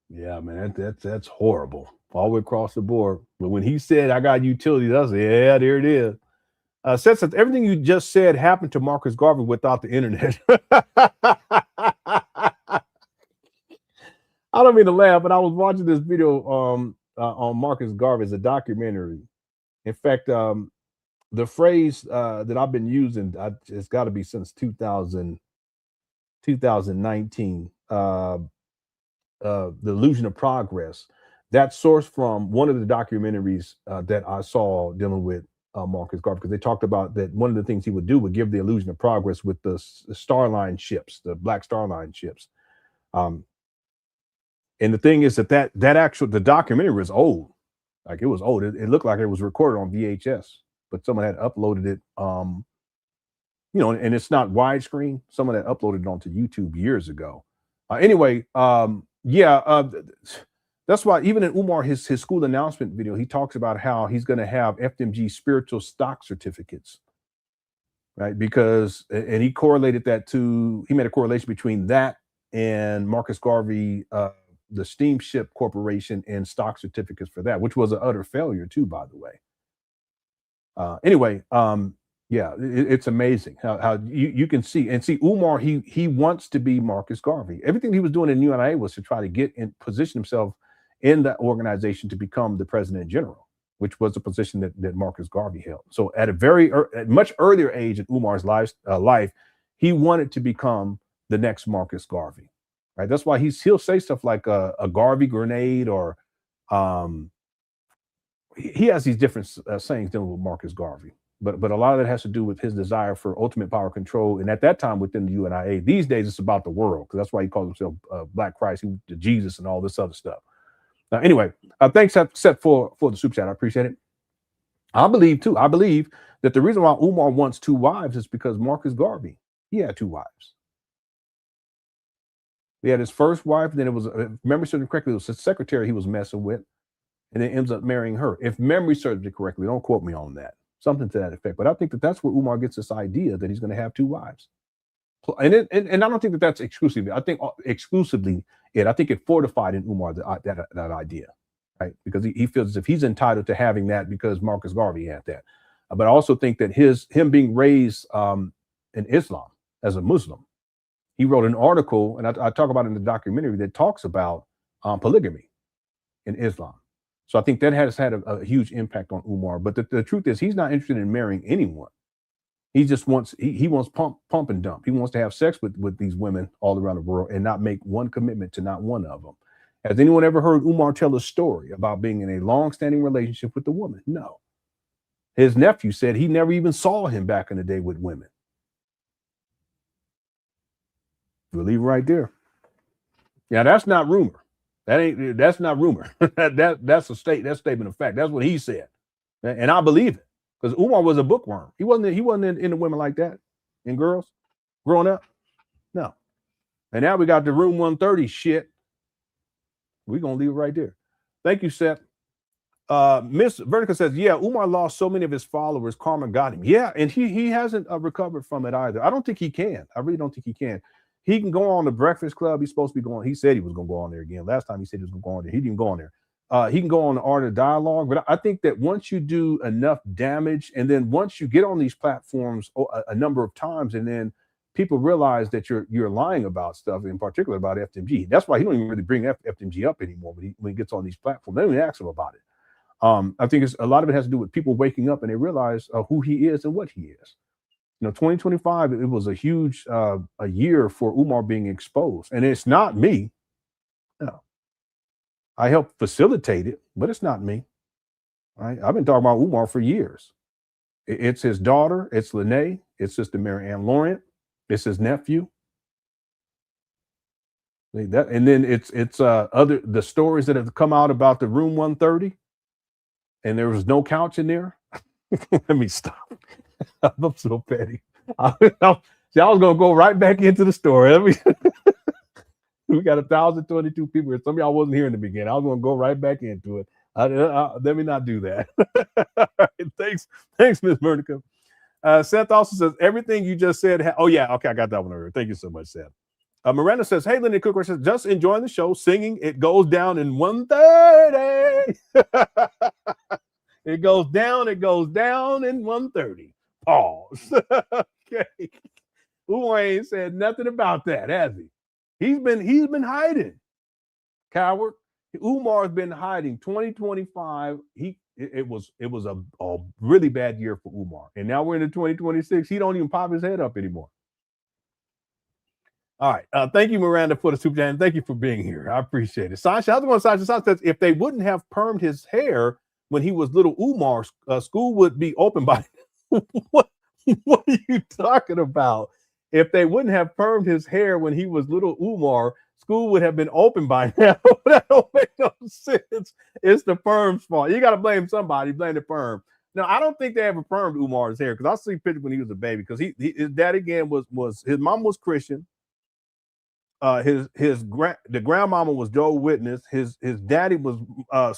Yeah, man, that's horrible. All the way across the board. But when he said, I got utilities, I said, yeah, there it is. Since everything you just said happened to Marcus Garvey without the internet. I don't mean to laugh, but I was watching this video on Marcus Garvey as a documentary. In fact, the phrase that I've been using, it's got to be since 2019, the illusion of progress. That sourced from one of the documentaries that I saw dealing with Marcus Garvey, because they talked about that one of the things he would do would give the illusion of progress with the Starline ships, the Black Starline ships. And the thing is that the documentary was old. Like it was old. It looked like it was recorded on VHS, but someone had uploaded it, and it's not widescreen. Someone had uploaded it onto YouTube years ago. Anyway, That's why even in Umar, his school announcement video, he talks about how he's going to have FDMG spiritual stock certificates, right? Because, and he correlated that to, he made a correlation between that and Marcus Garvey, the Steamship Corporation, and stock certificates for that, which was an utter failure too, by the way. Anyway, yeah, it's amazing how you can see Umar. He wants to be Marcus Garvey. Everything he was doing in UNIA was to try to get in position himself in that organization to become the president general, which was a position that Marcus Garvey held. So at a much earlier age in Umar's life, he wanted to become the next Marcus Garvey, right? That's why he'll say stuff like a Garvey grenade, or he has these different sayings dealing with Marcus Garvey. But a lot of it has to do with his desire for ultimate power control. And at that time within the UNIA, these days it's about the world, because that's why he calls himself Black Christ, Jesus, and all this other stuff. Anyway, thanks Seth for the super chat. I appreciate it. I believe that the reason why Umar wants 2 wives is because Marcus Garvey, he had 2 wives. He had his first wife, and then it was, if memory serves me correctly, it was his secretary he was messing with, and then ends up marrying her. If memory serves me correctly, don't quote me on that. Something to that effect. But I think that that's where Umar gets this idea that he's going to have 2 wives. And I don't think that that's exclusively. I think exclusively it. I think it fortified in Umar that idea, right? Because he feels as if he's entitled to having that because Marcus Garvey had that. But I also think that him being raised in Islam as a Muslim, he wrote an article, and I talk about it in the documentary, that talks about polygamy in Islam. So I think that has had a huge impact on Umar. But the truth is, he's not interested in marrying anyone. He just wants, he wants pump and dump. He wants to have sex with these women all around the world and not make one commitment to not one of them. Has anyone ever heard Umar tell a story about being in a long-standing relationship with a woman? No. His nephew said he never even saw him back in the day with women. We'll leave it right there. Yeah, that's not rumor. That's not rumor. That's a statement of fact. That's what he said. And I believe it. Because Umar was a bookworm. He wasn't into women like that, and girls growing up. No. And now we got the room 130 shit. We're gonna leave it right there. Thank you, Seth. Miss Vertica says, yeah, Umar lost so many of his followers. Karma got him. Yeah, and he hasn't recovered from it either. I don't think he can. I really don't think he can. He can go on the Breakfast Club. He's supposed to be going. He said he was going to go on there again. Last time he said he was going to go on there. He didn't go on there. He can go on the Art of Dialogue. But I think that once you do enough damage, and then once you get on these platforms a number of times, and then people realize that you're lying about stuff, in particular about FDMG. That's why he don't even really bring FDMG up anymore when he gets on these platforms. They don't even ask him about it. I think a lot of it has to do with people waking up and they realize who he is and what he is. 2025, it was a huge a year for Umar being exposed. And it's not me. No. I helped facilitate it, but it's not me. Right? I've been talking about Umar for years. It's his daughter, it's Lene, it's Sister Mary Ann Laurent, it's his nephew. And then it's the stories that have come out about the room 130, and there was no couch in there. Let me stop. I'm so petty. I was gonna go right back into the story. We got 1,022 people here. Some of y'all wasn't here in the beginning. I was gonna go right back into it. Let me not do that. All right, thanks, Miss Vernica. Seth also says everything you just said. Oh yeah, okay, I got that one earlier. Thank you so much, Seth. Miranda says, hey, Lenny Cooker says, just enjoying the show, singing. It goes down in 130. It goes down in 130. Pause. Okay. Umar ain't said nothing about that, has he? He's been hiding. Coward. Umar's been hiding. 2025, it was a really bad year for Umar. And now we're into 2026. He don't even pop his head up anymore. All right. Thank you, Miranda, for the super chat. And thank you for being here. I appreciate it. Sasha, I was going to Sasha says, if they wouldn't have permed his hair when he was little Umar, school would be open by. What are you talking about? If they wouldn't have permed his hair when he was little Umar, school would have been open by now. That don't make no sense. It's the perm's fault. You got to blame somebody. Blame the perm. Now, I don't think they ever permed Umar's hair, because I see pictures when he was a baby, because his dad again was his mom was Christian. the grandmama was Jehovah's Witness. His daddy was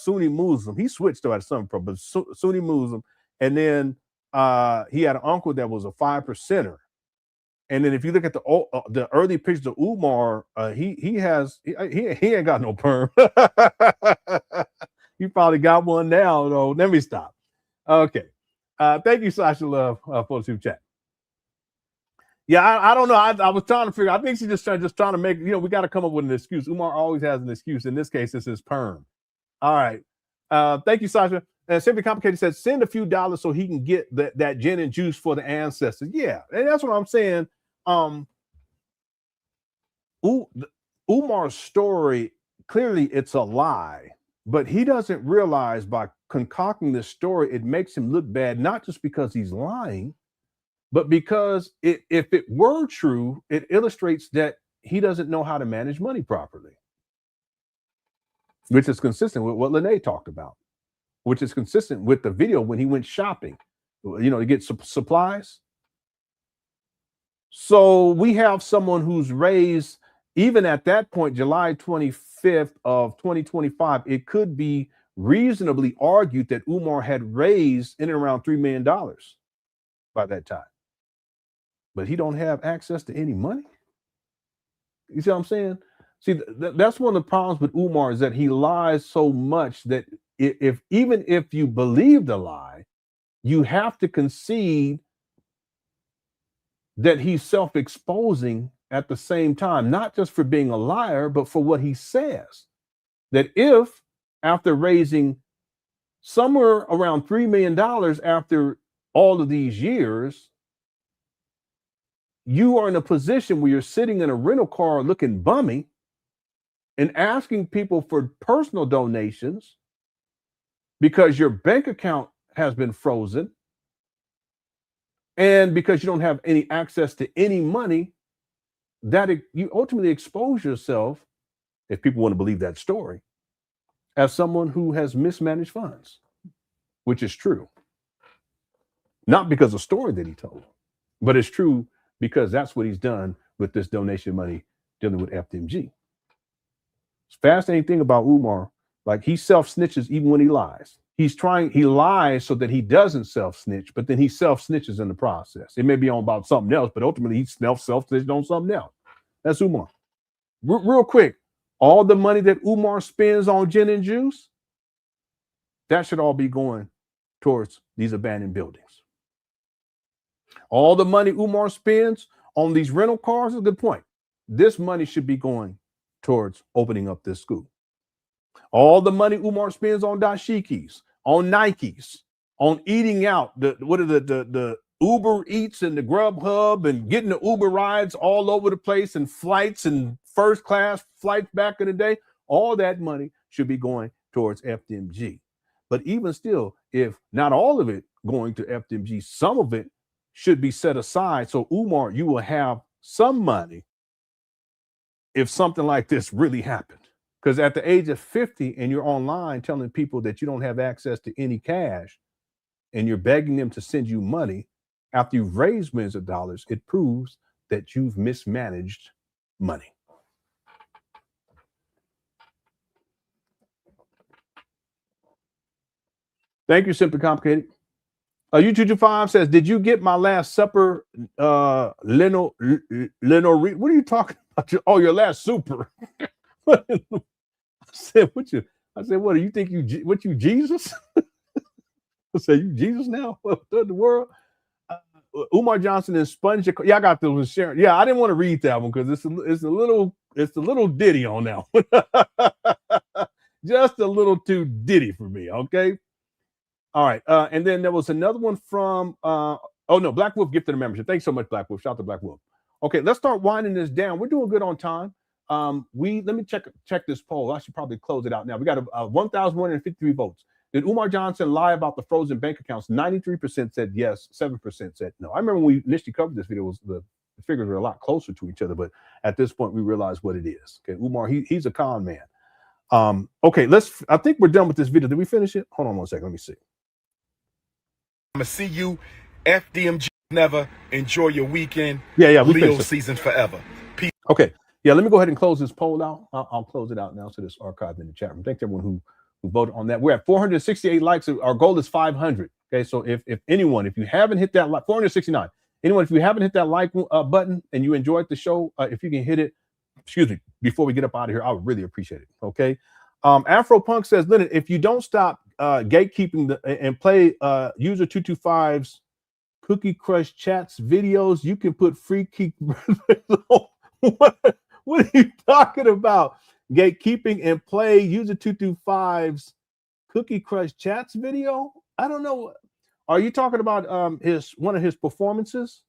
Sunni Muslim. He switched though at some point, but Sunni Muslim. And then he had an uncle that was a 5%er. And then if you look at the early pictures of Umar, he ain't got no perm. You probably got one now, though. Let me stop. Okay. Thank you, Sasha Love, for the super chat. Yeah, I don't know. I was trying to figure. I think she's just trying to make. We got to come up with an excuse. Umar always has an excuse. In this case, it's his perm. All right. Thank you, Sasha. And Simply Complicated says, send a few dollars so he can get that gin and juice for the ancestors. Yeah, and that's what I'm saying. Umar's story, clearly it's a lie, but he doesn't realize by concocting this story, it makes him look bad, not just because he's lying, but because if it were true, it illustrates that he doesn't know how to manage money properly, which is consistent with what Lenon talked about, which is consistent with the video when he went shopping, to get supplies. So we have someone who's raised, even at that point, July 25th of 2025, it could be reasonably argued that Umar had raised in and around $3 million by that time. But he don't have access to any money. You see what I'm saying? See, that's one of the problems with Umar, is that he lies so much that even if you believe the lie, you have to concede that he's self-exposing at the same time, not just for being a liar, but for what he says. That if, after raising somewhere around $3 million after all of these years, you are in a position where you're sitting in a rental car looking bummy and asking people for personal donations because your bank account has been frozen, and because you don't have any access to any money, that you ultimately expose yourself, if people want to believe that story, as someone who has mismanaged funds, which is true. Not because of the story that he told, but it's true because that's what he's done with this donation money dealing with FDMG. It's fascinating thing about Umar, like he self-snitches even when he lies. He lies so that he doesn't self-snitch, but then he self-snitches in the process. It may be on about something else, but ultimately he self-snitched on something else. That's Umar. Real quick, all the money that Umar spends on gin and juice, that should all be going towards these abandoned buildings. All the money Umar spends on these rental cars is a good point. This money should be going towards opening up this school. All the money Umar spends on dashikis, on Nikes, on eating out, the Uber Eats and the Grubhub and getting the Uber rides all over the place and flights and first class flights back in the day, all that money should be going towards FDMG. But even still, if not all of it going to FDMG, some of it should be set aside. So Umar, you will have some money if something like this really happened. Because at the age of 50 and you're online telling people that you don't have access to any cash and you're begging them to send you money after you've raised millions of dollars, it proves that you've mismanaged money. Thank you, Simply Complicated. U225 says, did you get my last supper, Leno? What are you talking about? Your last super. I said, what do you think you Jesus? I said, you Jesus now? What in the world? Umar Johnson and Sponge. Yeah, I got this with Sharon. Yeah, I didn't want to read that one because it's a little ditty on that one. Just a little too ditty for me, okay? All right. And then there was another one from Black Wolf gifted a membership. Thanks so much, Black Wolf. Shout out to Black Wolf. Okay, let's start winding this down. We're doing good on time. Let me check this poll. I should probably close it out now. We got 1,153 votes. Did Umar Johnson lie about the frozen bank accounts? 93% said yes, 7% said no. I remember when we initially covered this video, the figures were a lot closer to each other, but at this point we realize what it is. Okay, Umar, he's a con man. Okay, I think we're done with this video. Did we finish it? Hold on one second. Let me see. I'm gonna see you, FDMG never. Enjoy your weekend. Yeah, we Leo finished season forever. Peace. Okay. Yeah, let me go ahead and close this poll out. I'll close it out now so it's archived in the chat room. Thanks everyone who voted on that. We're at 468 likes. Our goal is 500. Okay, so if anyone, if you haven't hit that like 469, anyone, if you haven't hit that like button and you enjoyed the show, if you can hit it, excuse me, before we get up out of here, I would really appreciate it. Okay. Afropunk says, Leonard, if you don't stop gatekeeping and play user 225's Cookie Crush chats videos, you can put free key. What are you talking about? Gatekeeping and play user 225's Cookie Crush chats video? I don't know. Are you talking about one of his performances?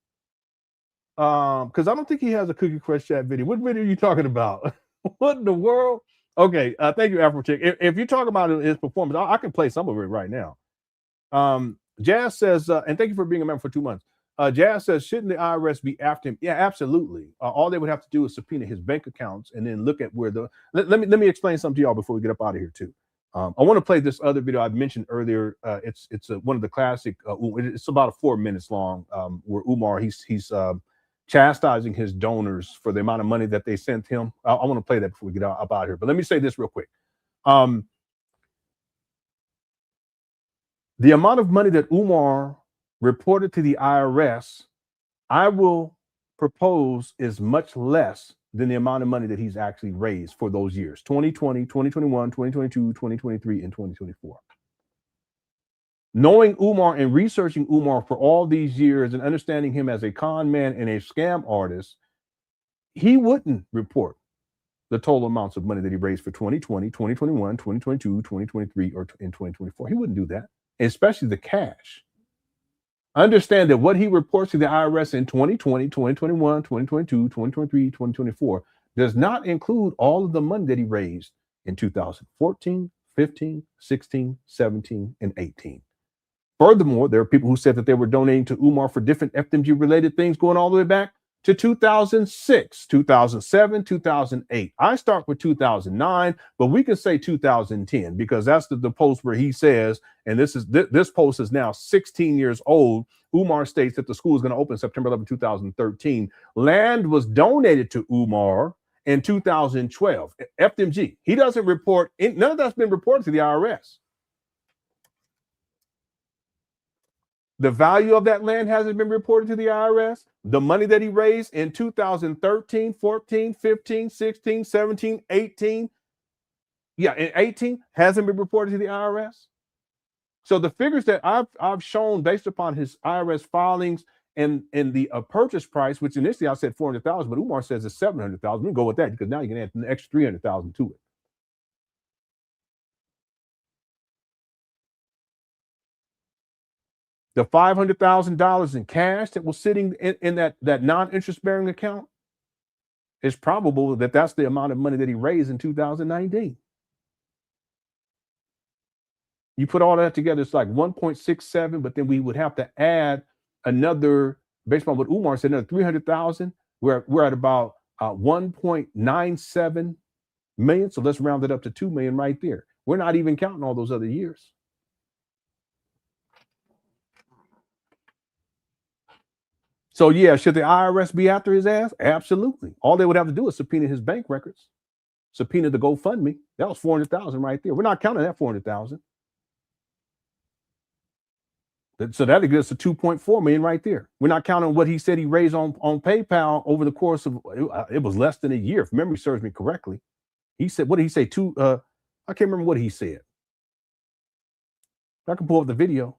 Because I don't think he has a Cookie Crush chat video. What video are you talking about? What in the world? Okay, thank you, Afro Chick. If you're talking about his performance, I can play some of it right now. Jazz says, and thank you for being a member for 2 months. Jazz says, shouldn't the IRS be after him? Yeah, absolutely. All they would have to do is subpoena his bank accounts and then look at where the. Let me explain something to y'all before we get up out of here too. I want to play this other video I mentioned earlier. It's one of the classic. It's about 4 minutes long. Where Umar he's chastising his donors for the amount of money that they sent him. I want to play that before we get up out of here. But let me say this real quick. The amount of money that Umar reported to the IRS, I will propose is much less than the amount of money that he's actually raised for those years, 2020, 2021, 2022, 2023, and 2024. Knowing Umar and researching Umar for all these years and understanding him as a con man and a scam artist, he wouldn't report the total amounts of money that he raised for 2020, 2021, 2022, 2023, or in 2024. He wouldn't do that, especially the cash. Understand that what he reports to the IRS in 2020, 2021, 2022, 2023, 2024 does not include all of the money that he raised in 2014, 15, 16, 17, and 18. Furthermore, there are people who said that they were donating to Umar for different FDMG related things going all the way back to 2006, 2007, 2008. I start with 2009, but we can say 2010 because that's the post where he says, and this post is now 16 years old. Umar states that the school is going to open September 11, 2013. Land was donated to Umar in 2012. FDMG, he doesn't report, none of that's been reported to the IRS. The value of that land hasn't been reported to the IRS. The money that he raised in 2013, 14, 15, 16, 17, 18, in 18 hasn't been reported to the IRS. So the figures that I've shown based upon his IRS filings and the purchase price, which initially I said 400,000, but Umar says it's 700,000. We can go with that because now you can add an extra 300,000 to it. The $500,000 in cash that was sitting in that non-interest bearing account, it's probable that that's the amount of money that he raised in 2019. You put all that together, it's like 1.67, but then we would have to add another, based on what Umar said, another 300,000. We're at about 1.97 million. So let's round it up to 2 million right there. We're not even counting all those other years. So yeah, should the IRS be after his ass? Absolutely. All they would have to do is subpoena his bank records, subpoena the GoFundMe. That was 400,000 right there. We're not counting that 400,000. So that gives us 2.4 million right there. We're not counting what he said he raised on PayPal over the course of, it was less than a year, if memory serves me correctly. He said, what did he say? I can't remember what he said. I can pull up the video.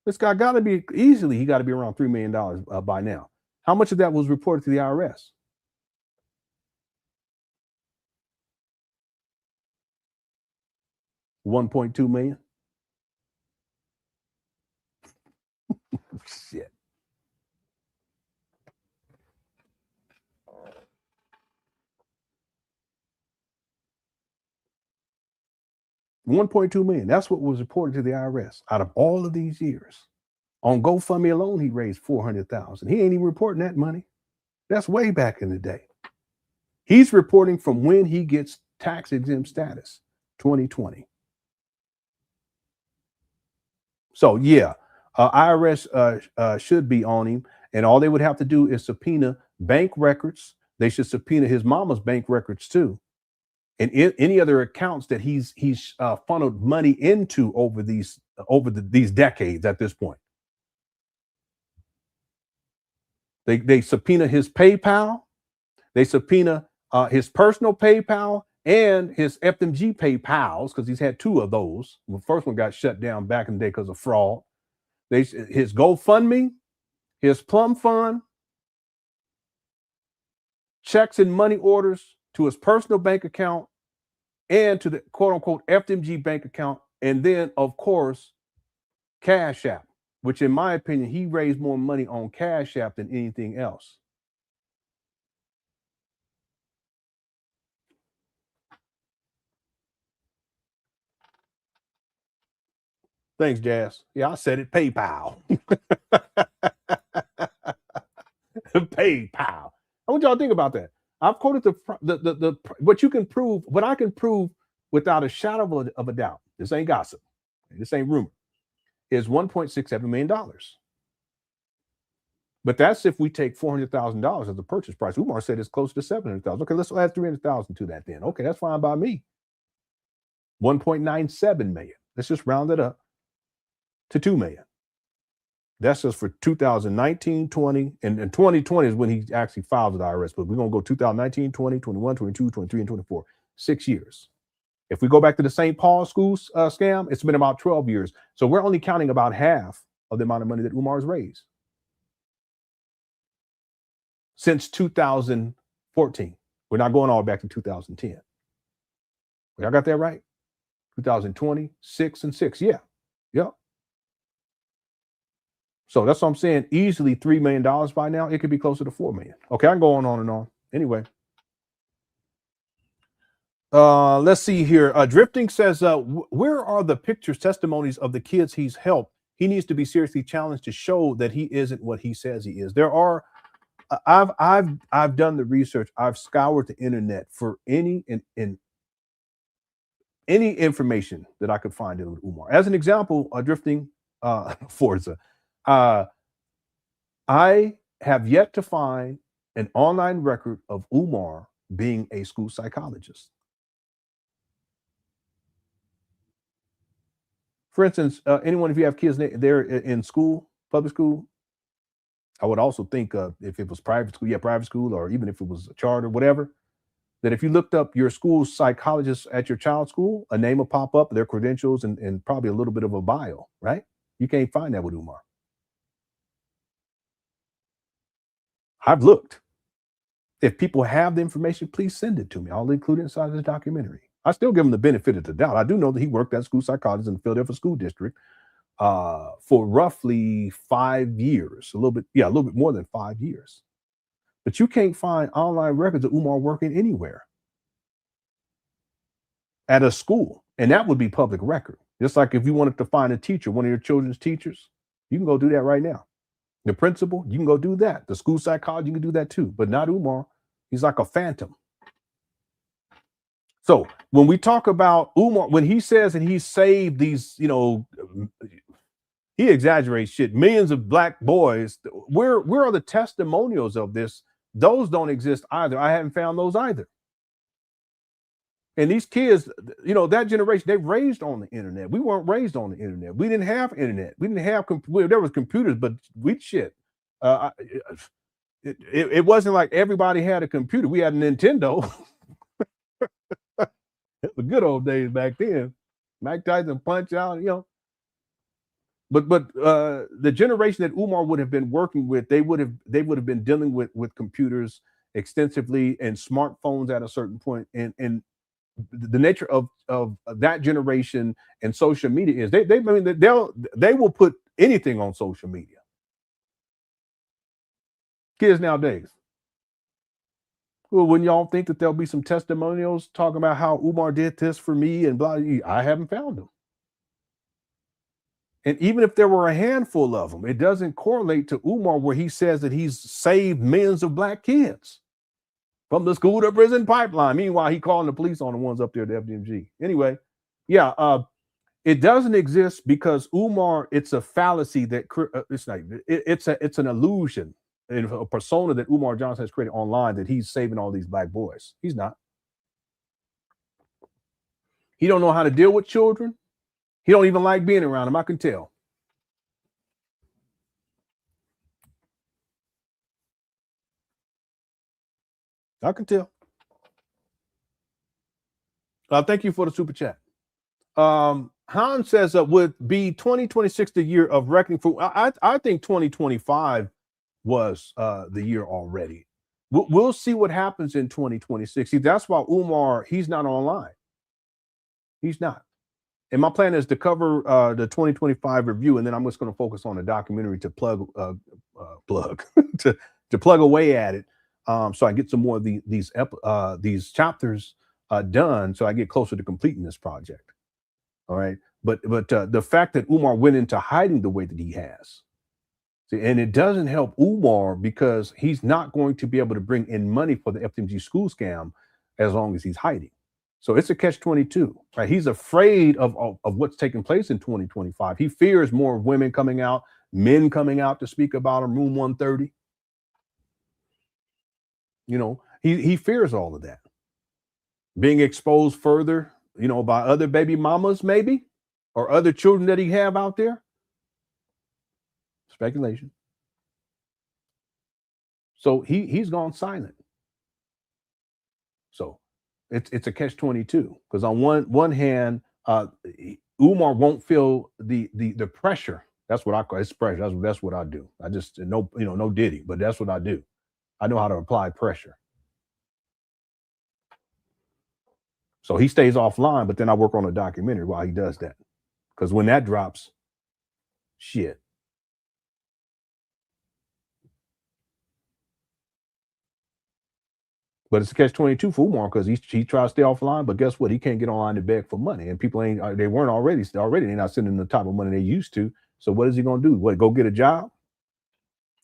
This guy got to be he got to be around $3 million by now. How much of that was reported to the IRS? $1.2 million. Shit. $1.2 million. That's what was reported to the IRS out of all of these years. On GoFundMe alone, he raised 400,000. He ain't even reporting that money. That's way back in the day. He's reporting from when he gets tax exempt status, 2020. So yeah, IRS should be on him, and all they would have to do is subpoena bank records. They should subpoena his mama's bank records too, and any other accounts that he's funneled money into over these decades. At this point, they subpoena his PayPal, they subpoena his personal PayPal and his FDMG PayPals, because he's had two of those. The first one got shut down back in the day because of fraud. His GoFundMe, his Plum Fund, checks and money orders to his personal bank account and to the quote-unquote FDMG bank account, and then, of course, CashApp, which in my opinion, he raised more money on CashApp than anything else. Thanks, Jazz. Yeah, I said it. PayPal. PayPal. I want y'all to think about that. I've quoted the what you can prove, what I can prove without a shadow of a doubt. This ain't gossip. This ain't rumor. Is $1.67 million. But that's if we take $400,000 as the purchase price. Umar said it's close to $700,000. Okay, let's add $300,000 to that then. Okay, that's fine by me. $1.97 million. Let's just round it up to $2 million. That's just for 2019, 20, and 2020 is when he actually filed with the IRS. But we're going to go 2019, 20, 21, 22, 23, and 24. 6 years. If we go back to the St. Paul school scam, it's been about 12 years. So we're only counting about half of the amount of money that Umar's raised since 2014. We're not going all the way back to 2010. Y'all got that right? 2020, 6 and 6. Yeah. Yeah. So that's what I'm saying. Easily $3 million by now. It could be closer to $4 million. Okay, I'm going on and on. Anyway. Let's see here. Drifting says, where are the pictures, testimonies of the kids he's helped? He needs to be seriously challenged to show that he isn't what he says he is. There are, I've done the research. I've scoured the internet for any information that I could find in Umar. As an example, Drifting, Forza. I have yet to find an online record of Umar being a school psychologist. For instance, anyone, if you have kids there in school, public school, I would also think if it was private school, or even if it was a charter, whatever, that if you looked up your school psychologist at your child's school, a name will pop up, their credentials, and probably a little bit of a bio, right? You can't find that with Umar. I've looked. If people have the information, please send it to me. I'll include it inside of this documentary. I still give him the benefit of the doubt. I do know that he worked as school psychologist in the Philadelphia School District for roughly 5 years, a little bit more than 5 years. But you can't find online records of Umar working anywhere at a school, and that would be public record. Just like if you wanted to find a teacher, one of your children's teachers, you can go do that right now. The principal, you can go do that. The school psychologist, you can do that too, but not Umar. He's like a phantom. So when we talk about Umar, when he says that he saved these, he exaggerates shit, millions of black boys, where are the testimonials of this? Those don't exist either. I haven't found those either. And these kids, that generation, they raised on the internet. We weren't raised on the internet. We didn't have internet. We didn't have, there was computers, but it wasn't like everybody had a computer. We had a Nintendo. The good old days back then. Mike Tyson Punch Out, But the generation that Umar would have been working with, they would have been dealing with computers extensively and smartphones at a certain point. And the nature of that generation and social media is they will put anything on social media. Kids nowadays. Well, when y'all think that there'll be some testimonials talking about how Umar did this for me and blah, I haven't found them. And even if there were a handful of them, it doesn't correlate to Umar where he says that he's saved millions of black kids from the school to prison pipeline. Meanwhile, he calling the police on the ones up there at the FDMG. Anyway, it doesn't exist because Umar, it's a fallacy that it's an illusion in a persona that Umar Johnson has created online that he's saving all these black boys. He's not. He don't know how to deal with children. He don't even like being around them. I can tell. I can tell. Thank you for the super chat. Han says would be 2026 the year of reckoning for I think 2025 was the year already. We'll see what happens in 2026. See, that's why Umar, he's not online. He's not. And my plan is to cover the 2025 review, and then I'm just going to focus on the documentary to plug to plug away at it, so I get some more of these chapters done, so I get closer to completing this project. All right, but the fact that Umar went into hiding the way that he has, see, and it doesn't help Umar because he's not going to be able to bring in money for the FDMG school scam as long as he's hiding. So it's a catch-22, right? He's afraid of what's taking place in 2025. He fears more women coming out, men coming out to speak about him, Room 130. You know, he fears all of that. Being exposed further, you know, by other baby mamas, maybe, or other children that he have out there. Speculation. So he's gone silent. So it's a catch-22 because on one hand, Umar won't feel the pressure. That's what I call it's pressure. That's what I do. I just no Diddy, but that's what I do. I know how to apply pressure. So he stays offline, but then I work on a documentary while he does that. Because when that drops, shit. But it's a catch-22 for Umar because he tries to stay offline, but guess what? He can't get online to beg for money. And people they weren't already, they're not sending the type of money they used to. So what is he going to do? What, go get a job?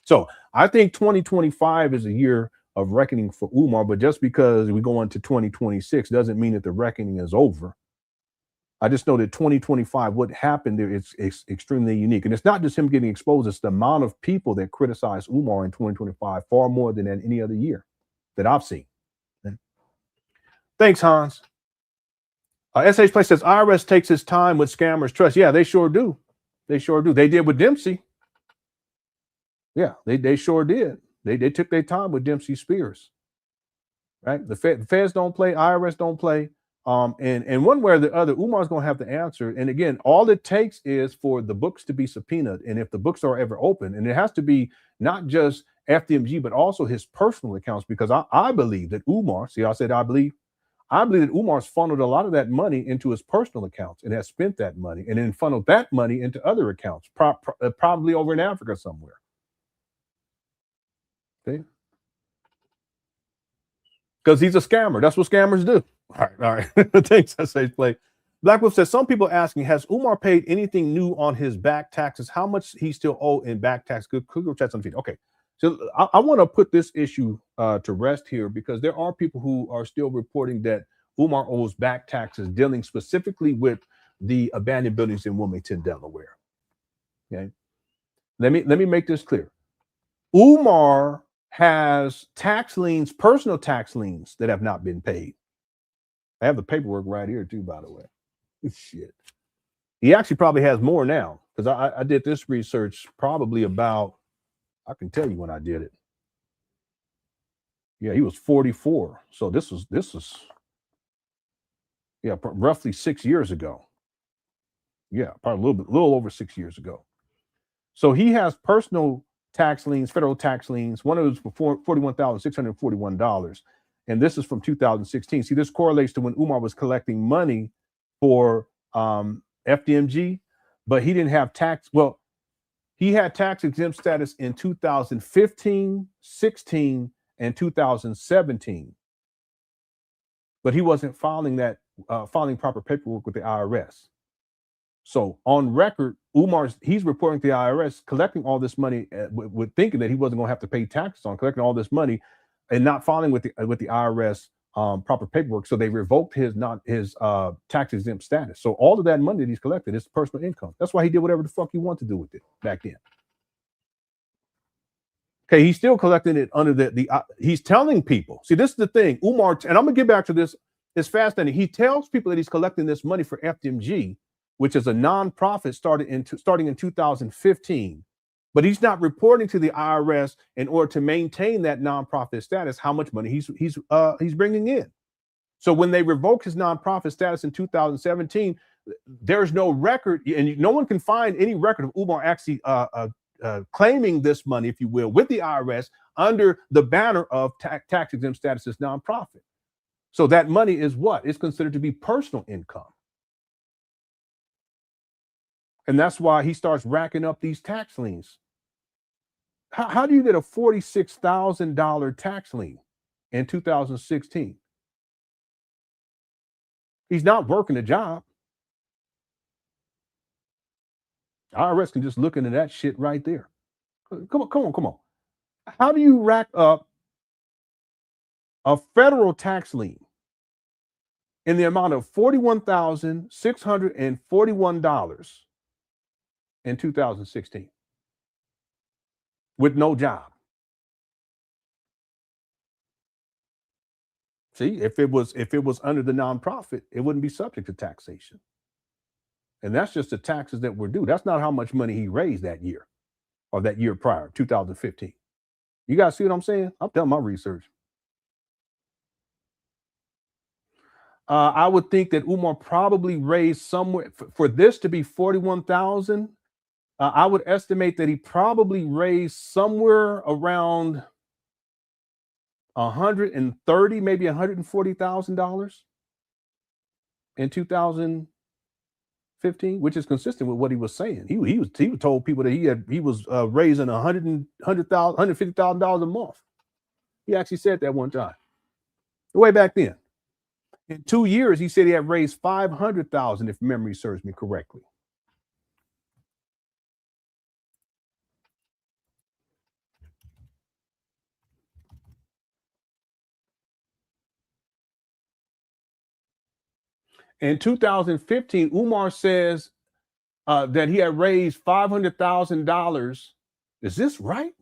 So I think 2025 is a year of reckoning for Umar, but just because we go into 2026 doesn't mean that the reckoning is over. I just know that 2025, what happened there is extremely unique. And it's not just him getting exposed, it's the amount of people that criticize Umar in 2025 far more than in any other year that I've seen. Thanks, Hans. SH Play says, IRS takes its time with scammers' trust. Yeah, they sure do. They sure do. They did with Dempsey. Yeah, they sure did. They took their time with Dempsey Spears. Right? The feds don't play, IRS don't play. And one way or the other, Umar's going to have to answer. And again, all it takes is for the books to be subpoenaed. And if the books are ever open, and it has to be not just FDMG, but also his personal accounts, because I believe that Umar, see, I said I believe that Umar's funneled a lot of that money into his personal accounts and has spent that money and then funneled that money into other accounts, probably over in Africa somewhere. Okay. Because he's a scammer. That's what scammers do. All right. Thanks, SH Play. Black Wolf says, some people asking, has Umar paid anything new on his back taxes? How much he still owe in back tax? Good chat on feed. Okay. So I want to put this issue to rest here because there are people who are still reporting that Umar owes back taxes dealing specifically with the abandoned buildings in Wilmington, Delaware. Okay. Let me make this clear. Umar has tax liens, personal tax liens that have not been paid. I have the paperwork right here too, by the way. Shit. He actually probably has more now because I did this research probably about, I can tell you when I did it. Yeah, he was 44. So this was yeah, roughly 6 years ago. Yeah, probably a little over 6 years ago. So he has personal tax liens, federal tax liens. One of those for $41,641. And this is from 2016. See, this correlates to when Umar was collecting money for FDMG, but he didn't have tax. Well, he had tax exempt status in 2015, 16, and 2017. But he wasn't filing proper paperwork with the IRS. So on record, he's reporting to the IRS, collecting all this money with thinking that he wasn't going to have to pay taxes on collecting all this money and not filing with the IRS proper paperwork. So they revoked his tax exempt status. So all of that money that he's collected is personal income. That's why he did whatever the fuck he wanted to do with it back then. Okay, he's still collecting it under he's telling people. See, this is the thing. Umar, and I'm gonna get back to this. It's fascinating. He tells people that he's collecting this money for FDMG, which is a nonprofit starting in 2015. But he's not reporting to the IRS in order to maintain that nonprofit status how much money he's bringing in. So when they revoke his nonprofit status in 2017, there's no record, and no one can find any record of Umar actually claiming this money, if you will, with the IRS under the banner of tax exempt status as nonprofit. So that money is what? It's considered to be personal income. And that's why he starts racking up these tax liens. How do you get a $46,000 tax lien in 2016? He's not working a job. IRS can just look into that shit right there. Come on. How do you rack up a federal tax lien in the amount of $41,641 in 2016 with no job? See, if it was under the nonprofit, it wouldn't be subject to taxation. And that's just the taxes that were due. That's not how much money he raised that year or that year prior, 2015. You guys see what I'm saying? I'm telling my research. I would think that Umar probably raised somewhere for this to be 41,000. I would estimate that he probably raised somewhere around $130,000, maybe $140,000 in 2015, which is consistent with what he was saying. He told people that he was raising $150,000 a month. He actually said that one time, way back then. In 2 years, he said he had raised $500,000, if memory serves me correctly. In 2015, Umar says that he had raised $500,000. Is this right?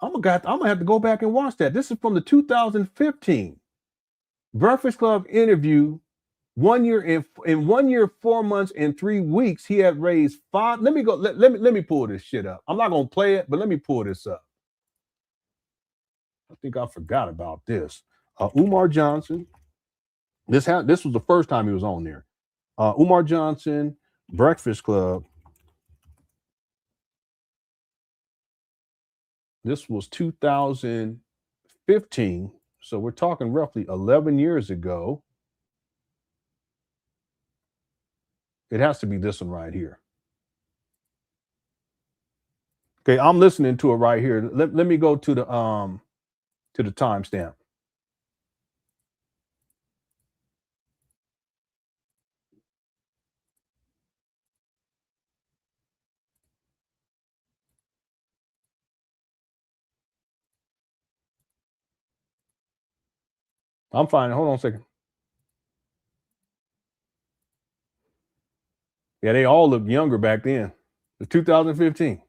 I'm gonna have to go back and watch that. This is from the 2015 Breakfast Club interview. 1 year in 1 year, 4 months, and 3 weeks, he had raised five. Let me go. Let me pull this shit up. I'm not gonna play it, but let me pull this up. I think I forgot about this. Umar Johnson. This was the first time he was on there. Umar Johnson, Breakfast Club. This was 2015. So we're talking roughly 11 years ago. It has to be this one right here. Okay, I'm listening to it right here. Let me go to the timestamp. I'm fine. Hold on a second. Yeah, they all look younger back then. It's 2015.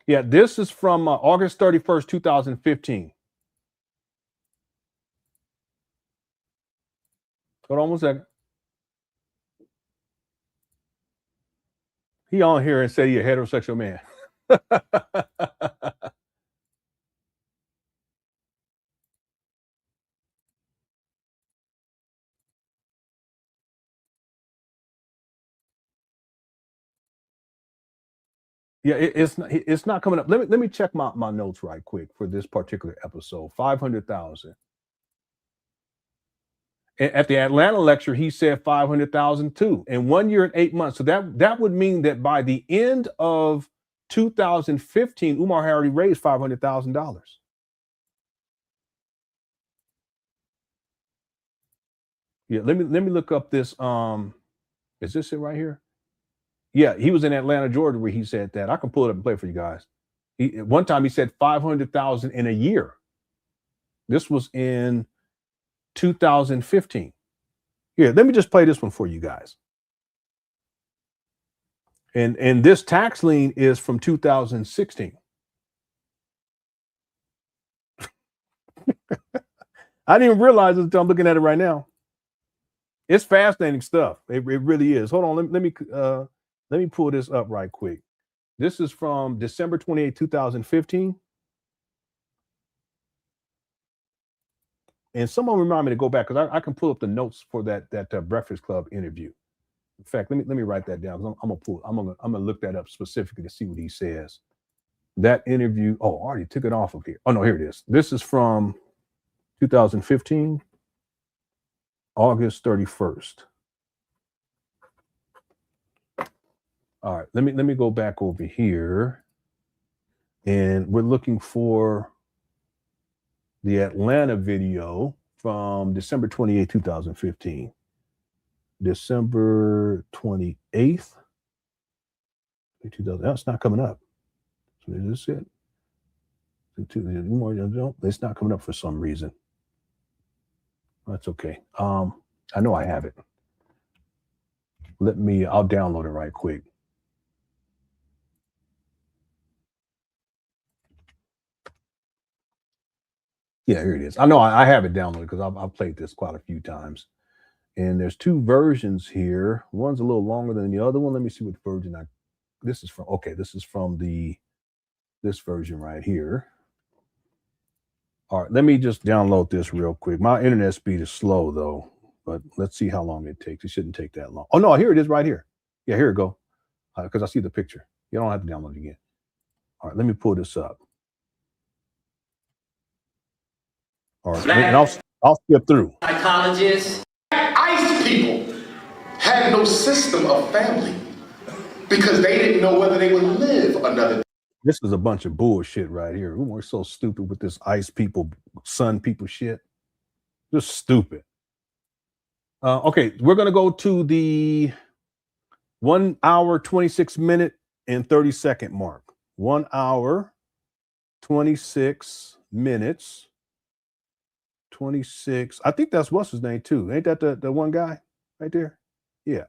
Yeah, this is from August 31st, 2015. Hold on one second. He on here and said he a heterosexual man. Yeah, it's not coming up. Let me check my notes right quick for this particular episode. 500,000. At the Atlanta lecture, he said 500,000 too, in 1 year and 8 months. So that would mean that by the end of 2015, Umar had already raised $500,000. Yeah, let me look up this. Is this it right here? Yeah, he was in Atlanta, Georgia, where he said that. I can pull it up and play for you guys. One time he said 500,000 in a year. This was in 2015. Here, let me just play this one for you guys. And this tax lien is from 2016. I didn't even realize it until I'm looking at it right now. It's fascinating stuff. It really is. Hold on, let me pull this up right quick. This is from December 28, 2015. And someone remind me to go back because I can pull up the notes for that Breakfast Club interview. In fact, let me write that down. I'm gonna look that up specifically to see what he says. That interview. Oh, I already took it off of here. Oh no, here it is. This is from 2015, August 31st. All right, let me go back over here, and we're looking for the Atlanta video from December 28, 2015. December 28th, 2000. That's not coming up. So is this it? It's not coming up for some reason. That's okay. I know I have it. I'll download it right quick. Yeah, here it is. I know I have it downloaded because I've played this quite a few times. And there's two versions here. One's a little longer than the other one. Let me see what version this is from. Okay, this is from this version right here. All right, let me just download this real quick. My internet speed is slow though, but let's see how long it takes. It shouldn't take that long. Oh no, here it is right here. Yeah, here we go. Because I see the picture. You don't have to download it again. All right, let me pull this up. All right, and I'll skip through. Psychologists. ICE people had no system of family because they didn't know whether they would live another day. This is a bunch of bullshit right here. We're so stupid with this ICE people, Sun people shit. Just stupid. Okay, we're going to go to the 1 hour, 26 minute and 30 second mark. 1 hour, 26 minutes. 26. I think that's what's his name too. Ain't that the one guy right there? Yeah.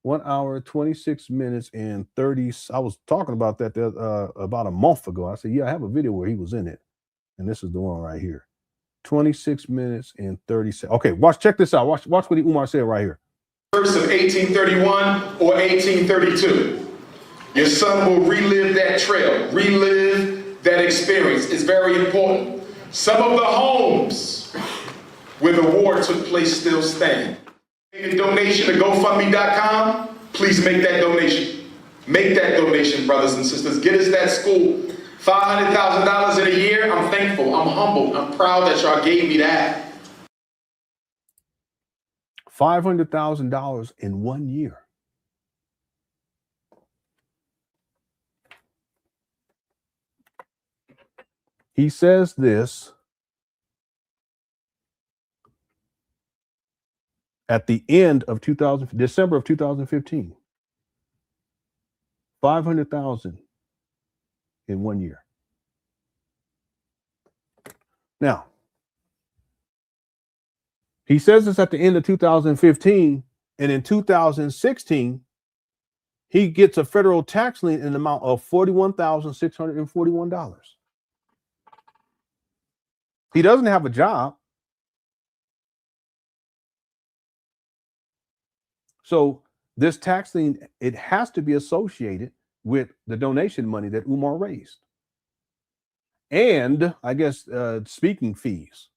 1 hour, 26 minutes and 30. I was talking about that about a month ago. I said, yeah, I have a video where he was in it. And this is the one right here. 26 minutes and 30 seconds. Okay, check this out. Watch what Umar said right here. Verse of 1831 or 1832. Your son will relive that trail, relive that experience. It's very important. Some of the homes where the war took place still stand. A donation to GoFundMe.com. Please make that donation. Make that donation, brothers and sisters. Get us that school. $500,000 in a year. I'm thankful. I'm humbled. I'm proud that y'all gave me that. $500,000 in 1 year. He says this at the end of December of 2015. 500,000 in 1 year. Now, he says this at the end of 2015, and in 2016, he gets a federal tax lien in the amount of $41,641. He doesn't have a job. So this tax lien, it has to be associated with the donation money that Umar raised. And I guess speaking fees.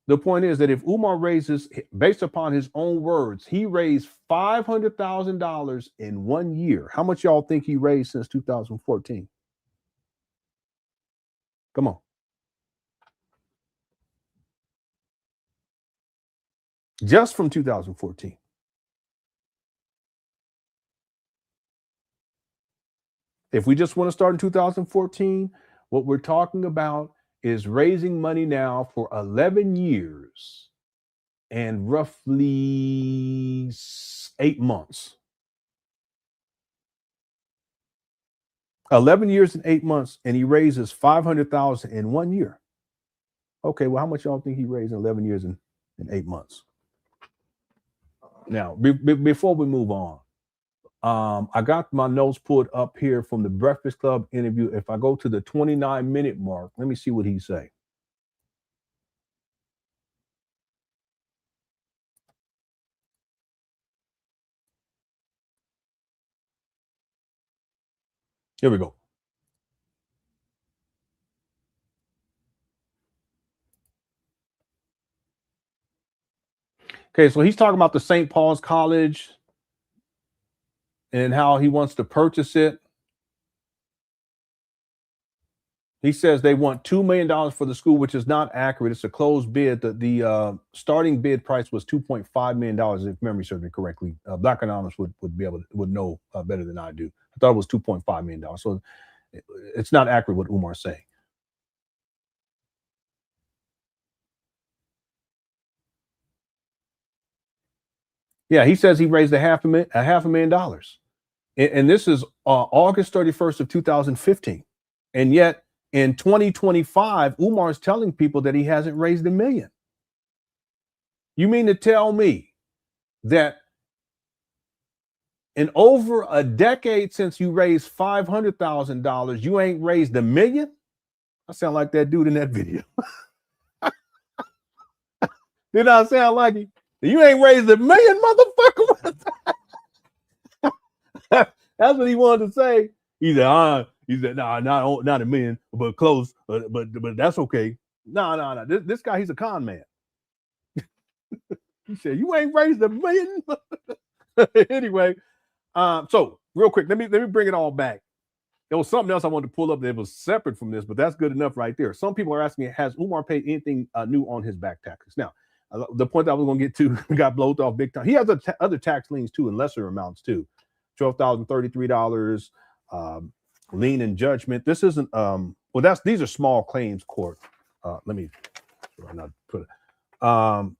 The point is that if Umar raises, based upon his own words, he raised $500,000 in 1 year. How much y'all think he raised since 2014? Come on. Just from 2014. If we just want to start in 2014, what we're talking about is raising money now for 11 years and roughly 8 months. 11 years and 8 months, and he raises $500,000 in 1 year. Okay, well, how much y'all think he raised in 11 years and 8 months? Now, before we move on, I got my notes pulled up here from the Breakfast Club interview. If I go to the 29-minute mark, let me see what he say. Here we go. Okay, so he's talking about the St. Paul's College and how he wants to purchase it. He says they want $2 million for the school, which is not accurate. It's a closed bid. The starting bid price was $2.5 million, if memory serves me correctly. Black economists would know better than I do. I thought it was $2.5 million. So it's not accurate what Umar's saying. Yeah, he says he raised a half a million dollars. And this is August 31st of 2015. And yet in 2025, Umar is telling people that he hasn't raised $1 million. You mean to tell me that in over a decade since you raised $500,000, you ain't raised $1 million? I sound like that dude in that video. Did I sound like he? You ain't raised $1 million, motherfucker. That's what he wanted to say. He said, nah, not $1 million, but close. But that's okay. No. This guy, he's a con man. He said, you ain't raised $1 million. Anyway, so real quick, let me bring it all back. There was something else I wanted to pull up that was separate from this, but that's good enough right there. Some people are asking, has Umar paid anything new on his back taxes? Now, the point that I was going to get to got blown off big time. He has other tax liens too, in lesser amounts too. $12,033, lien and judgment. This isn't these are small claims court. Let me not put it. A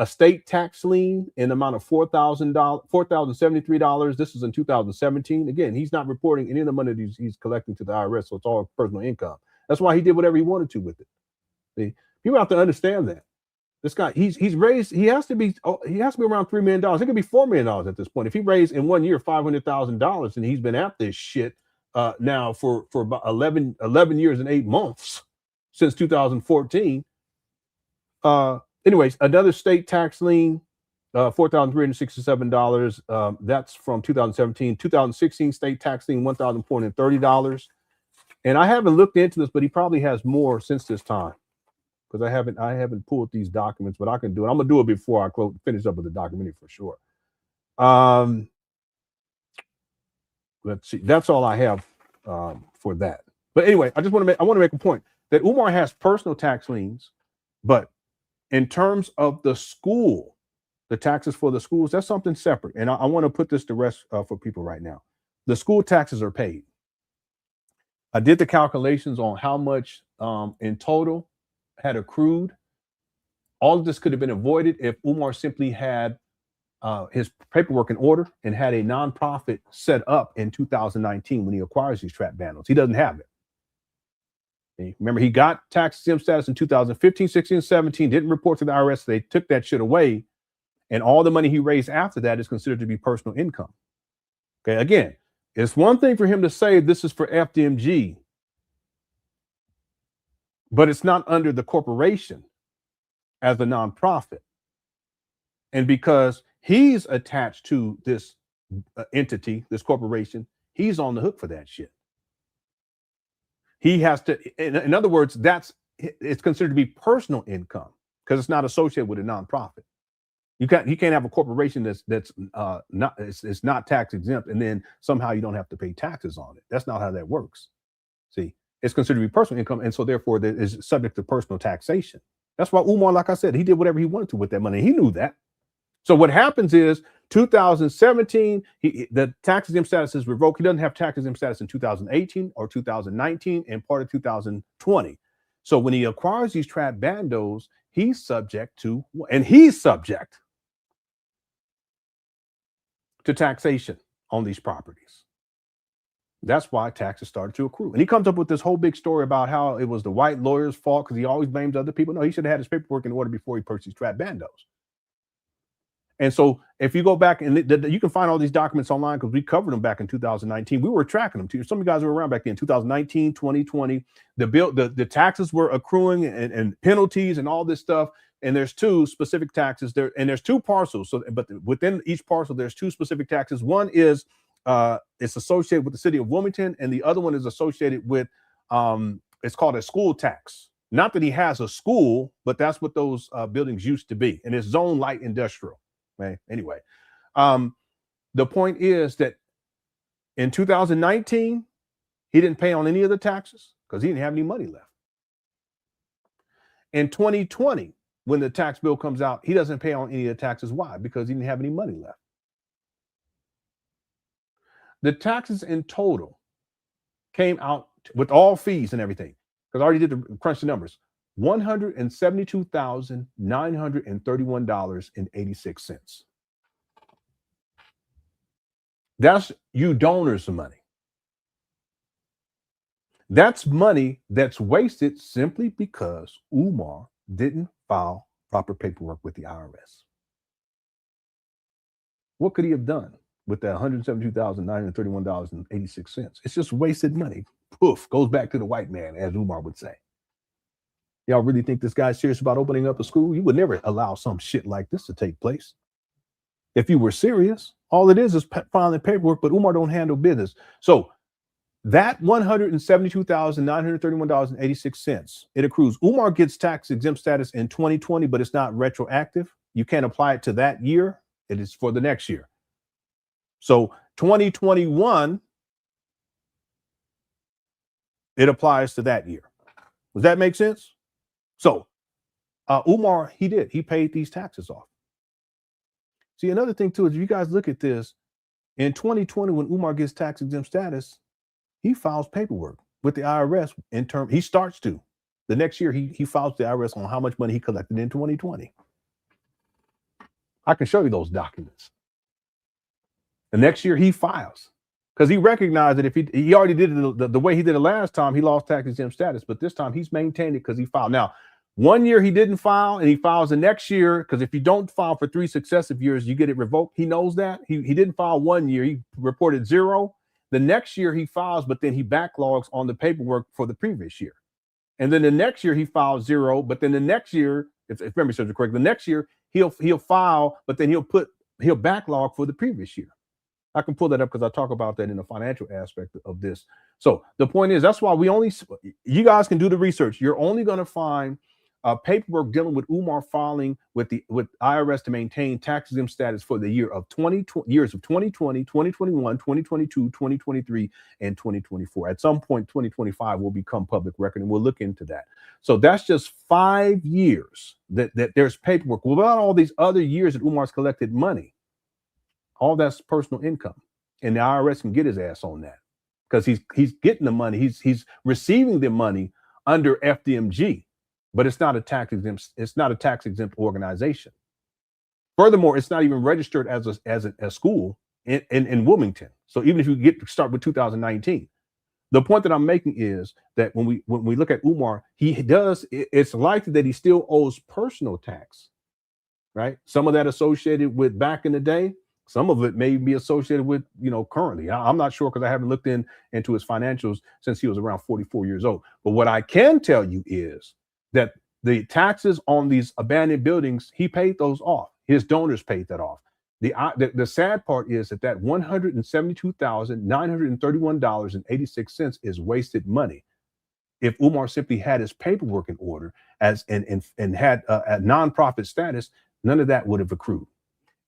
state tax lien in the amount of $4,073. This is in 2017. Again, he's not reporting any of the money that he's collecting to the IRS, so it's all personal income. That's why he did whatever he wanted to with it. See, people have to understand that. This guy, he has to be around $3 million. It could be $4 million at this point. If he raised in 1 year $500,000 and he's been at this shit now for about 11 years and 8 months since 2014. Anyways, another state tax lien, $4,367. That's from 2017. 2016 state tax lien, $1,430. And I haven't looked into this, but he probably has more since this time. Because I haven't pulled these documents, but I can do it. I'm gonna do it before I finish up with the documentary for sure. Let's see. That's all I have for that. But anyway, I want to make a point that Umar has personal tax liens, but in terms of the school, the taxes for the schools, that's something separate. And I want to put this to rest for people right now. The school taxes are paid. I did the calculations on how much in total had accrued. All of this could have been avoided if Umar simply had his paperwork in order and had a nonprofit set up in 2019 when he acquires these trap bundles. He doesn't have it. Remember, he got tax exempt status in 2015, 16, 17, didn't report to the IRS. So they took that shit away. And all the money he raised after that is considered to be personal income. Okay, again, it's one thing for him to say this is for FDMG, but it's not under the corporation as a nonprofit. And because he's attached to this entity, this corporation, he's on the hook for that shit. He has to, in other words, it's considered to be personal income because it's not associated with a nonprofit. You can't have a corporation that's not tax exempt and then somehow you don't have to pay taxes on it. That's not how that works. See, it's considered to be personal income, and so therefore it is subject to personal taxation. That's why Umar, like I said, he did whatever he wanted to with that money. He knew that. So what happens is 2017, the tax exempt status is revoked. He doesn't have tax exempt status in 2018 or 2019 and part of 2020. So when he acquires these trap bandos, he's subject to taxation on these properties. That's why taxes started to accrue. And he comes up with this whole big story about how it was the white lawyer's fault because he always blames other people. No, he should have had his paperwork in order before he purchased trap bandos. And so if you go back and you can find all these documents online because we covered them back in 2019. We were tracking them too. Some of you guys were around back then, 2019, 2020. The taxes were accruing and penalties and all this stuff. And there's two specific taxes there, and there's two parcels. So, but within each parcel, there's two specific taxes. One is it's associated with the city of Wilmington, and the other one is associated with it's called a school tax. Not that he has a school, but that's what those buildings used to be, and it's zone light industrial. Okay? Anyway, the point is that in 2019, he didn't pay on any of the taxes because he didn't have any money left. In 2020, when the tax bill comes out, he doesn't pay on any of the taxes. Why? Because he didn't have any money left. The taxes in total came out with all fees and everything, because I already did the crunch the numbers, $172,931.86. That's you donors' money. That's money that's wasted simply because Umar didn't file proper paperwork with the IRS. What could he have done with that $172,931.86? It's just wasted money. Poof, goes back to the white man, as Umar would say. Y'all really think this guy's serious about opening up a school? You would never allow some shit like this to take place. If you were serious, all it is filing paperwork, but Umar don't handle business. So that $172,931.86, it accrues. Umar gets tax exempt status in 2020, but it's not retroactive. You can't apply it to that year. It is for the next year. So 2021, it applies to that year. Does that make sense? So Umar, he paid these taxes off. See, another thing too is if you guys look at this, in 2020, when Umar gets tax exempt status, he files paperwork with the IRS he starts to. The next year, he files the IRS on how much money he collected in 2020. I can show you those documents. The next year he files because he recognized that if he already did it the way he did it last time, he lost tax exempt status, but this time he's maintained it because he filed. Now, 1 year he didn't file and he files the next year because if you don't file for 3 successive years, you get it revoked. He knows that. He didn't file 1 year. He reported 0. The next year he files, but then he backlogs on the paperwork for the previous year. And then the next year he files 0, but then the next year, if memory serves me correct, the next year he'll file, but then he'll backlog for the previous year. I can pull that up because I talk about that in the financial aspect of this. So the point is, that's why you guys can do the research. You're only going to find paperwork dealing with Umar filing with IRS to maintain tax exempt status for the years of 2020, 2021, 2022, 2023, and 2024. At some point, 2025 will become public record, and we'll look into that. So that's just 5 years that there's paperwork. Without all these other years that Umar's collected money, all that's personal income, and the IRS can get his ass on that because he's getting the money. He's receiving the money under FDMG. But it's not a tax exempt organization. Furthermore, it's not even registered as a school in Wilmington. So even if you start with 2019, the point that I'm making is that when we look at Umar, it's likely that he still owes personal tax, right? Some of that associated with back in the day. Some of it may be associated with, currently. I'm not sure because I haven't looked into his financials since he was around 44 years old. But what I can tell you is that the taxes on these abandoned buildings, he paid those off. His donors paid that off. The sad part is that $172,931.86 is wasted money. If Umar simply had his paperwork in order and had a nonprofit status, none of that would have accrued.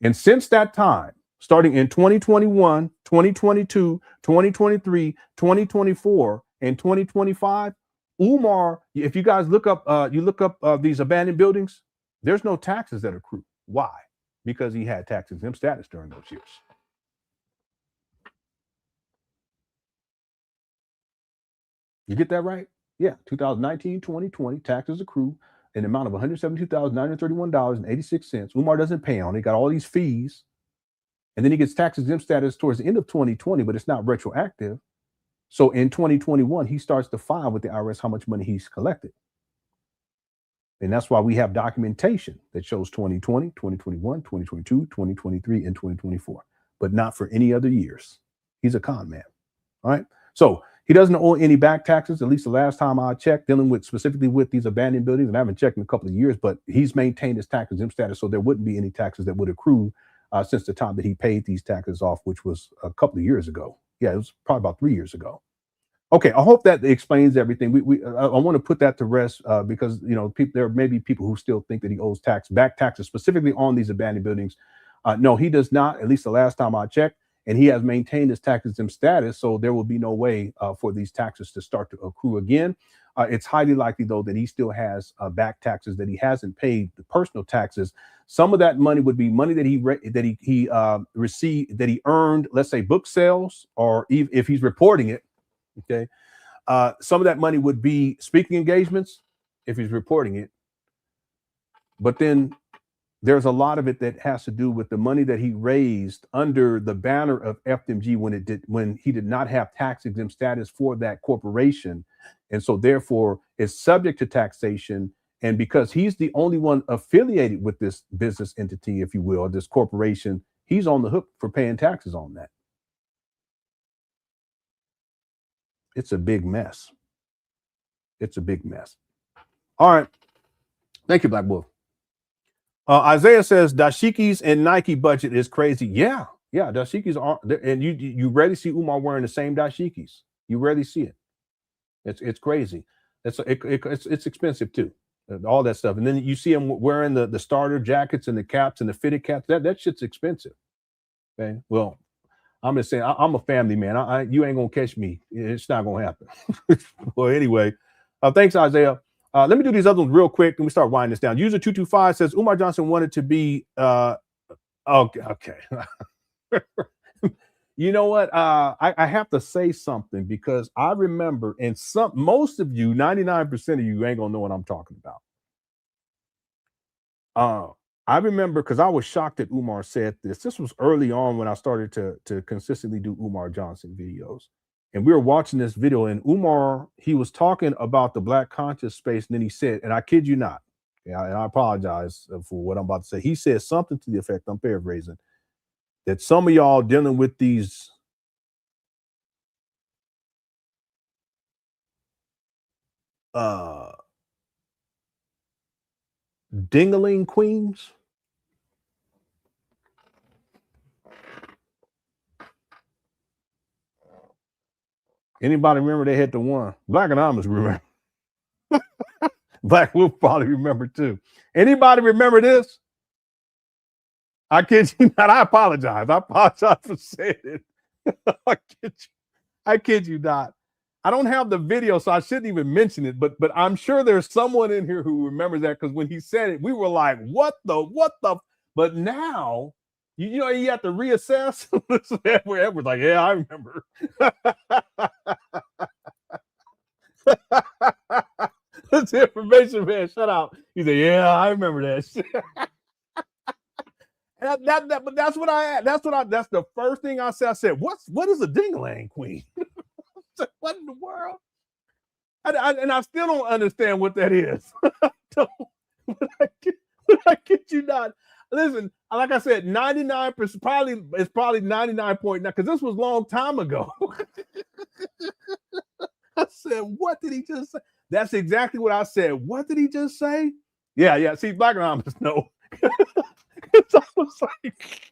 And since that time, starting in 2021, 2022, 2023, 2024, and 2025, Umar, if you guys look up these abandoned buildings, there's no taxes that accrue. Why? Because he had tax exempt status during those years. You get that right? Yeah, 2019, 2020, taxes accrue an amount of $172,931.86. Umar doesn't pay on it. He got all these fees. And then he gets tax exempt status towards the end of 2020, but it's not retroactive. So in 2021, he starts to file with the IRS how much money he's collected. And that's why we have documentation that shows 2020, 2021, 2022, 2023, and 2024, but not for any other years. He's a con man. All right. So he doesn't owe any back taxes, at least the last time I checked, dealing with specifically with these abandoned buildings. And I haven't checked in a couple of years, but he's maintained his tax exempt status. So there wouldn't be any taxes that would accrue since the time that he paid these taxes off, which was a couple of years ago. Yeah, it was probably about 3 years ago. Okay, I hope that explains everything. I want to put that to rest because there may be people who still think that he owes back taxes specifically on these abandoned buildings. No, he does not. At least the last time I checked, and he has maintained his tax exempt status, so there will be no way for these taxes to start to accrue again. It's highly likely though that he still has back taxes that he hasn't paid, the personal taxes. Some of that money would be money that he received, that he earned, let's say book sales, or if he's reporting it. Okay. Some of that money would be speaking engagements if he's reporting it. But then there's a lot of it that has to do with the money that he raised under the banner of FDMG when he did not have tax exempt status for that corporation. And so therefore is subject to taxation. And because he's the only one affiliated with this business entity, if you will, or this corporation, he's on the hook for paying taxes on that. It's a big mess. It's a big mess. All right. Thank you, Black Wolf. Isaiah says dashikis and Nike budget is crazy. Yeah, dashikis are, and you rarely see Umar wearing the same dashikis. You rarely see it. It's crazy. It's expensive too. All that stuff, and then you see him wearing the starter jackets and the caps and the fitted caps. That shit's expensive. Okay, well. I'm just saying, I'm a family man. You ain't gonna catch me. It's not gonna happen. Well, anyway, thanks, Isaiah. Let me do these other ones real quick, and we start winding this down. User 225 says Umar Johnson wanted to be. Okay. You know what? I have to say something because I remember, and most of you, 99% of you, ain't gonna know what I'm talking about. I remember because I was shocked that Umar said this. This was early on when I started to consistently do Umar Johnson videos. And we were watching this video, and Umar, he was talking about the Black conscious space. And then he said, and I kid you not, and I apologize for what I'm about to say. He said something to the effect, I'm paraphrasing, that some of y'all dealing with these dingling queens. Anybody remember they hit the one? Black Anonymous remember. Black Wolf probably remember too. Anybody remember this? I kid you not. I apologize. I apologize for saying it. I kid you not. I don't have the video, so I shouldn't even mention it. But I'm sure there's someone in here who remembers that, because when he said it, we were like, "What the?" But now, you know, you have to reassess. Edward's like, "Yeah, I remember." That's information, man. Shut up. He said, "Yeah, I remember that shit." But that's the first thing I said. I said, what is a ding-a-lang queen? What in the world? And I still don't understand what that is. But I kid you not. Listen, like I said, 99%, it's probably 99.9, because this was a long time ago. I said, what did he just say? That's exactly what I said. What did he just say? Yeah. See, Black Anonymous know. It's almost like,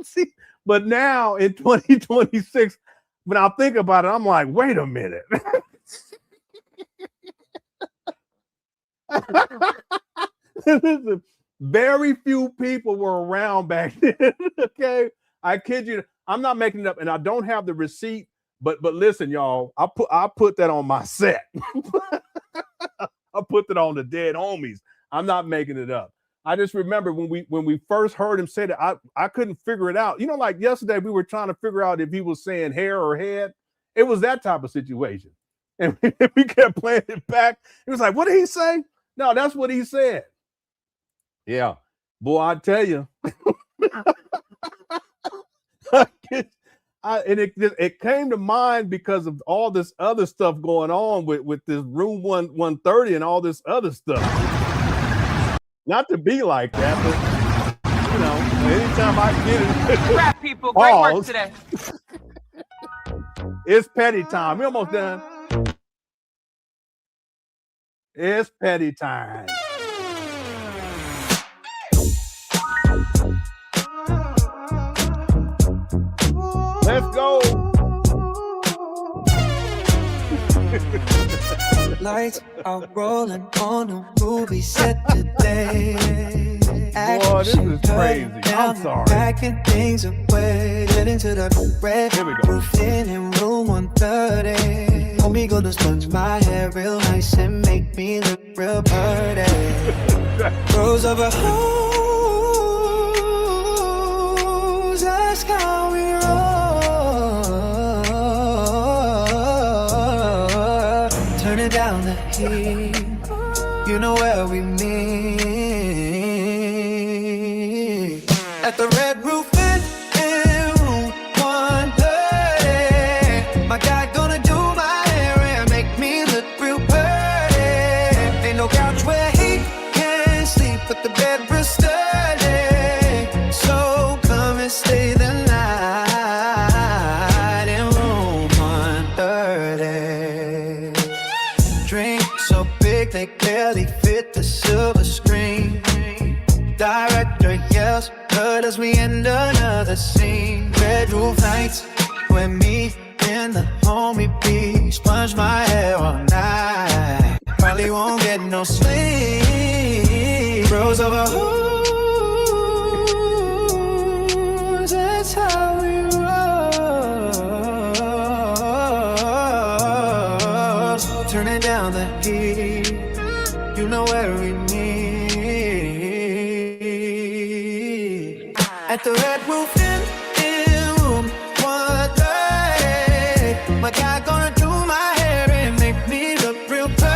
see, but now in 2026, when I think about it, I'm like, wait a minute. Listen, very few people were around back then. Okay, I kid you. I'm not making it up, and I don't have the receipt. But listen, y'all, I put that on my set. I put that on the Dead Homies. I'm not making it up. I just remember when we first heard him say that, I couldn't figure it out. You know, like yesterday we were trying to figure out if he was saying hair or head. It was that type of situation. And we kept playing it back. It was like, what did he say? No, that's what he said. Yeah. Boy, I tell you. And it came to mind because of all this other stuff going on with this room 130 and all this other stuff. Not to be like that, but you know, anytime I get it. Rap people, great work today. It's petty time. We're almost done. It's petty time. Let's go. Lights are rolling on a movie set today. Boy, this is crazy. I'm sorry. Packing things away. Get into the red roof in room 130. Homie gonna sponge my hair real nice and make me look real pretty. Rose over hoes, that's how we roll. Turning down the heat, you know where we meet. At the red roof in room 130. My guy gonna do my hair and make me look real pretty. Ain't no couch where he can sleep, but the bed real sturdy. So come and stay the night in room 130. Drink so big they barely fit the silver screen. Director yells, heard as we end another scene. Red roof nights, when me and the homie B sponge my hair all night. Probably won't get no sleep. Rose over hoes, that's how we roll. Turning down the heat, you know where we meet. At the red roof in room 130. My guy gonna do my hair and make me look real pretty.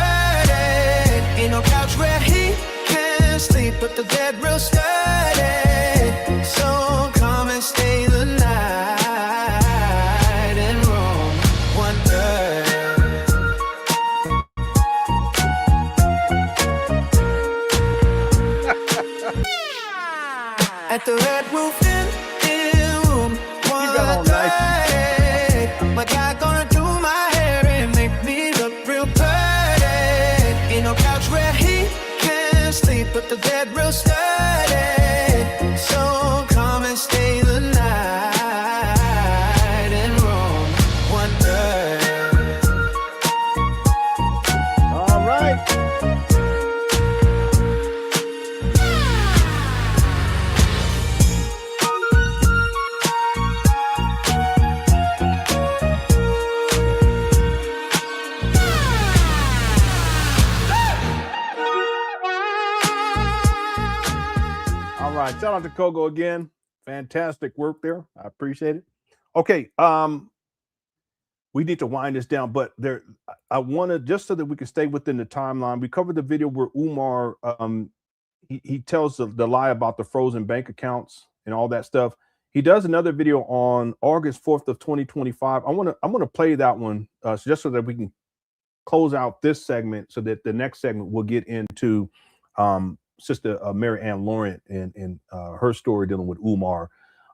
Ain't no couch where he can sleep, but the bed real sturdy. So come and stay the night in room 130. At the red roof in room 130. My guy gonna do my hair and make me look real pretty. Ain't no couch where he can sleep, but the bed real sturdy. So come and stay the night in room 130. All right. Shout out to Kogo again. Fantastic work there. I appreciate it. Okay, we need to wind this down, but I want to, just so that we can stay within the timeline, we covered the video where Umar he tells the lie about the frozen bank accounts and all that stuff. He does another video on August 4th of 2025. I'm gonna play that one just so that we can close out this segment, so that the next segment we'll get into Sister Mary Ann Laurent and her story dealing with Umar.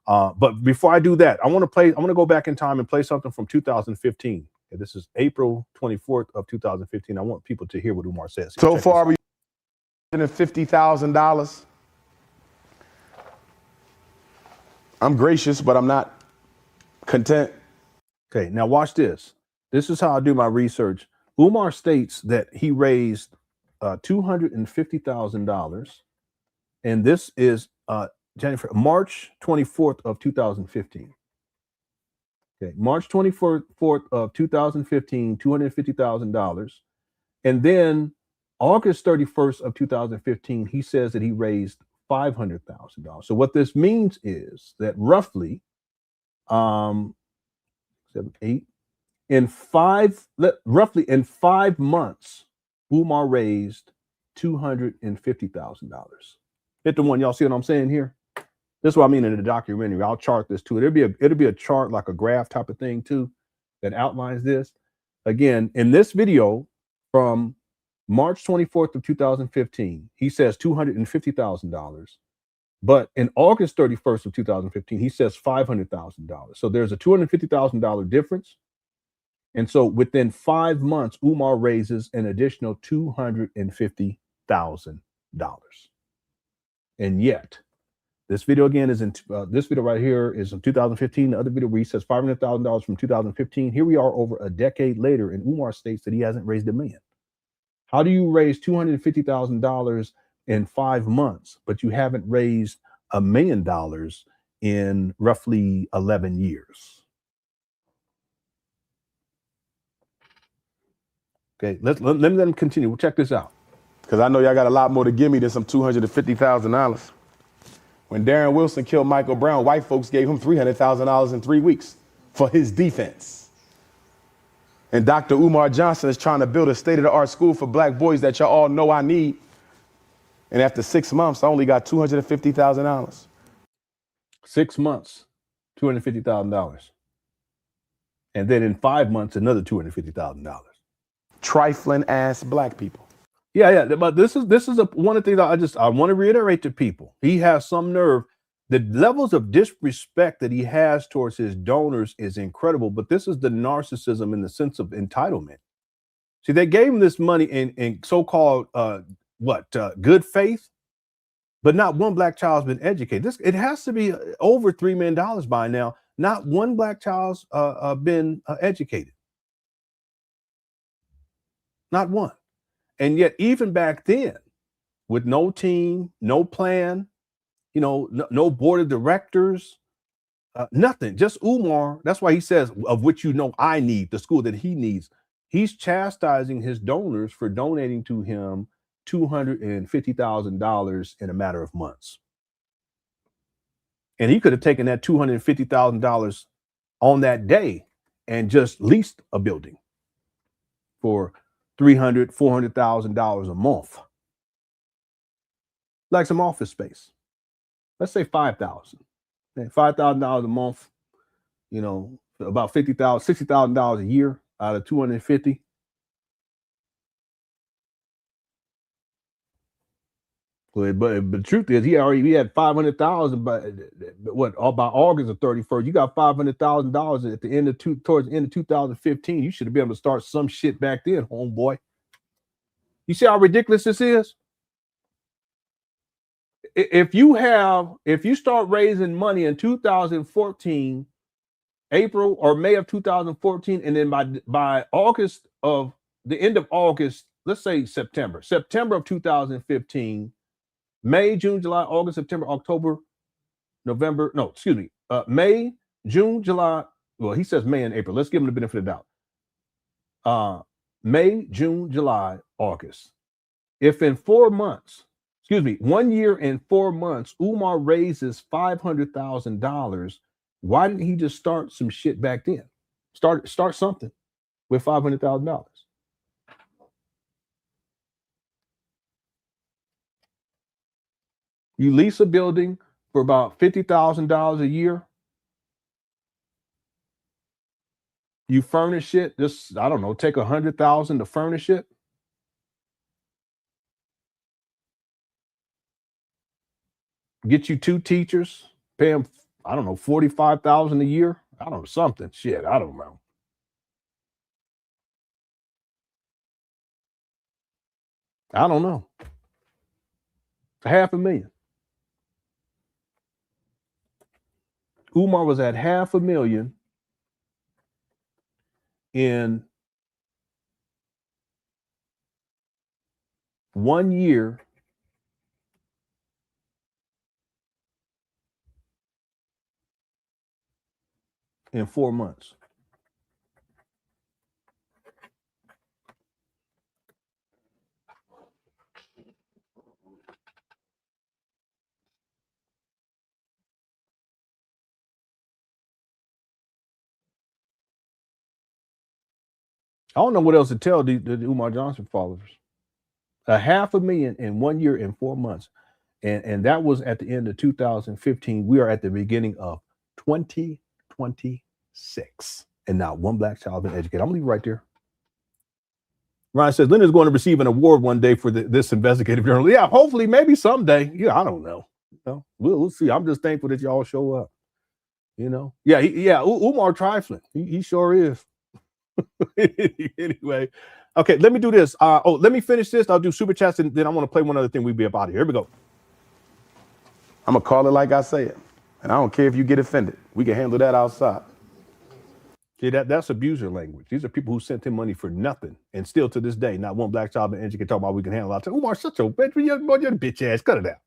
But before I do that, I'm going to go back in time and play something from 2015. Okay, this is April 24th of 2015. I want people to hear what Umar says. So far, we $50,000. I'm gracious, but I'm not content. Okay, now watch this. This is how I do my research. Umar states that he raised $250,000, and this is March 24th of 2015. Okay, March 24th of 2015, $250,000, and then August 31st of 2015, he says that he raised $500,000. So what this means is that roughly, 7, 8, roughly in 5 months, Umar raised $250,000. Hit the one. Y'all see what I'm saying here? This is what I mean in the documentary. I'll chart this too. It'll be a chart, like a graph type of thing too, that outlines this. Again, in this video from March 24th of 2015, he says $250,000. But in August 31st of 2015, he says $500,000. So there's a $250,000 difference. And so within 5 months, Umar raises an additional $250,000. And yet, this video again is in this video right here is in 2015. The other video where he says $500,000 from 2015. Here we are over a decade later, and Umar states that he hasn't raised $1 million. How do you raise $250,000 in 5 months, but you haven't raised $1 million in roughly 11 years? Okay, let them continue. We'll check this out. Because I know y'all got a lot more to give me than some $250,000. When Darren Wilson killed Michael Brown, white folks gave him $300,000 in 3 weeks for his defense. And Dr. Umar Johnson is trying to build a state-of-the-art school for black boys that y'all all know I need. And after 6 months, I only got $250,000. 6 months, $250,000. And then in 5 months, another $250,000. Trifling ass black people. Yeah, but this is one of the things I want to reiterate to people. He has some nerve. The levels of disrespect that he has towards his donors is incredible, but this is the narcissism in the sense of entitlement. See, they gave him this money in so-called good faith, but not one black child's been educated. It has to be over $3 million by now. Not one black child's been educated. Not one. And yet, even back then, with no team, no plan, no board of directors, nothing, just Umar. That's why he says, of which I need, the school that he needs. He's chastising his donors for donating to him $250,000 in a matter of months. And he could have taken that $250,000 on that day and just leased a building for $300,000, $400,000 a month, like some office space. Let's say $5,000, $5,000 a month. About $50,000, $60,000 a year out of 250. But the truth is, he had 500,000, but by August of 31st, you got $500,000 at the end towards the end of 2015. You should have been able to start some shit back then, homeboy. You see how ridiculous this is? If you start raising money in 2014, April or May of 2014, and then by August of the end of August, let's say September of 2015. May, June, July, August, September, October, November. No, excuse me. May, June, July. Well, he says May and April. Let's give him the benefit of the doubt. May, June, July, August. If in 4 months, 1 year and 4 months, Umar raises $500,000, why didn't he just start some shit back then? Start something with $500,000. You lease a building for about $50,000 a year. You furnish it. Just, I don't know, take $100,000 to furnish it. Get you 2 teachers, pay them, I don't know, $45,000 a year. I don't know, something. Shit, I don't know. I don't know. $500,000. Umar was at $500,000 in 1 year and 4 months. I don't know what else to tell the Umar Johnson followers. $500,000 in 1 year and 4 months. And that was at the end of 2015. We are at the beginning of 2026. And not one black child been educated. I'm gonna leave it right there. Ryan says, Leonard's going to receive an award one day for this investigative journal. Yeah, hopefully, maybe someday. Yeah, I don't know. We'll see. I'm just thankful that y'all show up. Yeah, Umar trifling. He sure is. Anyway, okay, let me do this. Let me finish this. I'll do super chats, and then I want to play one other thing. We'll be up out of here. Here we go. I'm gonna call it like I say it, and I don't care if you get offended. We can handle that outside. See, that's abuser language. These are people who sent him money for nothing, and still to this day, not one black child been educated talking about we can handle it outside. Umar, shut your bitch ass. Cut it out.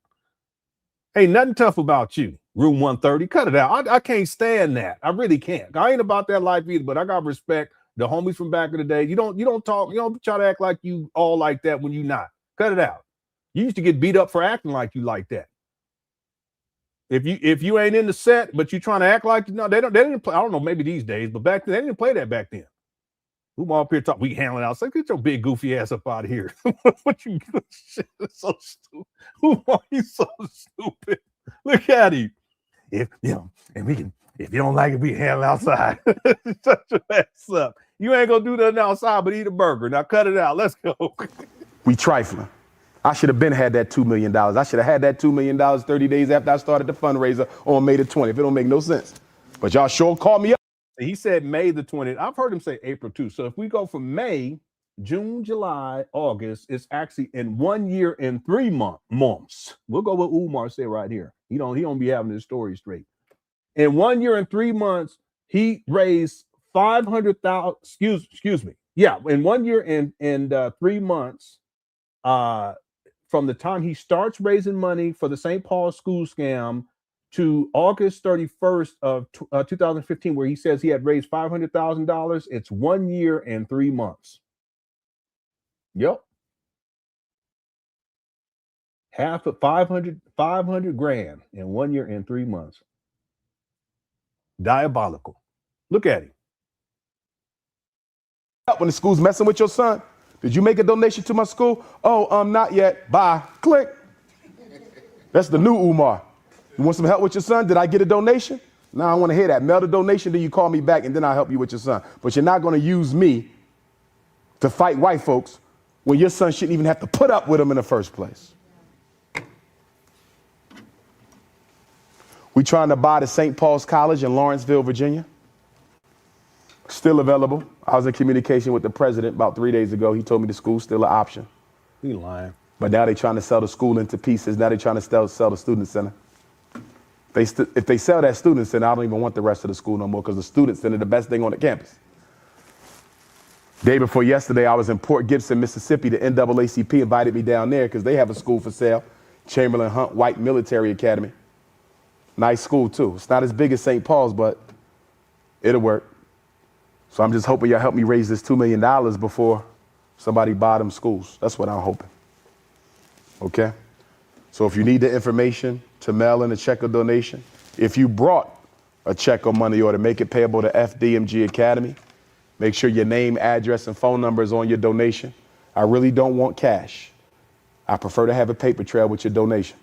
Ain't nothing tough about you. Room 130, cut it out. I can't stand that. I really can't. I ain't about that life either, but I got respect. The homies from back in the day. You don't talk, you don't try to act like you all like that when you not. Cut it out. You used to get beat up for acting like you like that. If you ain't in the set, but you trying to act like they didn't play. I don't know, maybe these days, but back then they didn't play that back then. Who up here talk? We handling out. Say, get your big goofy ass up out of here. What you shit is so stupid. Who are you so stupid? Look at him. If you don't like it, we handle outside. Shut your ass up. You ain't gonna do nothing outside but eat a burger. Now cut it out. Let's go. We trifling. I should have had that $2 million. I should have had that $2 million 30 days after I started the fundraiser on May the 20th. It don't make no sense. But y'all sure called me up. He said May the 20th. I've heard him say April too. So if we go from May, June, July, August, it's actually in 1 year and 3 months. We'll go with Umar said right here. He don't be having his story straight. In 1 year and 3 months, he raised 500,000. Excuse me. Yeah, in 1 year and 3 months, from the time he starts raising money for the St. Paul school scam to August 31st of 2015, where he says he had raised $500,000, it's 1 year and 3 months. Yep. Half of 500 grand in 1 year and 3 months. Diabolical. Look at him. When the school's messing with your son, did you make a donation to my school? Oh, not yet. Bye. Click. That's the new Umar. You want some help with your son? Did I get a donation? No, I want to hear that. Mail the donation, then you call me back, and then I'll help you with your son. But you're not going to use me to fight white folks when your son shouldn't even have to put up with them in the first place. We trying to buy the St. Paul's College in Lawrenceville, Virginia. Still available. I was in communication with the president about 3 days ago. He told me the school's still an option. He lying. But now they're trying to sell the school into pieces. Now they're trying to sell the student center. If they sell that student center, I don't even want the rest of the school no more, because the student center is the best thing on the campus. Day before yesterday, I was in Port Gibson, Mississippi. The NAACP invited me down there because they have a school for sale, Chamberlain Hunt White Military Academy. Nice school, too. It's not as big as St. Paul's, but it'll work. So I'm just hoping y'all help me raise this $2 million before somebody buy them schools. That's what I'm hoping. Okay? So if you need the information to mail in a check or donation, if you brought a check or money order, make it payable to FDMG Academy. Make sure your name, address, and phone number is on your donation. I really don't want cash. I prefer to have a paper trail with your donation.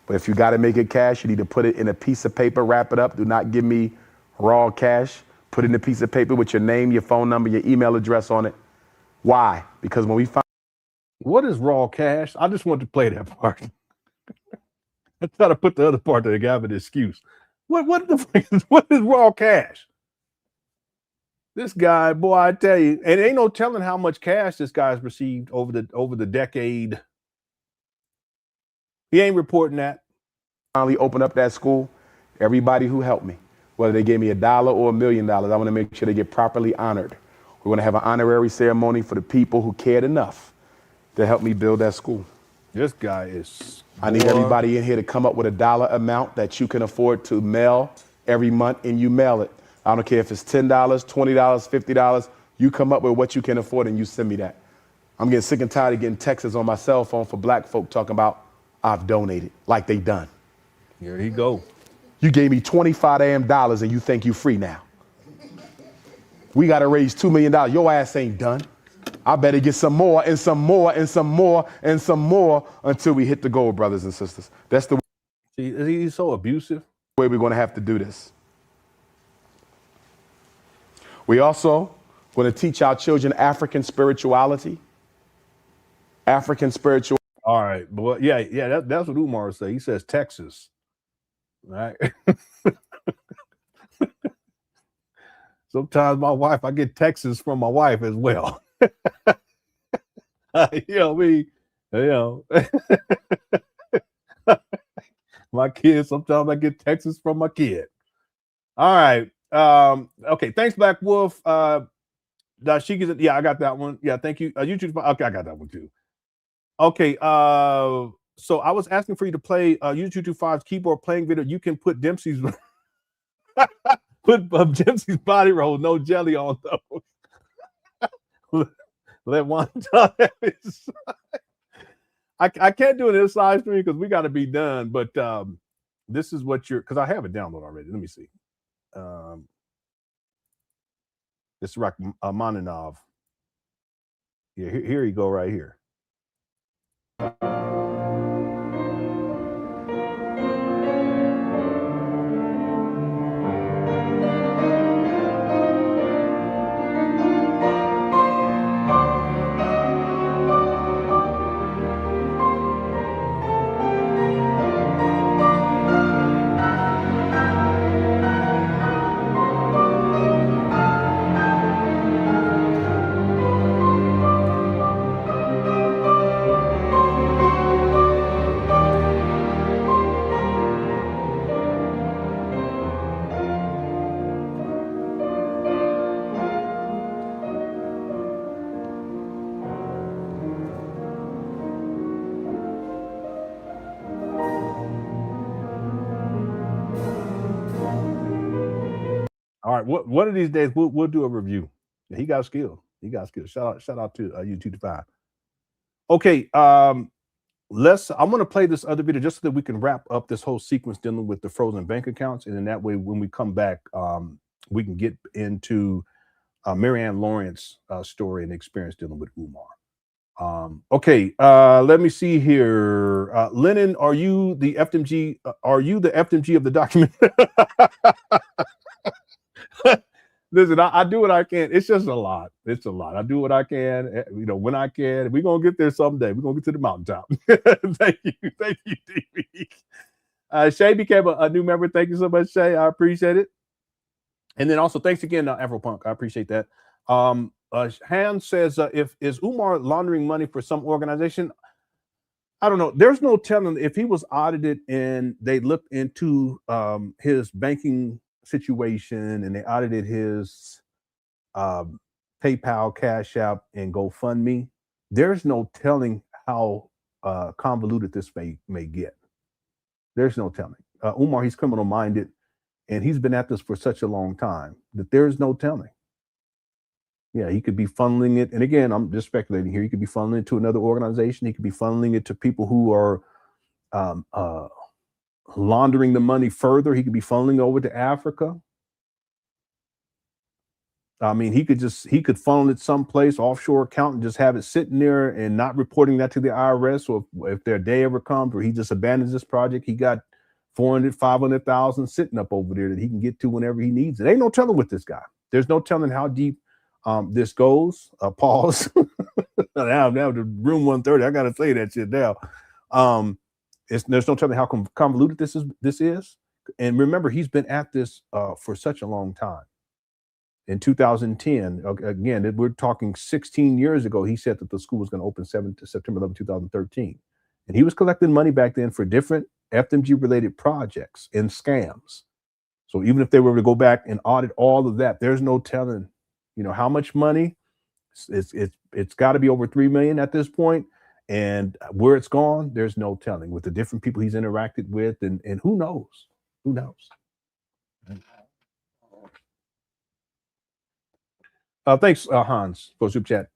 But if you got to make it cash, you need to put it in a piece of paper, wrap it up. Do not give me raw cash. Put it in a piece of paper with your name, your phone number, your email address on it. Why? Because when we find... What is raw cash? I just want to play that part. I try to put the other part that I got an excuse. What is raw cash? This guy, boy, I tell you, and ain't no telling how much cash this guy's received over the decade. He ain't reporting that. Finally open up that school. Everybody who helped me, whether they gave me $1 or $1 million, I want to make sure they get properly honored. We're going to have an honorary ceremony for the people who cared enough to help me build that school. This guy is... I need everybody in here to come up with a dollar amount that you can afford to mail every month, and you mail it. I don't care if it's $10, $20, $50. You come up with what you can afford and you send me that. I'm getting sick and tired of getting texts on my cell phone for black folk talking about I've donated, like they done. Here he go. You gave me $25 damn and you think you free now. We got to raise $2 million. Your ass ain't done. I better get some more and some more and some more and some more until we hit the goal, brothers and sisters. That's the See, he's so abusive. way we're going to have to do this. We also going to teach our children African spirituality. African spirituality. All right, but yeah, that's what Umar says. He says Texas, right? Sometimes I get Texas from my wife as well. My kids, sometimes I get Texas from my kid. All right. Okay. Thanks, Black Wolf. Yeah, I got that one. Yeah, thank you. YouTube. Okay, I got that one too. Okay. So I was asking for you to play YouTube 25's keyboard playing video. You can put Dempsey's Dempsey's body roll, no jelly on those. Let one time. I can't do an inside stream because we got to be done. But this is what you're, because I have it downloaded already. Let me see. It's Rachmaninoff. Yeah, here you go right here. All right, one of these days we'll do a review. He got skill. He got skill. Shout out to YouTube 5. Okay, I'm going to play this other video just so that we can wrap up this whole sequence dealing with the frozen bank accounts, and then that way when we come back, we can get into Marianne Lawrence's story and experience dealing with Umar. Okay, let me see here. Lenon, are you the FDMG? Are you the FDMG of the document? Listen, I do what I can. It's just a lot. It's a lot. I do what I can, when I can. We're going to get there someday. We're going to get to the mountaintop. Thank you, DB. Shay became a new member. Thank you so much, Shay. I appreciate it. And then also, thanks again, Afropunk. I appreciate that. Han says, is Umar laundering money for some organization? I don't know. There's no telling if he was audited and they looked into his banking situation and they audited his PayPal, CashApp, and GoFundMe. There's no telling how convoluted this may get. There's no telling. Umar, he's criminal minded, and he's been at this for such a long time that there's no telling. Yeah, he could be funneling it. And again, I'm just speculating here. He could be funneling it to another organization. He could be funneling it to people who are laundering the money further. He could be funneling over to Africa. I mean, he could funnel it someplace, offshore account, and just have it sitting there and not reporting that to the IRS. Or if their day ever comes where he just abandons this project, he got 400, 500,000 sitting up over there that he can get to whenever he needs it. Ain't no telling with this guy. There's no telling how deep this goes. Pause. Now the room 130. I gotta say that shit now. There's no telling how convoluted this is. And remember, he's been at this for such a long time. In 2010, again, we're talking 16 years ago, he said that the school was going to open September 11, 2013. And he was collecting money back then for different FDMG-related projects and scams. So even if they were to go back and audit all of that, there's no telling, how much money. It's got to be over 3 million at this point. And where it's gone, there's no telling with the different people he's interacted with. And who knows? Who knows? Thanks, Hans, for super chat.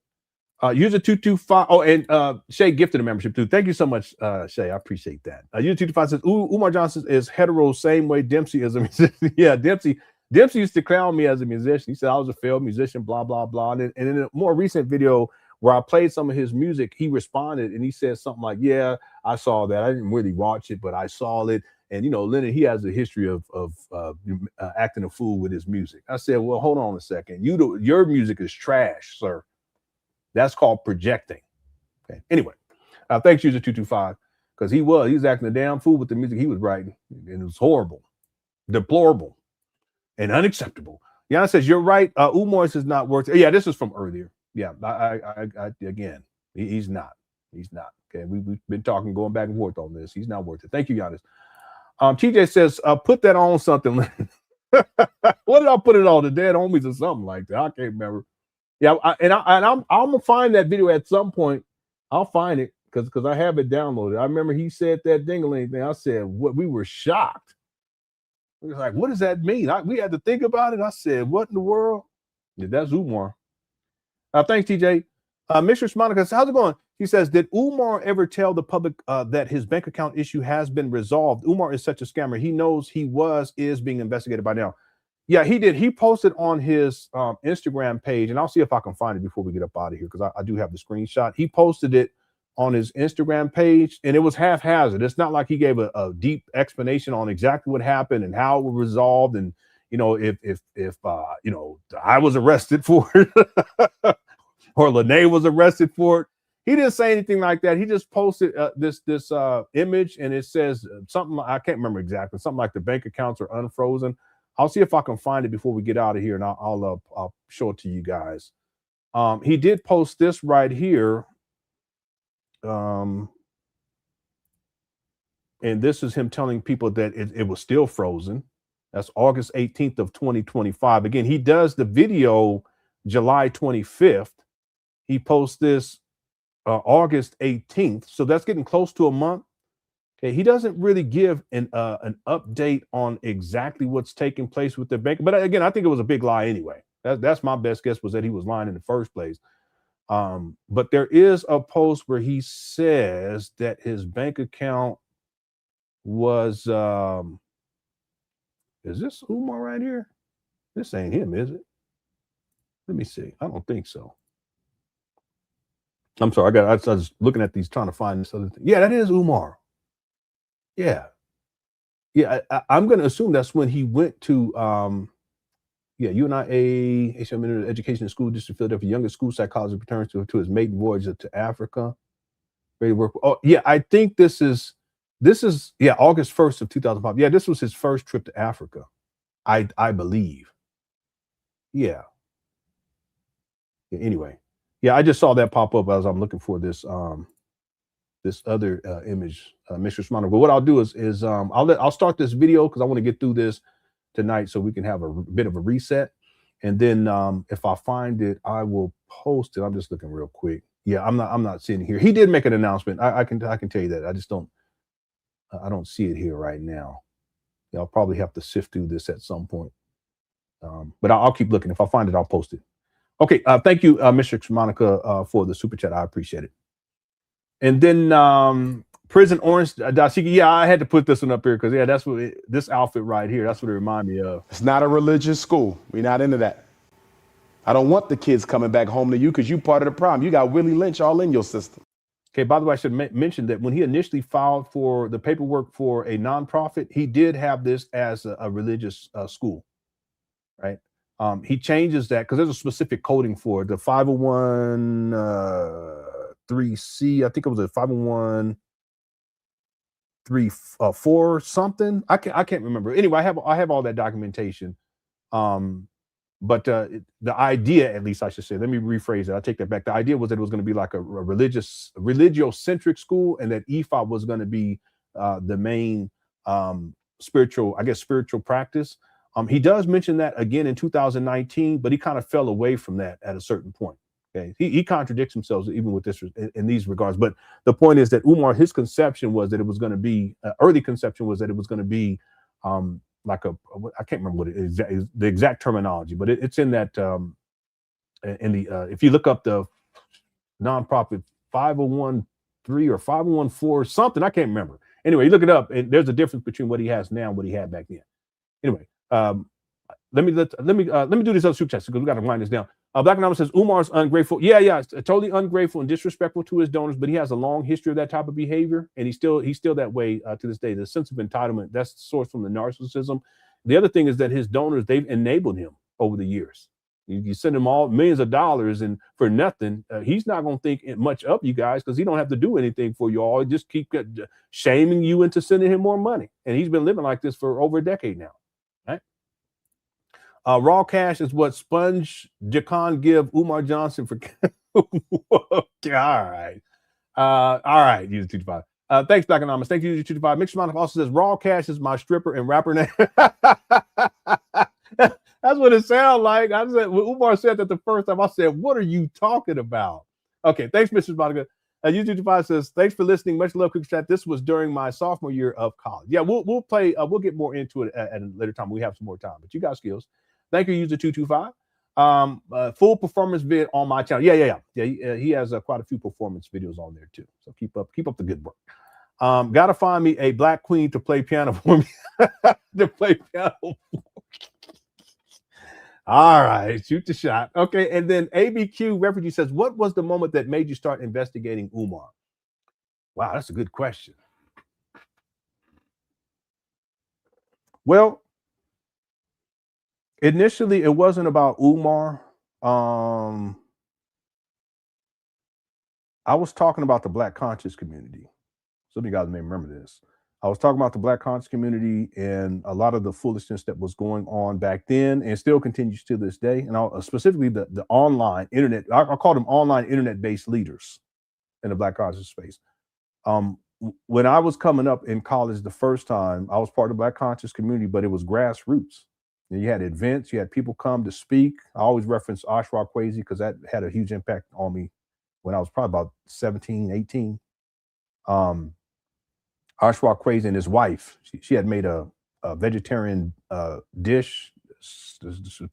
User 225. Oh, and Shay gifted a membership too. Thank you so much, Shay. I appreciate that. User 225 says, Umar Johnson is hetero, same way Dempsey is a musician. Yeah, Dempsey used to clown me as a musician. He said I was a failed musician, blah, blah, blah. And in a more recent video where I played some of his music, he responded and he said something like, yeah, I saw that. I didn't really watch it, but I saw it. And, you know, Lenon, he has a history of acting a fool with his music. I said, well, hold on a second. Your music is trash, sir. That's called projecting. Okay. Anyway, thanks, user 225, because he was acting a damn fool with the music he was writing. And it was horrible, deplorable, and unacceptable. Yana says, you're right. Umar is not worth it. Yeah, this is from earlier. Yeah, again, he's not. He's not. Okay, we've been talking, going back and forth on this. He's not worth it. Thank you, Giannis. TJ says, put that on something. What did I put it on? The Dead Homies or something like that? I can't remember. Yeah, I'm gonna find that video at some point. I'll find it because I have it downloaded. I remember he said that ding-a-ling thing. I said, what? We were shocked. We were like, what does that mean? We had to think about it. I said, what in the world? Yeah, that's Umar. Thanks, TJ. Mistress Monica says, how's it going? He says, did Umar ever tell the public that his bank account issue has been resolved? Umar is such a scammer. He knows he is being investigated by now. Yeah, he did. He posted on his Instagram page, and I'll see if I can find it before we get up out of here, because I do have the screenshot. He posted it on his Instagram page, and it was haphazard. It's not like he gave a deep explanation on exactly what happened and how it was resolved. And, you know, if you know, I was arrested for it or Lene was arrested for it. He didn't say anything like that. He just posted this image, and it says something, I can't remember exactly, something like the bank accounts are unfrozen. I'll see if I can find it before we get out of here, and I'll show it to you guys. He did post this right here. And this is him telling people that it was still frozen. That's August 18th of 2025. Again, he does the video July 25th. He posts this August 18th. So that's getting close to a month. Okay, he doesn't really give an update on exactly what's taking place with the bank. But again, I think it was a big lie anyway. That's my best guess, was that he was lying in the first place. But there is a post where he says that his bank account was is this Umar right here? This ain't him, is it? Let me see. I don't think so. I'm sorry. I was looking at these, trying to find this other thing. Yeah, that is Umar. Yeah. Yeah, I'm going to assume that's when he went to UNIA, Education and School District, Philadelphia. Youngest school psychologist returns to his maiden voyage to Africa. Ready to work. Oh, yeah, I think this is August 1st of 2005. Yeah, this was his first trip to Africa, I believe. Yeah. Anyway, yeah, I just saw that pop up as I'm looking for this this other image, Mr. Smano. But what I'll do is I'll start this video because I want to get through this tonight so we can have a bit of a reset, and then if I find it, I will post it. I'm just looking real quick. Yeah, I'm not seeing it here. He did make an announcement. I can tell you that. I just don't see it here right now. Yeah, I'll probably have to sift through this at some point. But I'll keep looking. If I find it, I'll post it. Okay, thank you, Mr. Monica, for the super chat. I appreciate it. And then Prison Orange Dashiki. Yeah, I had to put this one up here because that's what this outfit right here. That's what it reminded me of. It's not a religious school. We're not into that. I don't want the kids coming back home to you because you part of the problem. You got Willie Lynch all in your system. Okay, by the way, I should mention that when he initially filed for the paperwork for a nonprofit, he did have this as a religious school, right? He changes that because there's a specific coding for it. The 501(3)C, I think it was a 501(3)(4) something. I can't remember. Anyway, I have all that documentation. But the idea, at least I should say, let me rephrase it. I take that back. The idea was that it was going to be like a religiocentric school, and that EFA was going to be the main spiritual practice. He does mention that again in 2019, but he kind of fell away from that at a certain point. Okay, he contradicts himself even with this in these regards. But the point is that Umar, his conception was that it was going to be early conception was that it was going to be like I can't remember what it is, the exact terminology, but it's in that if you look up the nonprofit 501(3) or 501(4) something, I can't remember. Anyway, you look it up, and there's a difference between what he has now and what he had back then. Anyway, let me do this other super chat because we got to wind this down. Black Anonymous says Umar's ungrateful. Yeah, totally ungrateful and disrespectful to his donors, but he has a long history of that type of behavior, and he's still that way to this day. The sense of entitlement, that's sourced from the narcissism. The other thing is that his donors, they've enabled him over the years. You send him all millions of dollars and for nothing, he's not going to think much of you guys because he don't have to do anything for you all. He just keep shaming you into sending him more money, and he's been living like this for over a decade now. Raw cash is what Sponge Jacan give Umar Johnson for. All right. All right. User 225. Thanks, Black Anonymous. Thank you, User 225. Mixed Monica also says raw cash is my stripper and rapper name. That's what it sounds like. I said when Umar said that the first time, I said, "What are you talking about?" Okay. Thanks, Mrs. Monica. User 225 says, "Thanks for listening. Much love, Cookie Chat. This was during my sophomore year of college." Yeah, we'll play. We'll get more into it at a later time. We have some more time, but you got skills. Thank you, User 225. Full performance vid on my channel. Yeah. He has quite a few performance videos on there too. So keep up the good work. Gotta find me a black queen to play piano for me. To play piano. All right, shoot the shot. Okay, and then ABQ Refugee says, "What was the moment that made you start investigating Umar?" Wow, that's a good question. Well, initially, it wasn't about Umar. I was talking about the Black conscious community. Some of you guys may remember this. I was talking about the Black conscious community and a lot of the foolishness that was going on back then and still continues to this day. And specifically the online internet, I call them online internet-based leaders in the Black conscious space. When I was coming up in college the first time, I was part of the Black conscious community, but it was grassroots. You had events, you had people come to speak. I always reference Ashra Kwesi because that had a huge impact on me when I was probably about 17, 18. Ashra Kwesi and his wife, she had made a vegetarian dish,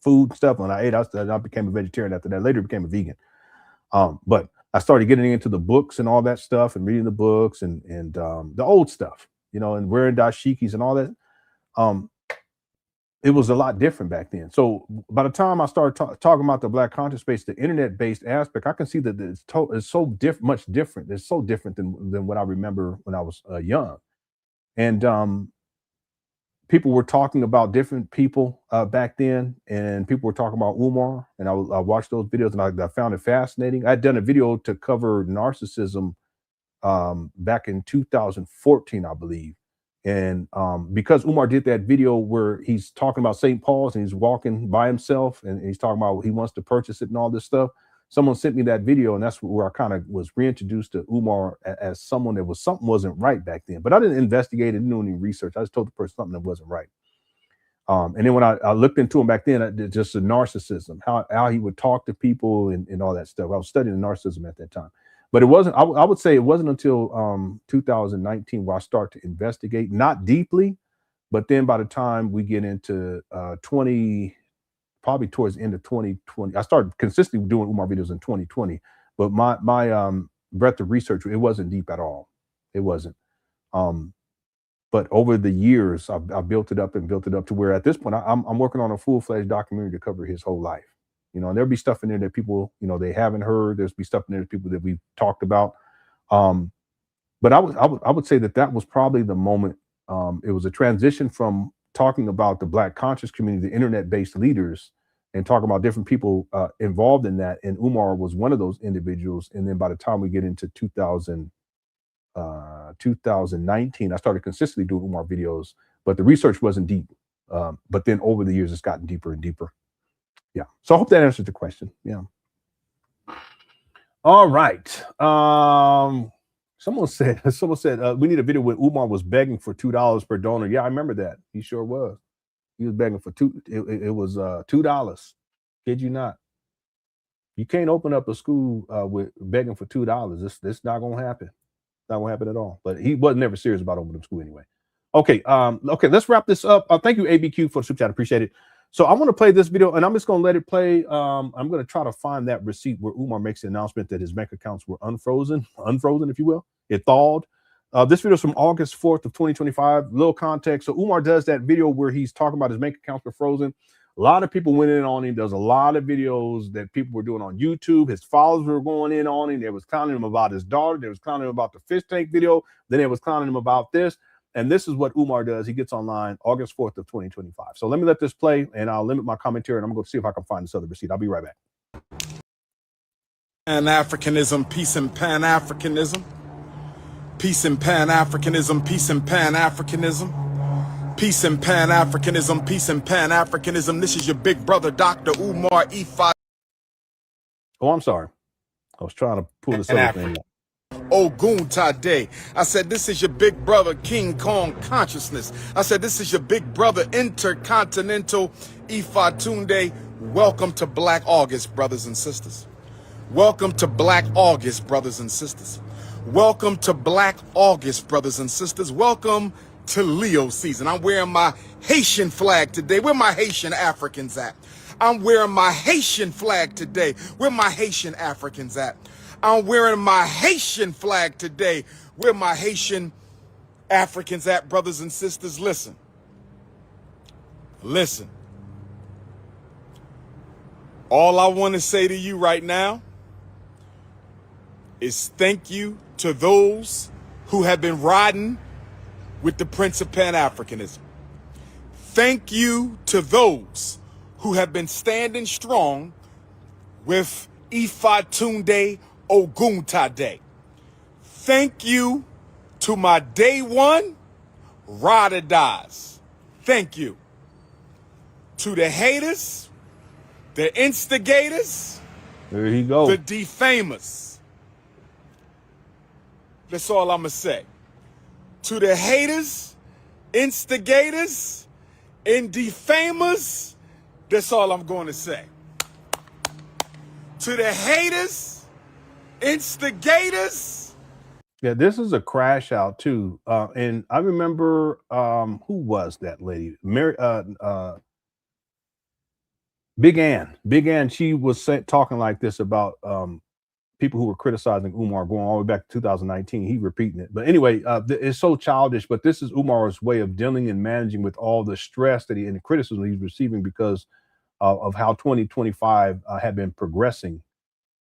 food stuff. When I ate, I became a vegetarian after that. Later became a vegan. But I started getting into the books and all that stuff and reading the books and the old stuff, and wearing dashikis and all that. It was a lot different back then. So by the time I started talking about the Black conscious space, the internet-based aspect, I can see that it's so much different. It's so different than what I remember when I was young. And people were talking about different people back then, and people were talking about Umar, and I watched those videos, and I found it fascinating. I'd done a video to cover narcissism back in 2014, I believe. And because Umar did that video where he's talking about St. Paul's and he's walking by himself and he's talking about he wants to purchase it and all this stuff, someone sent me that video, and that's where I kind of was reintroduced to Umar as someone that something wasn't right back then. But I didn't investigate it, didn't do any research. I just told the person something that wasn't right. And then when I looked into him back then, just the narcissism, how he would talk to people and all that stuff. I was studying narcissism at that time. But it wasn't, I would say it wasn't until 2019 where I start to investigate, not deeply, but then by the time we get into probably towards the end of 2020, I started consistently doing Umar videos in 2020, but my breadth of research, it wasn't deep at all. It wasn't. But over the years, I built it up to where at this point, I'm working on a full-fledged documentary to cover his whole life. And there'll be stuff in there that people, they haven't heard. There's be stuff in there that people that we've talked about. But I would say that was probably the moment. It was a transition from talking about the Black conscious community, the internet-based leaders, and talking about different people involved in that. And Umar was one of those individuals. And then by the time we get into 2019, I started consistently doing Umar videos, but the research wasn't deep. But then over the years, it's gotten deeper and deeper. Yeah. So I hope that answers the question. Yeah. All right. Someone said we need a video where Umar was begging for $2 per donor. Yeah, I remember that. He sure was. He was begging for it was $2. Kid you not. You can't open up a school with begging for $2. This not gonna happen. Not gonna happen at all. But he wasn't never serious about opening up school anyway. Okay. Okay, let's wrap this up. Thank you, ABQ, for the super chat. Appreciate it. So I want to play this video, and I'm just going to let it play. I'm going to try to find that receipt where Umar makes the announcement that his bank accounts were unfrozen, if you will. It thawed. This video is from August 4th of 2025. Little context. So Umar does that video where he's talking about his bank accounts were frozen. A lot of people went in on him. There's a lot of videos that people were doing on YouTube. His followers were going in on him. They was clowning him about his daughter. They was clowning him about the fish tank video. Then they was clowning him about this. And this is what Umar does. He gets online August 4th of 2025. So let me let this play, and I'll limit my commentary, and I'm going to see if I can find this other receipt. I'll be right back. Pan Africanism, peace and Pan Africanism. Peace and Pan Africanism, peace and Pan Africanism. Peace and Pan Africanism, peace and Pan Africanism. This is your big brother, Dr. Umar E5. Oh, I'm sorry. I was trying to pull this other thing up. Ogun Tade. I said, this is your big brother, King Kong Consciousness. I said, this is your big brother, Intercontinental Ifatunde. Welcome to Black August, brothers and sisters. Welcome to Black August, brothers and sisters. Welcome to Black August, brothers and sisters. Welcome to Leo season. I'm wearing my Haitian flag today. Where my Haitian Africans at? I'm wearing my Haitian flag today. Where my Haitian Africans at? I'm wearing my Haitian flag today. Where my Haitian Africans at, brothers and sisters? Listen. Listen. All I want to say to you right now is thank you to those who have been riding with the Prince of Pan-Africanism. Thank you to those who have been standing strong with Ifatunde Oguntade. Thank you to my day one ride or dies. Thank you to the haters, the instigators, there he goes, the defamers. That's all I'm going to say. To the haters, instigators, and defamers, that's all I'm going to say. To the haters, instigators. Yeah, this is a crash out too. And I remember, who was that lady? Big Ann, she was talking like this about people who were criticizing Umar going all the way back to 2019. He repeating it. But anyway, it's so childish, but this is Umar's way of dealing and managing with all the stress that and the criticism he's receiving because of how 2025 had been progressing.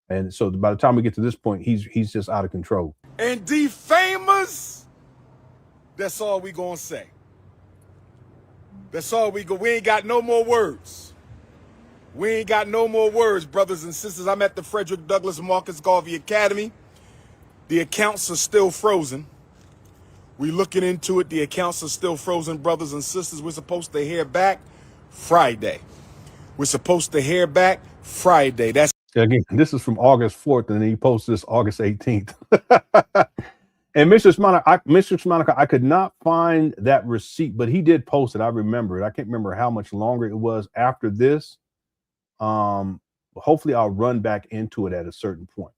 And so by the time we get to this point, he's just out of control. And defamers, that's all we gonna say. That's all we ain't got no more words. We ain't got no more words, brothers and sisters. I'm at the Frederick Douglass Marcus Garvey Academy. The accounts are still frozen. We're looking into it. The accounts are still frozen, brothers and sisters. We're supposed to hear back Friday. We're supposed to hear back Friday. That's again, this is from August 4th, and then he posted this August 18th. And Mr. Shoemake, I could not find that receipt, but he did post it. I remember it. I can't remember how much longer it was after this. Hopefully I'll run back into it at a certain point.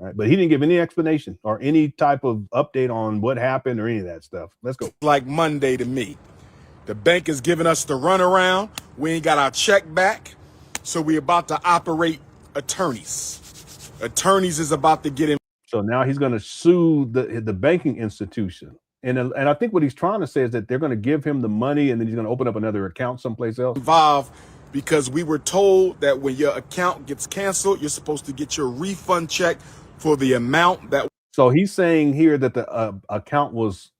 All right, but he didn't give any explanation or any type of update on what happened or any of that stuff. Let's go. Like Monday to me. The bank is giving us the runaround. We ain't got our check back. So we about to operate attorneys. Attorneys is about to get in. So now he's going to sue the banking institution. And I think what he's trying to say is that they're going to give him the money and then he's going to open up another account someplace else. Involved because we were told that when your account gets canceled, you're supposed to get your refund check for the amount that. So he's saying here that the account was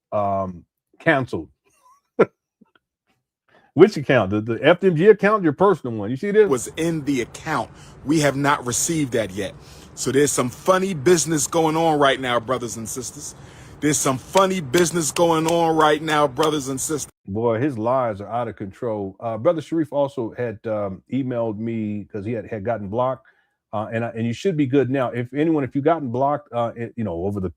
canceled. Which account? The FDMG account, your personal one? You see this? Was in the account. We have not received that yet. So there's some funny business going on right now, brothers and sisters. There's some funny business going on right now, brothers and sisters. Boy, his lies are out of control. Brother Sharif also had emailed me because he had gotten blocked. And you should be good now. If you've gotten blocked, over the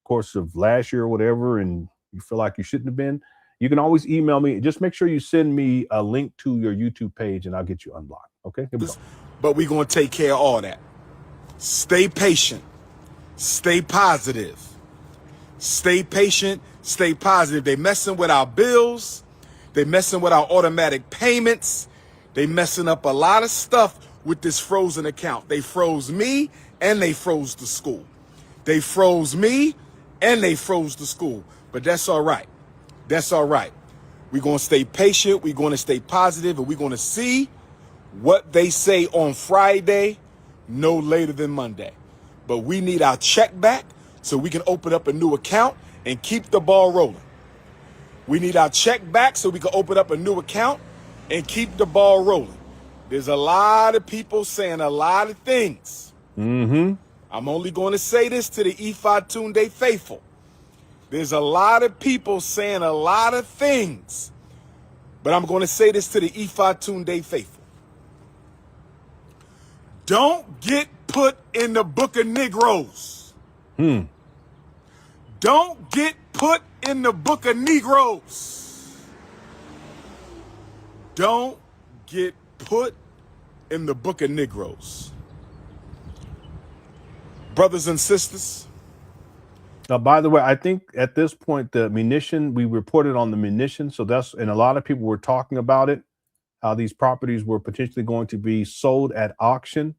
course of last year or whatever, and you feel like you shouldn't have been, you can always email me. Just make sure you send me a link to your YouTube page and I'll get you unblocked. Okay? Here we go. But we're going to take care of all that. Stay patient. Stay positive. Stay patient. Stay positive. They messing with our bills. They messing with our automatic payments. They messing up a lot of stuff with this frozen account. They froze me and they froze the school. They froze me and they froze the school. But that's all right. That's all right. We're going to stay patient. We're going to stay positive, and we're going to see what they say on Friday, no later than Monday. But we need our check back so we can open up a new account and keep the ball rolling. We need our check back so we can open up a new account and keep the ball rolling. There's a lot of people saying a lot of things. I'm only going to say this to the Ifa Tunde faithful. There's a lot of people saying a lot of things, but I'm going to say this to the Ifa Tunde faithful. Don't get put in the book of Negroes. Don't get put in the book of Negroes. Don't get put in the book of Negroes. Brothers and sisters. Now, by the way, I think at this point, the munition, we reported on the munition. So that's, and a lot of people were talking about it, how these properties were potentially going to be sold at auction.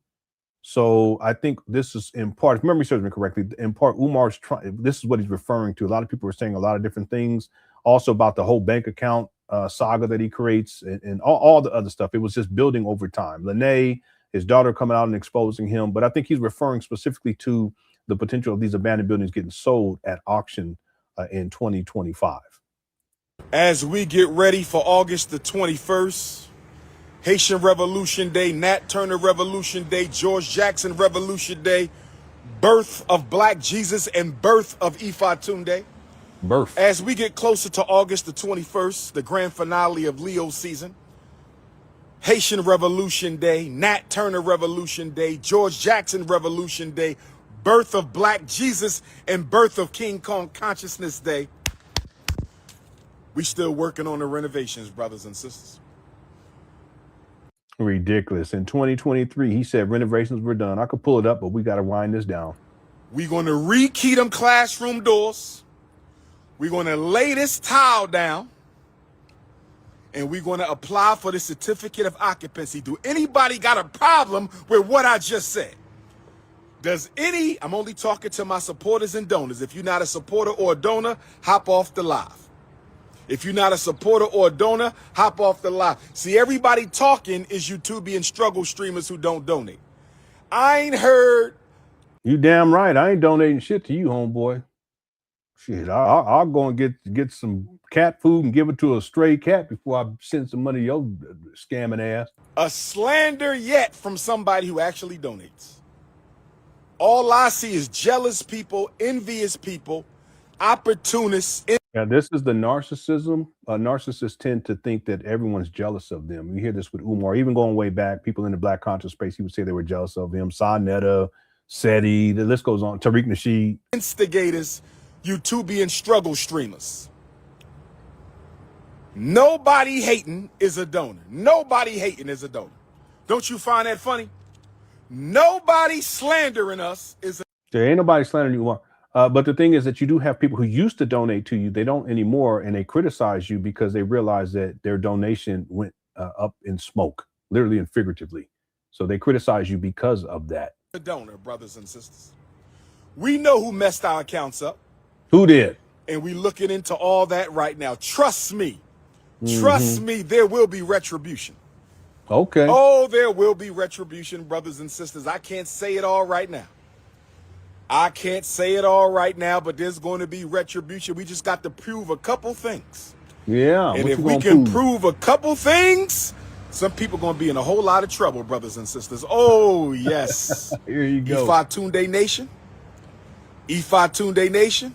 So I think this is in part, if memory serves me correctly, in part, Umar's trying, this is what he's referring to. A lot of people are saying a lot of different things also about the whole bank account saga that he creates and all the other stuff. It was just building over time. Lene, his daughter coming out and exposing him. But I think he's referring specifically to the potential of these abandoned buildings getting sold at auction in 2025. As we get ready for August the 21st, Haitian Revolution Day, Nat Turner Revolution Day, George Jackson Revolution Day, birth of Black Jesus and birth of Ifa Tunde. Birth. As we get closer to August the 21st, the grand finale of Leo season, Haitian Revolution Day, Nat Turner Revolution Day, George Jackson Revolution Day, birth of Black Jesus and birth of King Kong Consciousness Day. We still working on the renovations, brothers and sisters. Ridiculous. In 2023, he said renovations were done. I could pull it up, but we got to wind this down. We're going to rekey them classroom doors. We're going to lay this tile down. And we're going to apply for the certificate of occupancy. Do anybody got a problem with what I just said? Does any, I'm only talking to my supporters and donors. If you're not a supporter or a donor, hop off the live. If you're not a supporter or a donor, hop off the live. See, everybody talking is YouTubian struggle streamers who don't donate. I ain't heard. You damn right. I ain't donating shit to you, homeboy. Shit, I'll go and get some cat food and give it to a stray cat before I send some money to your scamming ass. A slander yet from somebody who actually donates. All I see is jealous people, envious people, opportunists. Yeah, this is the narcissism. Narcissists tend to think that everyone's jealous of them. You hear this with Umar, even going way back, people in the Black conscious space, he would say they were jealous of him. Sa Netta, Seti, the list goes on. Tariq Nasheed. Instigators, YouTubian struggle streamers. Nobody hating is a donor. Nobody hating is a donor. Don't you find that funny? Nobody slandering us is a... There ain't nobody slandering you, Umar. But the thing is that you do have people who used to donate to you. They don't anymore, and they criticize you because they realize that their donation went up in smoke, literally and figuratively. So they criticize you because of that. A donor, brothers and sisters. We know who messed our accounts up. Who did? And we looking into all that right now. Trust me. Trust me, there will be retribution. Okay. Oh, there will be retribution, brothers and sisters. I can't say it all right now. I can't say it all right now, but there's going to be retribution. We just got to prove a couple things. Yeah. And if we can prove a couple things, some people are going to be in a whole lot of trouble, brothers and sisters. Oh, yes. Here you go. Ifa Tunde Nation. Ifa Tunde Nation.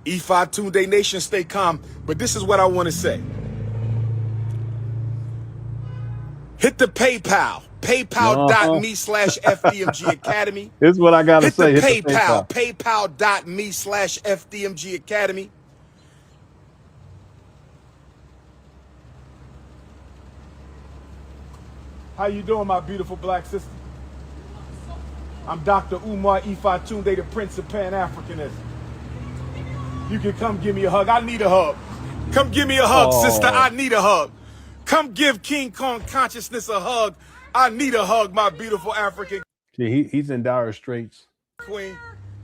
Ifa Tunde Nation, stay calm. But this is what I want to say. Hit the PayPal. PayPal.me/FDMG Academy. This is what I got to say. Hit the PayPal. PayPal.me/FDMG Academy. How you doing, my beautiful black sister? I'm Dr. Umar Ifa Tunde, the Prince of Pan Africanism. You can come give me a hug. I need a hug. Come give me a hug, sister. I need a hug. Come give King Kong Consciousness a hug. I need a hug, my beautiful African. Yeah, he's in dire straits. Queen.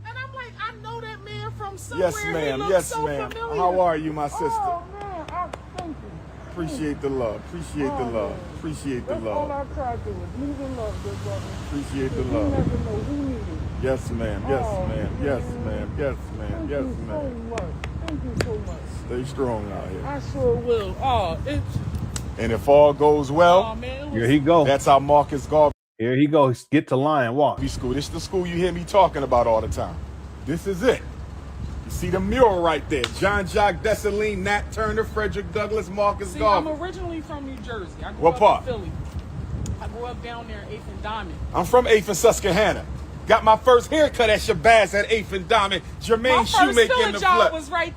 And I'm like, I know that man from somewhere. Yes, ma'am. Yes, ma'am. How are you, my sister? Oh, man. Thank you. Appreciate the love. Appreciate the love. Appreciate the That's all love. I tried to do was move in love, good brother. Appreciate the You love. never know who needed it. Yes, ma'am. Yes, Oh, ma'am. Yes, ma'am. Yes, ma'am. Thank Yes, you so ma'am. much. Thank you so much. Stay strong out here. I sure will. Oh, it's. And if all goes well, Oh, man, it was, Here he go. that's how Marcus Garvey Here he goes. Get to line. Walk. School. This is the school you hear me talking about all the time. This is it. You see the mural right there. John Jacques Dessalines, Nat Turner, Frederick Douglass, Marcus See, Garvey. I'm originally from New Jersey. I grew What up part? in Philly. I grew up down there in 8th and Diamond. I'm from 8th and Susquehanna. Got my first haircut at Shabazz at 8th and Diamond. Jermaine My first Shoemake in Philly the job flesh. was right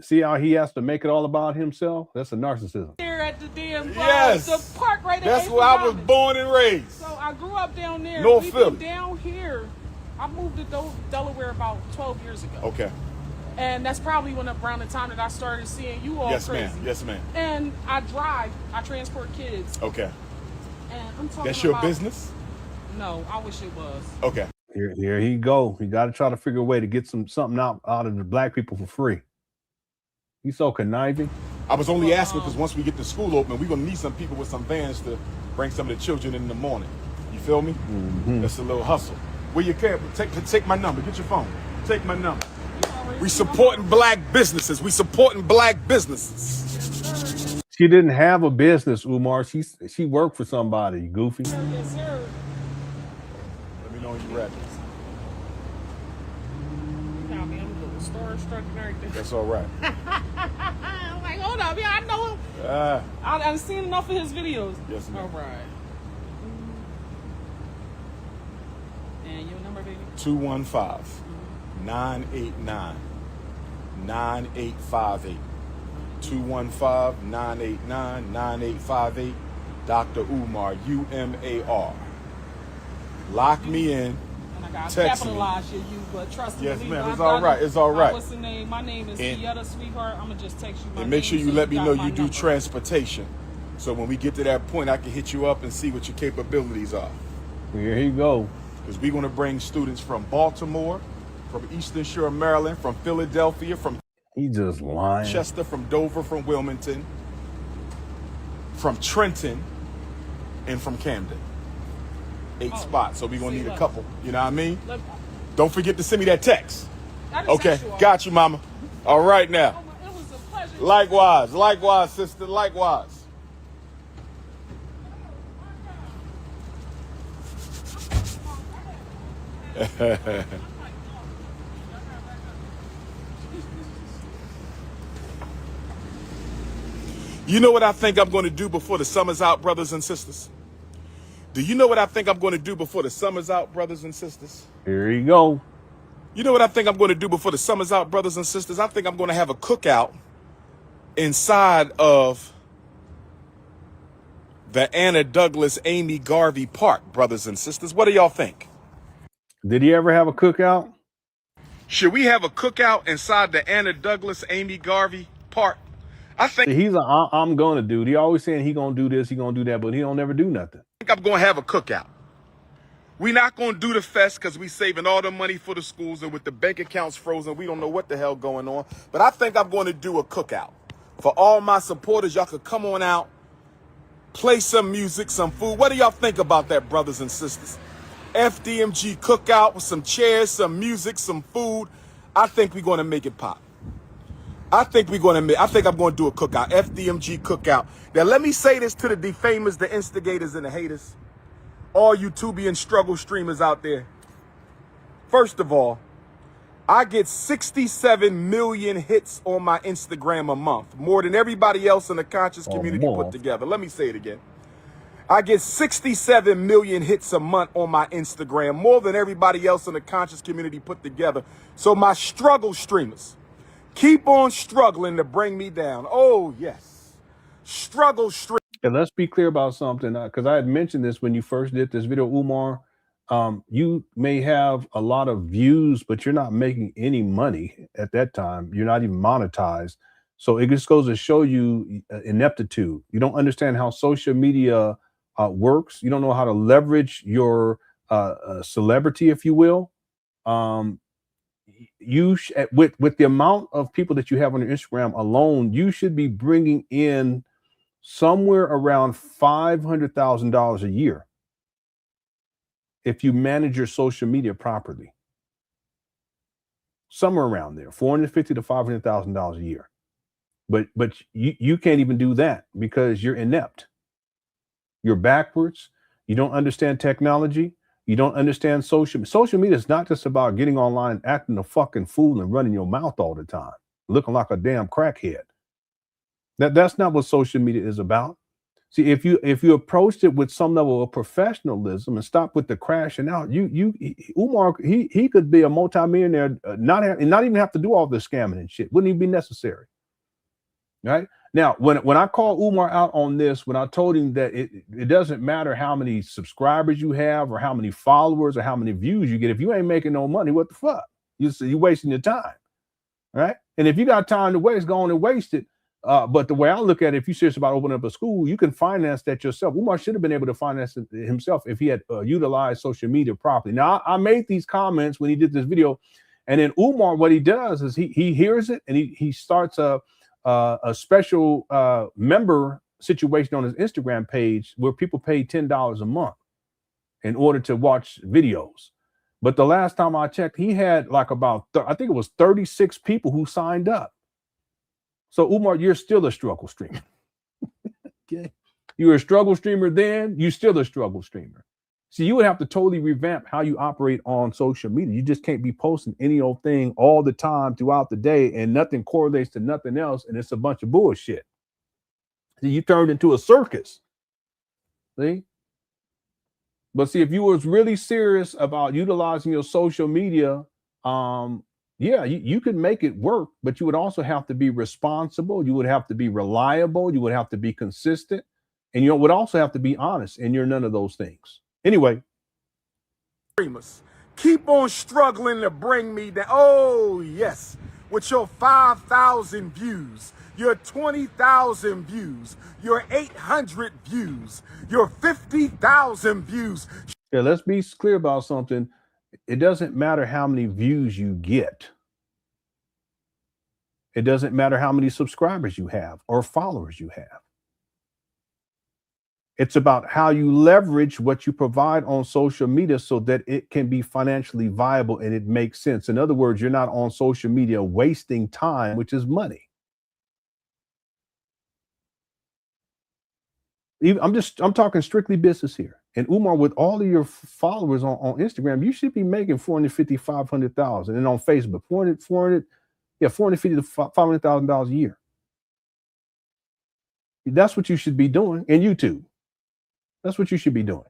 See how he has to make it all about himself? That's a narcissism. there at the damn Yes. the park right at That's 8th where and I was Diamond. born and raised. So I grew up down there. North We've Philly. been down here. I moved to Delaware about 12 years ago. Okay. And that's probably around the time that I started seeing you all Yes, crazy. ma'am. Yes, ma'am. And I transport kids. Okay. And I'm talking That's your about, business? No, I wish it was. Okay. Here he go. He got to try to figure a way to get something out of the black people for free. He's so conniving. I was only asking because once we get the school open, we're going to need some people with some vans to bring some of the children in the morning. You feel me? Mm-hmm. That's a little hustle. Where you can, take my number. Get your phone. Take my number. We supporting black businesses. We supporting black businesses. She didn't have a business, Umar. She worked for somebody, you goofy. Yes, sir. Let me know when you're ready. You got me. I'm a little starstruck and everything. That's all right. I'm like, hold up. Yeah, I know him. I've seen enough of his videos. Yes, ma'am. All right. And your number, baby? 215-989-9858. 215-989-9858. Dr. Umar, U-M-A-R. Lock me in. And I got to Text capitalize you, but trust me. Yes, ma'am. It's all right. It's all right. What's the name? My name is Kieta, sweetheart. I'm going to just text you my And make name sure you so let me got know my you do number. transportation. So when we get to that point, I can hit you up and see what your capabilities are. Here you go. Because we're going to bring students from Baltimore, from Eastern Shore, Maryland, from Philadelphia, from He just lying. Chester, from Dover, from Wilmington, from Trenton, and from Camden. 8 spots. So we're going to need a couple. You know what I mean? Don't forget to send me that text. Okay. Got you, mama. All right now. It was a pleasure. Likewise. Likewise, sister. Likewise. You know what I think I'm going to do before the summer's out, brothers and sisters? Do you know what I think I'm going to do before the summer's out, brothers and sisters? Here you go. You know what I think I'm going to do before the summer's out, brothers and sisters? I think I'm going to have a cookout inside of the Anna Douglas Amy Garvey Park, brothers and sisters. What do y'all think? Did he ever have a cookout? Should we have a cookout inside the Anna Douglas Amy Garvey Park? I think He's a I'm gonna dude. He always saying he gonna do this, he gonna do that, but he don't never do nothing. I'm going to have a cookout. We're not going to do the fest because we saving all the money for the schools, and with the bank accounts frozen, we don't know what the hell going on. But I think I'm going to do a cookout. For all my supporters, y'all could come on out, play some music, some food. What do y'all think about that, brothers and sisters? FDMG cookout with some chairs, some music, some food. I think we're going to make it pop. I think I'm going to do a cookout, FDMG cookout. Now, let me say this to the defamers, the instigators, and the haters. All YouTubian struggle streamers out there. First of all, I get 67 million hits on my Instagram a month, more than everybody else in the conscious community put together. Let me say it again. I get 67 million hits a month on my Instagram, more than everybody else in the conscious community put together. So my struggle streamers, keep on struggling to bring me down. Oh, yes. Struggle stream. And let's be clear about something, because I had mentioned this when you first did this video, Umar. You may have a lot of views, but you're not making any money at that time. You're not even monetized. So it just goes to show you ineptitude. You don't understand how social media works. You don't know how to leverage your celebrity, if you will. With the amount of people that you have on your Instagram alone, you should be bringing in somewhere around $500,000 a year if you manage your social media properly. Somewhere around there, $450,000 to $500,000 a year. But you can't even do that because you're inept. You're backwards. You don't understand technology. You don't understand social media is not just about getting online, acting a fucking fool and running your mouth all the time, looking like a damn crackhead. That's not what social media is about. See, if you approached it with some level of professionalism and stop with the crashing out, Umar, he could be a multimillionaire, not even have to do all this scamming and shit. Wouldn't even be necessary. Right? Now, when I called Umar out on this, when I told him that it doesn't matter how many subscribers you have or how many followers or how many views you get, if you ain't making no money, what the fuck? You're wasting your time. Right? And if you got time to waste, go on and waste it. But the way I look at it, if you're serious about opening up a school, you can finance that yourself. Umar should have been able to finance it himself if he had utilized social media properly. Now, I made these comments when he did this video, and then Umar, what he does is he hears it and he starts a special member situation on his Instagram page where people pay $10 a month in order to watch videos. But the last time I checked, he had like about, I think it was 36 people who signed up. So Umar, you're still a struggle streamer. Okay. You were a struggle streamer then, you're still a struggle streamer. So you would have to totally revamp how you operate on social media. You just can't be posting any old thing all the time throughout the day and nothing correlates to nothing else. And it's a bunch of bullshit. So you turned into a circus. See? But see, if you was really serious about utilizing your social media, yeah, you could make it work, but you would also have to be responsible. You would have to be reliable. You would have to be consistent. And you would also have to be honest. And you're none of those things. Anyway. Keep on struggling to bring me down. Oh, yes. With your 5,000 views, your 20,000 views, your 800 views, your 50,000 views. Yeah, let's be clear about something. It doesn't matter how many views you get. It doesn't matter how many subscribers you have or followers you have. It's about how you leverage what you provide on social media so that it can be financially viable and it makes sense. In other words, you're not on social media wasting time, which is money. I'm talking strictly business here. And Umar, with all of your followers on Instagram, you should be making $450,000, $500,000, and on Facebook, $450,000 to $500,000 a year. That's what you should be doing. And YouTube, that's what you should be doing.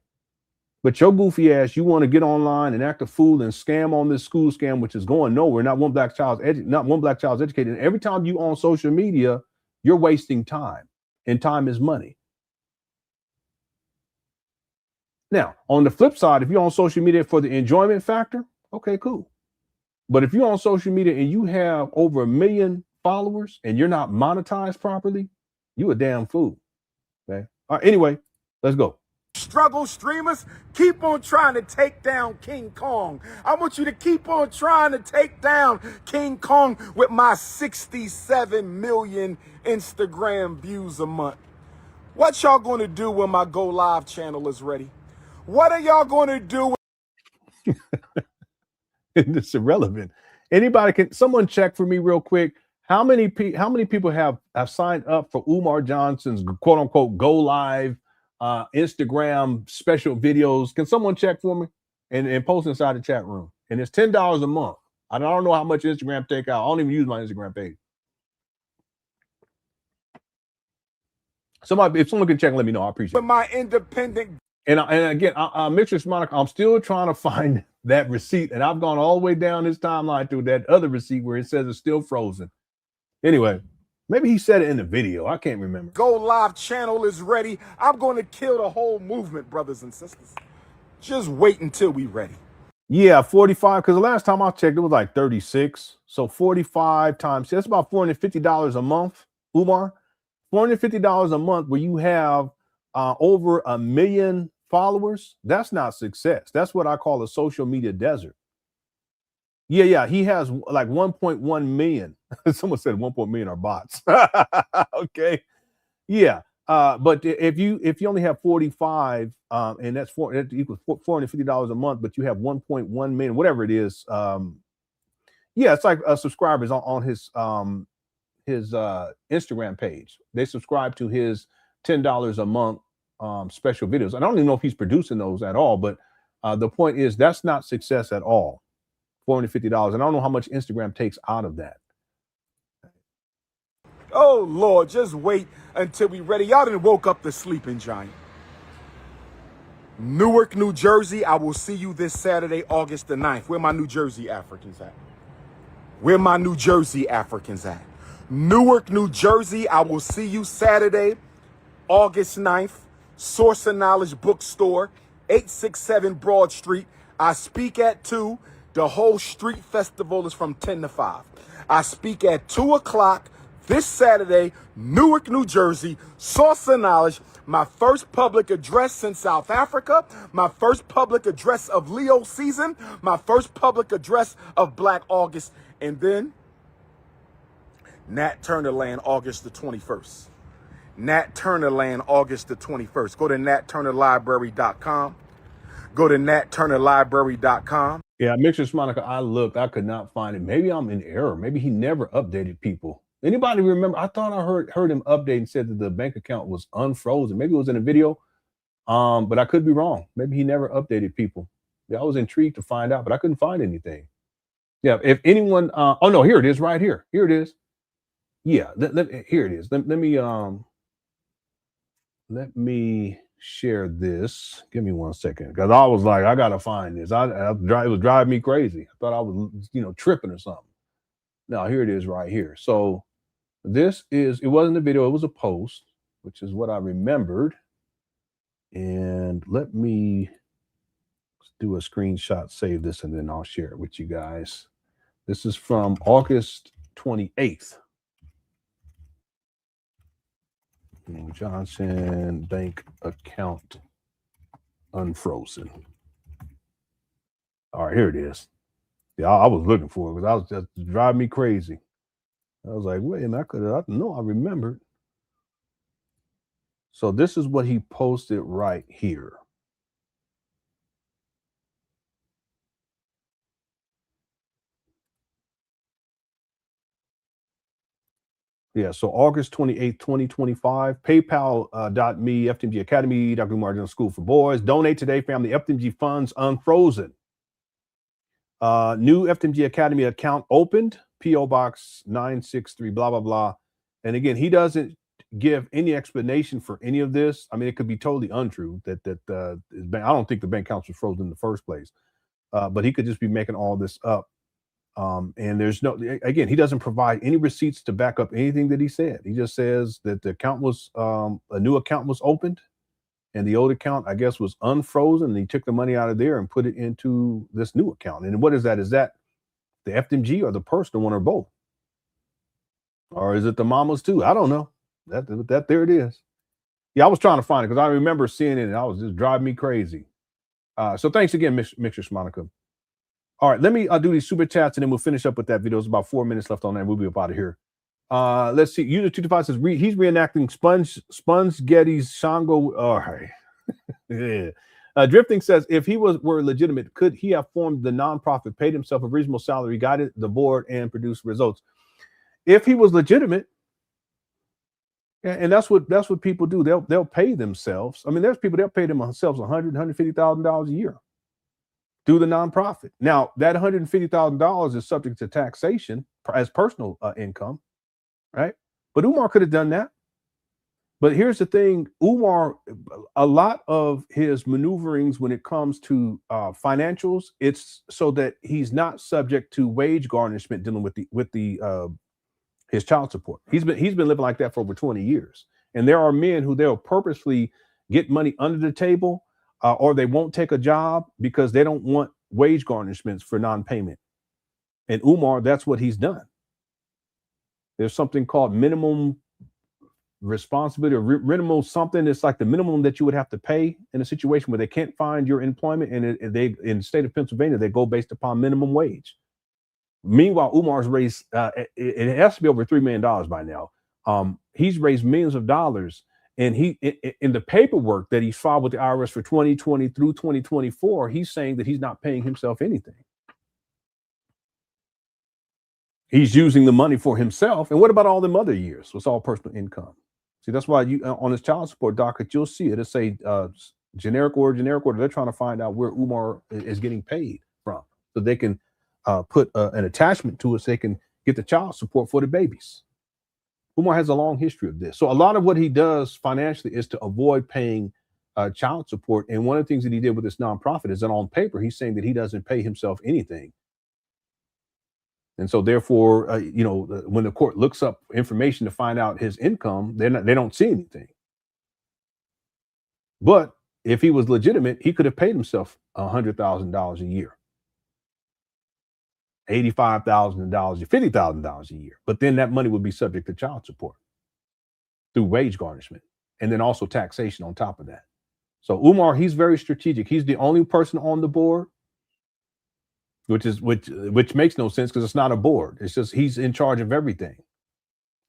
But your goofy ass, you want to get online and act a fool and scam on this school scam, which is going nowhere. Not one black child's educated. And every time you on social media, you're wasting time, and time is money. Now, on the flip side, if you're on social media for the enjoyment factor, okay, cool. But if you're on social media and you have over 1 million followers and you're not monetized properly, you a damn fool. Okay. All right. Anyway, let's go. Struggle streamers, keep on trying to take down King Kong. I want you to keep on trying to take down King Kong with my 67 million Instagram views a month. What y'all going to do when my Go Live channel is ready? What are y'all going to do? It's irrelevant. Someone check for me real quick. How many people have signed up for Umar Johnson's quote unquote Go Live Instagram special videos? Can someone check for me and post inside the chat room? And it's $10 a month. I don't know how much Instagram take out. I don't even use my Instagram page. If someone can check, let me know. I appreciate it. My independent. And again, Mistress Monica, I'm still trying to find that receipt, and I've gone all the way down this timeline to that other receipt where it says it's still frozen. Anyway, maybe he said it in the video. I can't remember. Go Live channel is ready. I'm going to kill the whole movement, brothers and sisters. Just wait until we ready. Yeah, 45, because the last time I checked, it was like 36. So 45 times, that's about $450 a month, Umar. $450 a month where you have over 1 million followers. That's not success. That's what I call a social media desert. Yeah, he has like 1.1 million. Someone said 1.1 million are bots. Okay. Yeah, But if you only have 45, and that equals $450 a month, but you have 1.1 million, whatever it is. Yeah, it's like subscribers on his Instagram page. They subscribe to his $10 a month special videos. I don't even know if he's producing those at all, but the point is that's not success at all. $450, and I don't know how much Instagram takes out of that. Oh, Lord, just wait until we ready. Y'all done woke up the sleeping giant. Newark, New Jersey, I will see you this Saturday, August the 9th. Where my New Jersey Africans at? Where my New Jersey Africans at? Newark, New Jersey, I will see you Saturday, August 9th. Source of Knowledge Bookstore, 867 Broad Street. I speak at 2. The whole street festival is from 10 to 5. I speak at 2 o'clock. This Saturday, Newark, New Jersey, Source of Knowledge, my first public address in South Africa, my first public address of Leo season, my first public address of Black August, and then Nat Turner Land, August the 21st. Nat Turner Land, August the 21st. Go to natturnerlibrary.com. Go to natturnerlibrary.com. Yeah, Mixer Monica, I looked, I could not find it. Maybe I'm in error. Maybe he never updated people. Anybody remember? I thought I heard him update and said that the bank account was unfrozen. Maybe it was in a video, but I could be wrong. Maybe he never updated people. Yeah, I was intrigued to find out, but I couldn't find anything. Yeah, if anyone, oh no, here it is, right here. Here it is. Yeah, here it is. Let me share this. Give me 1 second, because I was like, I gotta find this. It was driving me crazy. I thought I was, tripping or something. Now here it is, right here. So it wasn't a video, it was a post, which is what I remembered. And let me do a screenshot, save this, and then I'll share it with you guys. This is from August 28th. Johnson bank account unfrozen. All right, here it is. Yeah, I was looking for it because I was just driving me crazy. I was like, wait a minute, I remembered. So this is what he posted right here. Yeah, so August 28th, 2025, PayPal.me, FDMG Academy, Dr. Umar Johnson School for Boys. Donate today, family. FDMG funds unfrozen. New FDMG Academy account opened. P.O. Box 963, blah, blah, blah. And again, he doesn't give any explanation for any of this. I mean, it could be totally untrue that I don't think the bank accounts were frozen in the first place. But he could just be making all this up. And there's he doesn't provide any receipts to back up anything that he said. He just says that the account was, a new account was opened and the old account, I guess, was unfrozen. And he took the money out of there and put it into this new account. And what is that? Is that the FDMG or the personal one or both? Or is it the mamas too? I don't know. That there it is. Yeah, I was trying to find it because I remember seeing it and I was just driving me crazy. So thanks again, Mixer Monica. All right, let me do these super chats and then we'll finish up with that video. There's about 4 minutes left on that. We'll be up out of here. Let's see. User 225 says he's reenacting Sponge Getty's Shango. All right. Yeah. Drifting says if he were legitimate, could he have formed the nonprofit, paid himself a reasonable salary, guided the board, and produced results? If he was legitimate, and that's what people do. They'll pay themselves. I mean, there's people they'll pay themselves $150,000 a year. Do the nonprofit. Now, that $150,000 is subject to taxation as personal income, right? But Umar could have done that. But here's the thing, Umar, a lot of his maneuverings when it comes to financials, it's so that he's not subject to wage garnishment dealing with his child support. He's been living like that for over 20 years. And there are men who they'll purposely get money under the table or they won't take a job because they don't want wage garnishments for non-payment. And Umar, that's what he's done. There's something called minimum responsibility or minimum something. It's like the minimum that you would have to pay in a situation where they can't find your employment. And they in the state of Pennsylvania, they go based upon minimum wage. Meanwhile, Umar's raised, it has to be over $3 million by now. He's raised millions of dollars And he, in the paperwork that he filed with the IRS for 2020 through 2024, he's saying that he's not paying himself anything. He's using the money for himself. And what about all them other years? It's all personal income. See, that's why you on his child support docket, you'll see it. It'll say generic order. They're trying to find out where Umar is getting paid from, so they can put an attachment to it so they can get the child support for the babies. Umar has a long history of this. So a lot of what he does financially is to avoid paying child support. And one of the things that he did with this nonprofit is that on paper, he's saying that he doesn't pay himself anything. And so therefore, when the court looks up information to find out his income, they don't see anything. But if he was legitimate, he could have paid himself $100,000 a year, $85,000, $50,000 a year. But then that money would be subject to child support through wage garnishment, and then also taxation on top of that. So Umar, he's very strategic. He's the only person on the board, which makes no sense because it's not a board. It's just he's in charge of everything.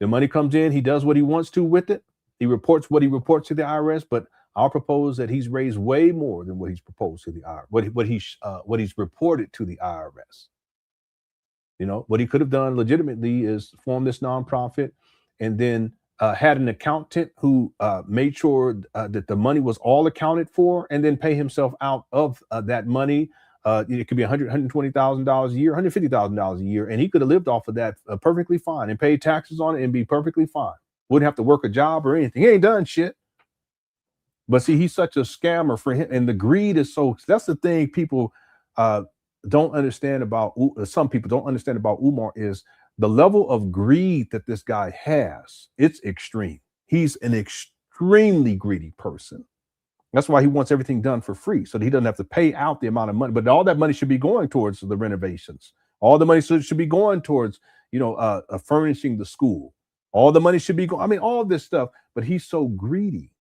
The money comes in, he does what he wants to with it. He reports what he reports to the IRS, but I'll propose that he's raised way more than what he's proposed to the IRS, what he's reported to the IRS. What he could have done legitimately is form this nonprofit and then had an accountant who made sure that the money was all accounted for, and then pay himself out of that money. It could be $120,000 a year, $150,000 a year, and he could have lived off of that perfectly fine and paid taxes on it and be perfectly fine. Wouldn't have to work a job or anything. He ain't done shit. But see, he's such a scammer for him, and the greed is so. That's the thing people don't understand about. Some people don't understand about Umar is the level of greed that this guy has. It's extreme. He's an extremely greedy person. That's why he wants everything done for free, so that he doesn't have to pay out the amount of money. But all that money should be going towards the renovations. All the money should be going towards, furnishing the school. All the money should be going. I mean, all this stuff. But he's so greedy.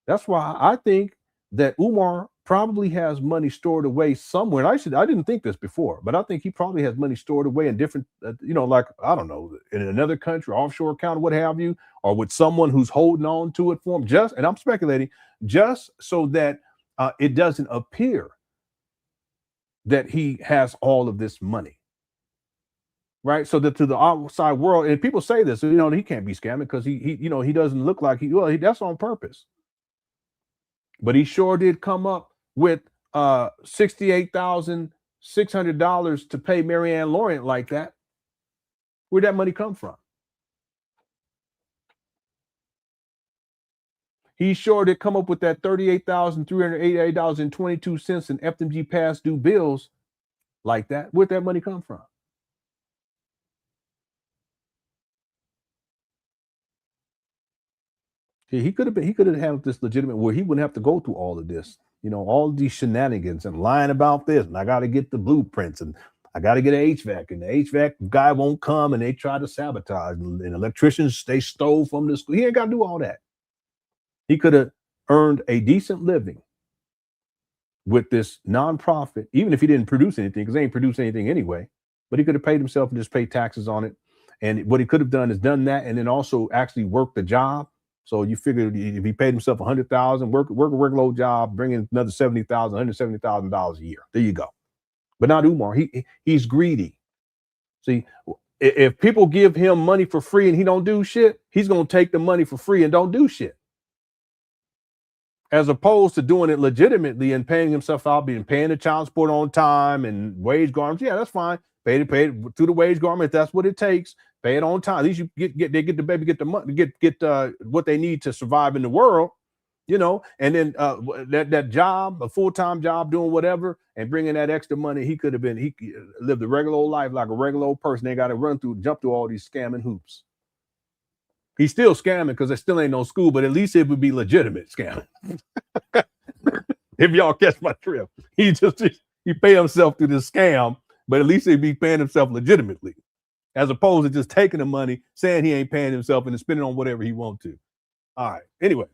That's why I think that Umar probably has money stored away somewhere. And I didn't think this before, but I think he probably has money stored away in different, like, I don't know, in another country, offshore account, what have you, or with someone who's holding on to it for him. And I'm speculating, just so that it doesn't appear that he has all of this money. Right. So that to the outside world, and people say this, he can't be scamming because he doesn't look like that's on purpose. But he sure did come up with $68,600 to pay Marianne Laurent like that. Where'd that money come from? He sure did come up with that $38,388.22 in FDMG past due bills like that. Where'd that money come from? He could have handled this legitimate where he wouldn't have to go through all of this, all these shenanigans and lying about this. And I got to get the blueprints and I got to get an HVAC, and the HVAC guy won't come and they try to sabotage, and electricians, they stole from the school. He ain't got to do all that. He could have earned a decent living with this nonprofit, even if he didn't produce anything, because they ain't produce anything anyway. But he could have paid himself and just paid taxes on it. And what he could have done is done that and then also actually worked the job. So you figure if he paid himself $100,000, work a workload job, bring in another $70,000, $170,000 a year. There you go. But not Umar. He's greedy. See, if people give him money for free and he don't do shit, he's going to take the money for free and don't do shit. As opposed to doing it legitimately and paying himself out, paying the child support on time and wage garments. Yeah, that's fine. Pay it through the wage garment if that's what it takes. Pay it on time. At least you get the baby, get the money, get what they need to survive in the world, and then that job, a full-time job doing whatever and bringing that extra money. He lived a regular old life like a regular old person. They got to jump through all these scamming hoops. He's still scamming because there still ain't no school, but at least it would be legitimate scamming. If y'all catch my drift, he pay himself through this scam, but at least he'd be paying himself legitimately, as opposed to just taking the money, saying he ain't paying himself and spending on whatever he wants to. All right. Anyway,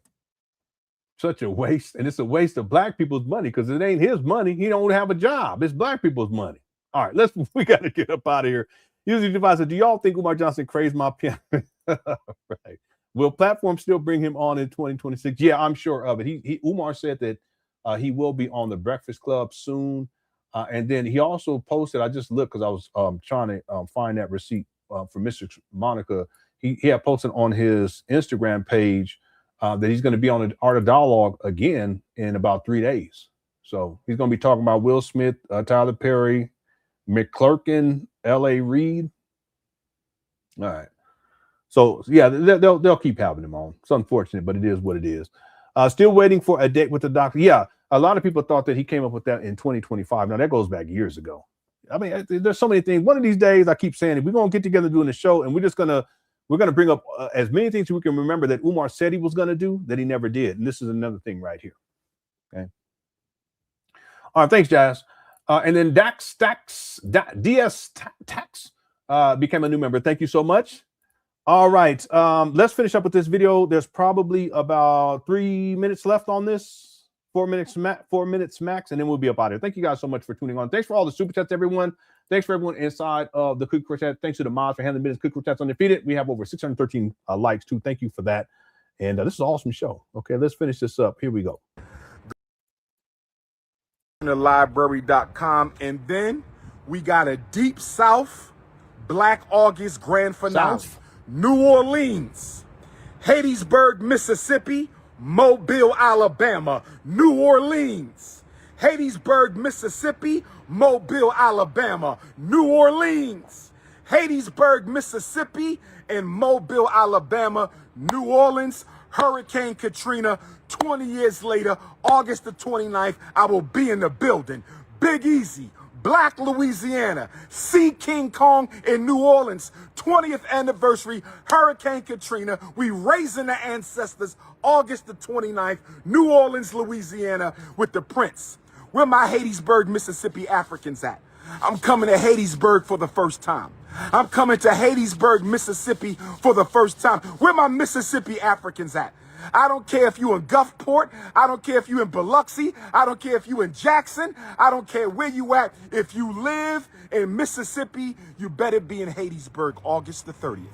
such a waste. And it's a waste of black people's money because it ain't his money. He don't have a job. It's black people's money. All right, we got to get up out of here. Usually, if I said, do y'all think Umar Johnson crazed my piano? Right. Will platform still bring him on in 2026? Yeah, I'm sure of it. Umar said that he will be on the Breakfast Club soon. And then he also posted, I just looked because I was trying to find that receipt for Mr. Monica. He had posted on his Instagram page that he's going to be on the Art of Dialogue again in about 3 days. So he's going to be talking about Will Smith, Tyler Perry, McClurkin, L.A. Reid. All right. So yeah, they'll keep having him on. It's unfortunate, but it is what it is. Still waiting for a date with the doctor. Yeah, a lot of people thought that he came up with that in 2025. Now that goes back years ago. I mean, there's so many things. One of these days, I keep saying it, we're gonna get together doing the show, and we're gonna bring up as many things we can remember that Umar said he was gonna do that he never did. And this is another thing right here. Okay. All right, thanks, Jazz. And then DS Tax became a new member. Thank you so much. All right, let's finish up with this video. There's probably about 3 minutes left on this, 4 minutes max, and then we'll be up out of here. Thank you guys so much for tuning on. Thanks for all the super chats, everyone. Thanks for everyone inside of the Cookie Quartet. Thanks to the mods for handling business. Cookie Quartet's undefeated. We have over 613 likes too. Thank you for that. And this is an awesome show. Okay, let's finish this up. Here we go. Library.com, and then we got a Deep South Black August grand finale. South. New Orleans, Hattiesburg, Mississippi, Mobile, Alabama. New Orleans, Hattiesburg, Mississippi, Mobile, Alabama. New Orleans, Hattiesburg, Mississippi, and Mobile, Alabama. New Orleans, Hurricane Katrina. 20 years later, August the 29th, I will be in the building. Big Easy, Black Louisiana, see King Kong in New Orleans, 20th anniversary, Hurricane Katrina. We raising the ancestors, August the 29th, New Orleans, Louisiana, with the Prince. Where my Hattiesburg, Mississippi Africans at? I'm coming to Hattiesburg for the first time. I'm coming to Hattiesburg, Mississippi for the first time. Where my Mississippi Africans at? I don't care if you in Gulfport. I don't care if you in Biloxi. I don't care if you in Jackson. I don't care where you at. If you live in Mississippi, you better be in Hattiesburg August the 30th.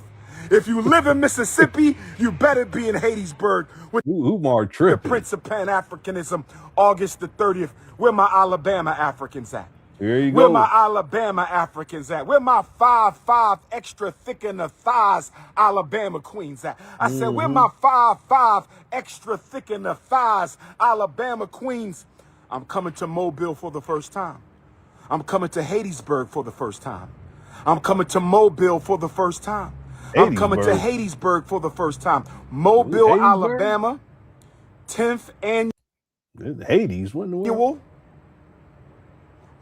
If you live in Mississippi, you better be in Hattiesburg with Umar tripping. The Prince of Pan Africanism August the 30th. Where my Alabama Africans at? There you Where go. my Alabama Africans at? Where my 5'5" extra thick in the thighs Alabama queens at? I said, where my 5'5" extra thick in the thighs Alabama queens? I'm coming to Mobile for the first time. I'm coming to Hattiesburg for the first time. I'm coming to Mobile for the first time. I'm coming to Hattiesburg for the first time. Mobile, Alabama, 10th annual. Hades, what in the world?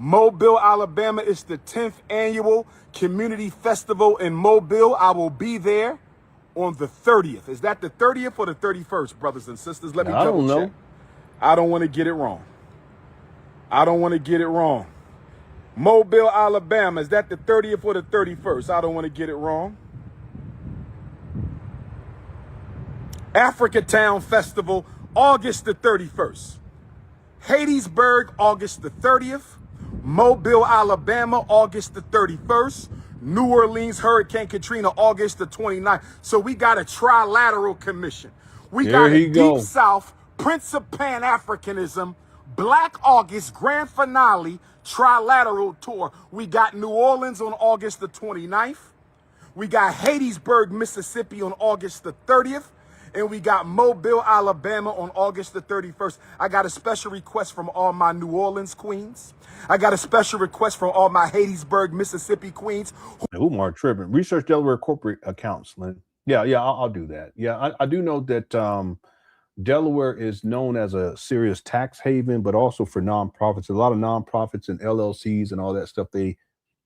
Mobile, Alabama is the 10th annual community festival in Mobile. I will be there on the 30th. Is that the 30th or the 31st, brothers and sisters? Let me double check. I don't want to get it wrong. I don't want to get it wrong. Mobile, Alabama, is that the 30th or the 31st? I don't want to get it wrong. Africatown Festival, August the 31st. Hattiesburg, August the 30th. Mobile, Alabama, August the 31st. New Orleans, Hurricane Katrina, August the 29th. So we got a trilateral commission. We got a Deep South, Prince of Pan Africanism, Black August grand finale, trilateral tour. We got New Orleans on August the 29th. We got Hattiesburg, Mississippi on August the 30th. And we got Mobile, Alabama on August the 31st. I got a special request from all my New Orleans queens. I got a special request from all my Hattiesburg, Mississippi queens. Umar tripping. Research Delaware corporate accounts, Lynn. Yeah, I'll do that. Yeah, I do know that Delaware is known as a serious tax haven, but also for nonprofits. A lot of nonprofits and LLCs and all that stuff, they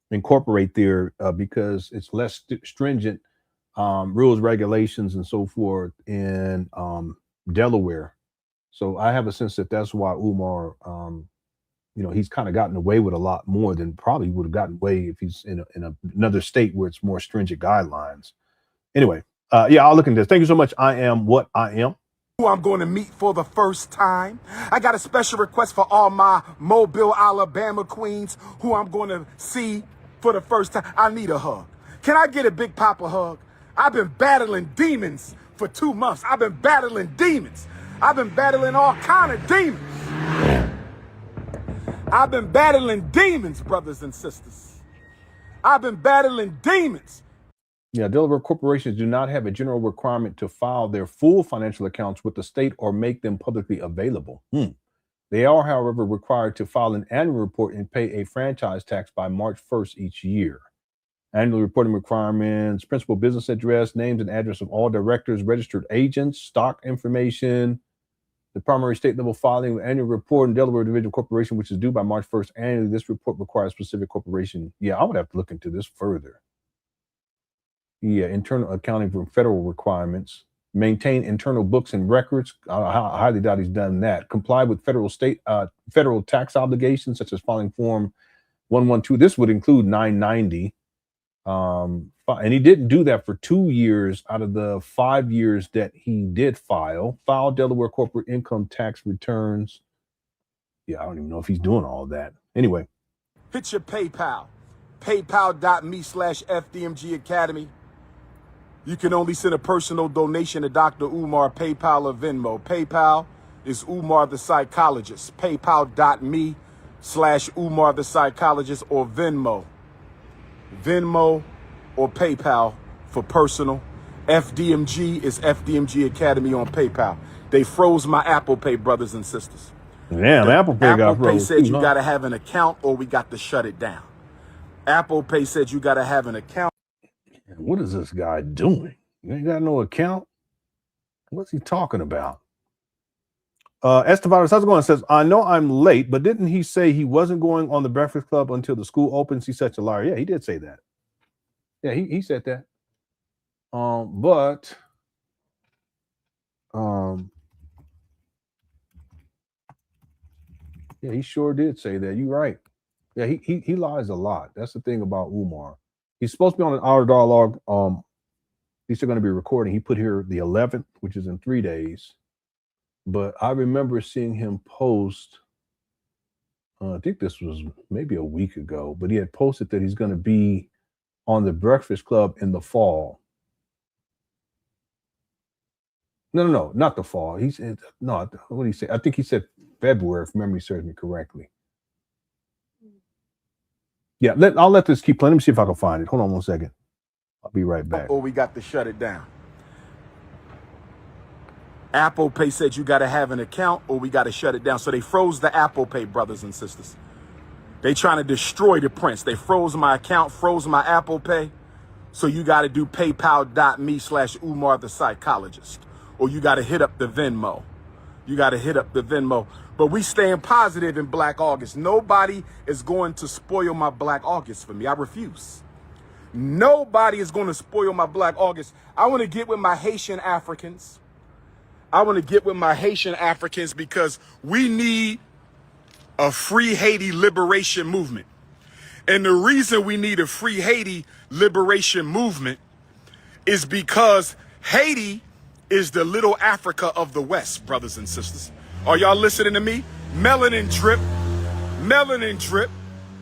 incorporate there because it's less stringent rules, regulations, and so forth in Delaware. So I have a sense that that's why Umar, he's kind of gotten away with a lot more than probably would have gotten away if he's in another state where it's more stringent guidelines. Anyway, I'll look into this. Thank you so much. I am what I am. Who I'm going to meet for the first time. I got a special request for all my Mobile, Alabama queens who I'm going to see for the first time. I need a hug. Can I get a Big Papa hug? I've been battling demons for 2 months. I've been battling demons. I've been battling all kind of demons. I've been battling demons, brothers and sisters. I've been battling demons. Yeah, Delaware corporations do not have a general requirement to file their full financial accounts with the state or make them publicly available. They are, however, required to file an annual report and pay a franchise tax by March 1st each year. Annual reporting requirements, principal business address, names and address of all directors, registered agents, stock information, the primary state level filing of annual report in Delaware Individual Corporation, which is due by March 1st annually. This report requires specific corporation. Yeah, I would have to look into this further. Yeah, internal accounting for federal requirements. Maintain internal books and records. I highly doubt he's done that. Comply with federal tax obligations, such as filing Form 112. This would include 990. And he didn't do that for 2 years out of the 5 years that he did file. File Delaware corporate income tax returns. Yeah, I don't even know if he's doing all that. Anyway. Hit your PayPal. PayPal.me/FDMG Academy. You can only send a personal donation to Dr. Umar, PayPal or Venmo. PayPal is Umar the Psychologist. PayPal.me/Umar the Psychologist or Venmo. Venmo or PayPal for personal. FDMG is FDMG Academy on PayPal. They froze my Apple Pay, brothers and sisters. Damn, Apple Pay got froze. Apple Pay said you got to have an account or we got to shut it down. Apple Pay said you got to have an account. What is this guy doing? You ain't got no account? What's he talking about? Estevados, how's it going? Says, I know I'm late, but didn't he say he wasn't going on the Breakfast Club until the school opens? He's such a liar. Yeah, he did say that. Yeah, he said that. Yeah, he sure did say that. You're right. Yeah, he lies a lot. That's the thing about Umar. He's supposed to be on an hour dialogue. These are going to be recording. He put here the 11th, which is in 3 days. But I remember seeing him post, I think this was maybe a week ago, but he had posted that he's going to be on the Breakfast Club in the fall. No, not the fall. He said, no, what did he say? I think he said February, if memory serves me correctly. Yeah, I'll let this keep playing. Let me see if I can find it. Hold on 1 second. I'll be right back. Or we got to shut it down. Apple Pay said you got to have an account or we got to shut it down. So they froze the Apple Pay, brothers and sisters. They trying to destroy the prince. They froze my account, froze my Apple Pay. So you got to do PayPal.me/Umar the Psychologist. Or you got to hit up the Venmo. You got to hit up the Venmo. But we staying positive in Black August. Nobody is going to spoil my Black August for me. I refuse. Nobody is going to spoil my Black August. I want to get with my Haitian Africans. Because we need a free Haiti liberation movement. And the reason we need a free Haiti liberation movement is because Haiti is the little Africa of the West, brothers and sisters. Are y'all listening to me? Melanin drip.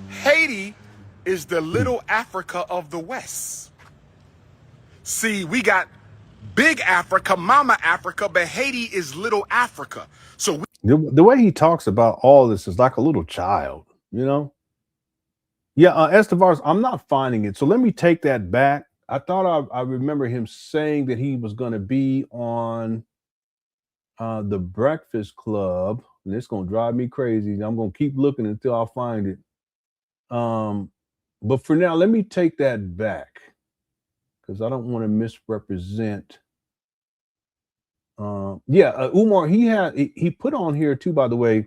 Haiti is the little Africa of the West. See, we got big Africa, Mama Africa, but Haiti is little Africa. So the way he talks about all this is like a little child, you know? Yeah, Estevados, I'm not finding it. So let me take that back. I thought I remember him saying that he was going to be on the Breakfast Club, and it's going to drive me crazy. I'm going to keep looking until I find it. But for now, let me take that back because I don't want to misrepresent. Umar, he put on here too, by the way,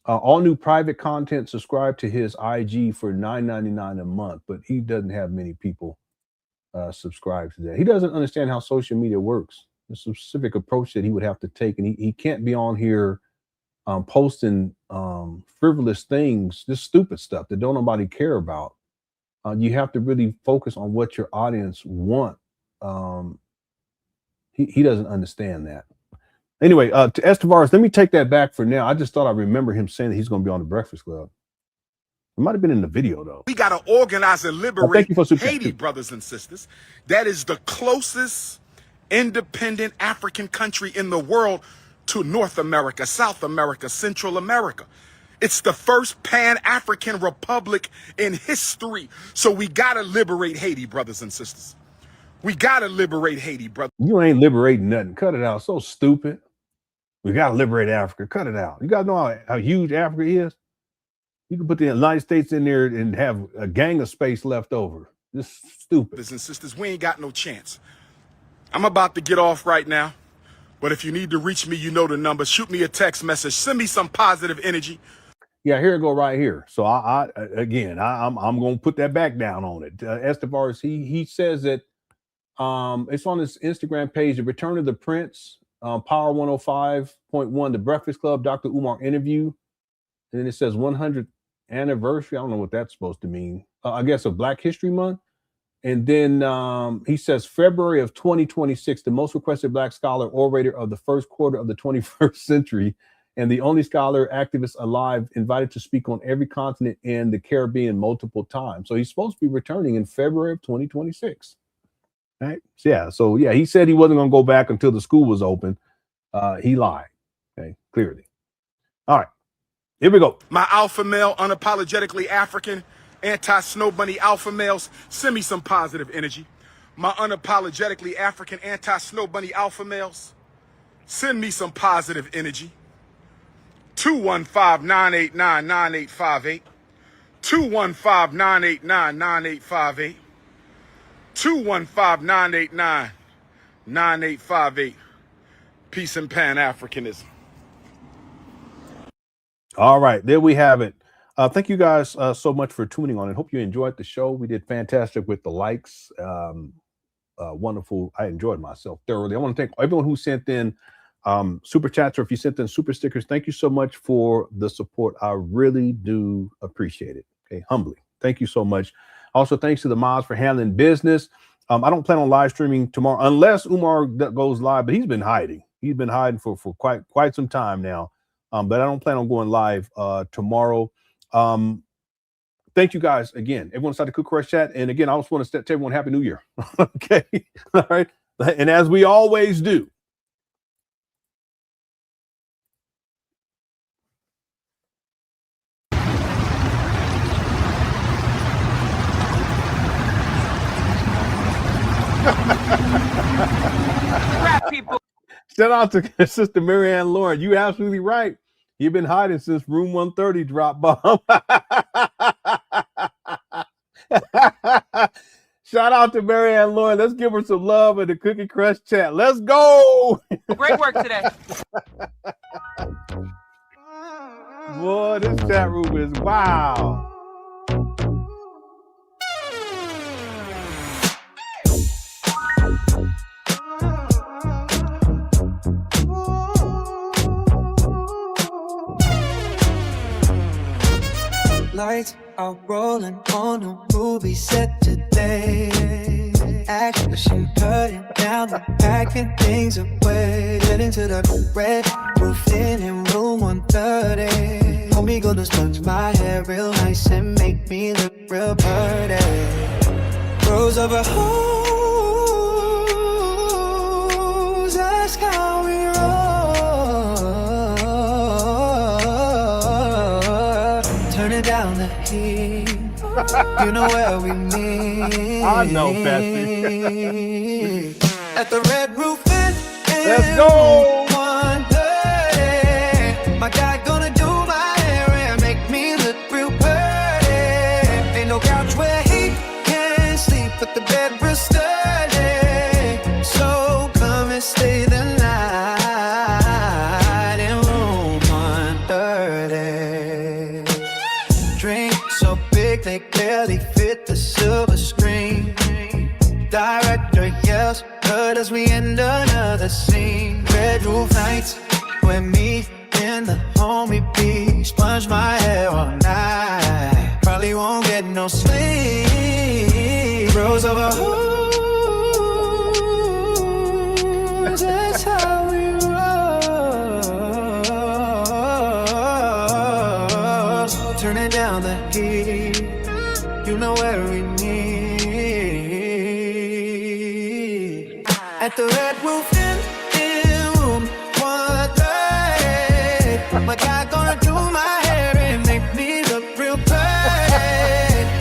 all new private content. Subscribe to his IG for $9.99 a month, but he doesn't have many people subscribe to that. He doesn't understand how social media works. The specific approach that he would have to take, and he can't be on here posting frivolous things, this stupid stuff that don't nobody care about. You have to really focus on what your audience want. He doesn't understand that. Anyway, to Estevados, let me take that back for now. I just thought I remember him saying that he's going to be on the Breakfast Club. It might have been in the video, though. We got to organize and liberate Haiti, brothers and sisters. That is the closest independent African country in the world to North America, South America, Central America. It's the first Pan-African republic in history. So we gotta liberate Haiti, brothers and sisters. We gotta liberate Haiti, brother. You ain't liberating nothing. Cut it out. So stupid. We gotta liberate Africa. Cut it out. You guys know how huge Africa is? You can put the United States in there and have a gang of space left over. This is stupid. Brothers and sisters, we ain't got no chance. I'm about to get off right now. But if you need to reach me, you know the number. Shoot me a text message. Send me some positive energy. Yeah, here it go right here. So I'm gonna put that back down on it. Estevar's he says that it's on his Instagram page, The Return of the Prince, Power 105.1, The Breakfast Club, Dr. Umar interview. And then it says 100th anniversary. I don't know what that's supposed to mean. I guess of Black History Month. And then he says February of 2026, the most requested Black scholar orator of the first quarter of the 21st century, and the only scholar activist alive invited to speak on every continent in the Caribbean multiple times. So he's supposed to be returning in February of 2026. Right? So yeah, he said he wasn't going to go back until the school was open. He lied. Okay, clearly. All right, here we go. My alpha male, unapologetically African, anti-snow bunny alpha males, send me some positive energy. My unapologetically African anti-snow bunny alpha males, send me some positive energy. 215-989-9858. 215-989-9858. 215-989-9858. Peace and Pan-Africanism. All right, there we have it. Thank you guys so much for tuning on, and hope you enjoyed the show. We did fantastic with the likes. Wonderful. I enjoyed myself thoroughly. I want to thank everyone who sent in super chats, or if you sent in super stickers. Thank you so much for the support. I really do appreciate it. Okay, humbly. Thank you so much. Also, thanks to the mods for handling business. I don't plan on live streaming tomorrow unless Umar goes live, but he's been hiding. He's been hiding for quite some time now. But I don't plan on going live tomorrow. Thank you guys again. Everyone started the Cook Crush chat. And again, I just want to tell everyone Happy New Year. Okay. All right. And as we always do, People. shout out to Sister Marianne Lauren. You absolutely right. You've been hiding since room 130 dropped bomb. Shout out to Marianne Lauren. Let's give her some love in the Cookie Crush chat. Let's go. Great work today. Boy, this chat room is wow. Lights are rolling on a movie set today. Action cutting down the packing things away. Heading to the red roof in room 130. Homie gonna sponge my hair real nice and make me look real pretty. Rows of a hose, that's how we roll. Turning down the heat, you know where we meet. I know, Bessie. At the Red Roof Inn, let's go. 130. My guy gonna do my hair and make me look real pretty. Ain't no couch where he can sleep, but the bed real sturdy. So come and stay the night in room 130. Drink so big they barely fit the silver screen. Director yells, heard as we end another scene. Red roof nights, when me and the homie B sponge my hair all night. Probably won't get no sleep. Rows of a hose, that's how we roll. Turning down the heat, you know where we meet. At the Red red roof in room 130. My guy gonna do my hair and make me look real pretty.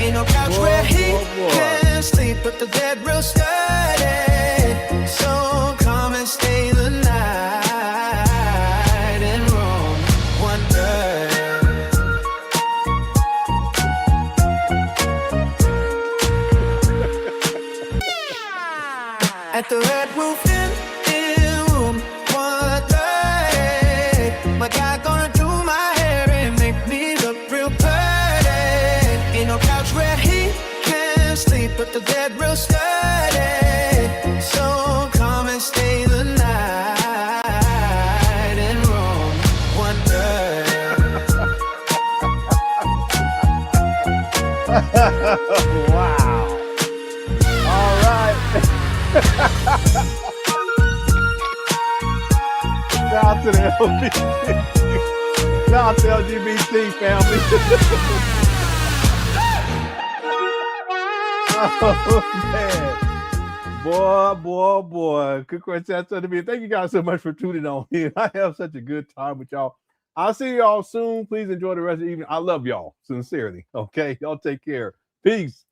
Ain't no couch where he can sleep, but the bed real sturdy. So come and stay the night in room 130. At the red roof in room 130. My guy gonna do my hair and make me look real pretty. Ain't no couch where he can sleep, but the bed real sturdy. So come and stay the night in room 130. Wow. All right. Shout out to the LGBT. Shout out to LGBT family. Oh man. Boy. Congrats to me. Thank you guys so much for tuning on here. I have such a good time with y'all. I'll see y'all soon. Please enjoy the rest of the evening. I love y'all sincerely. Okay. Y'all take care. Peace.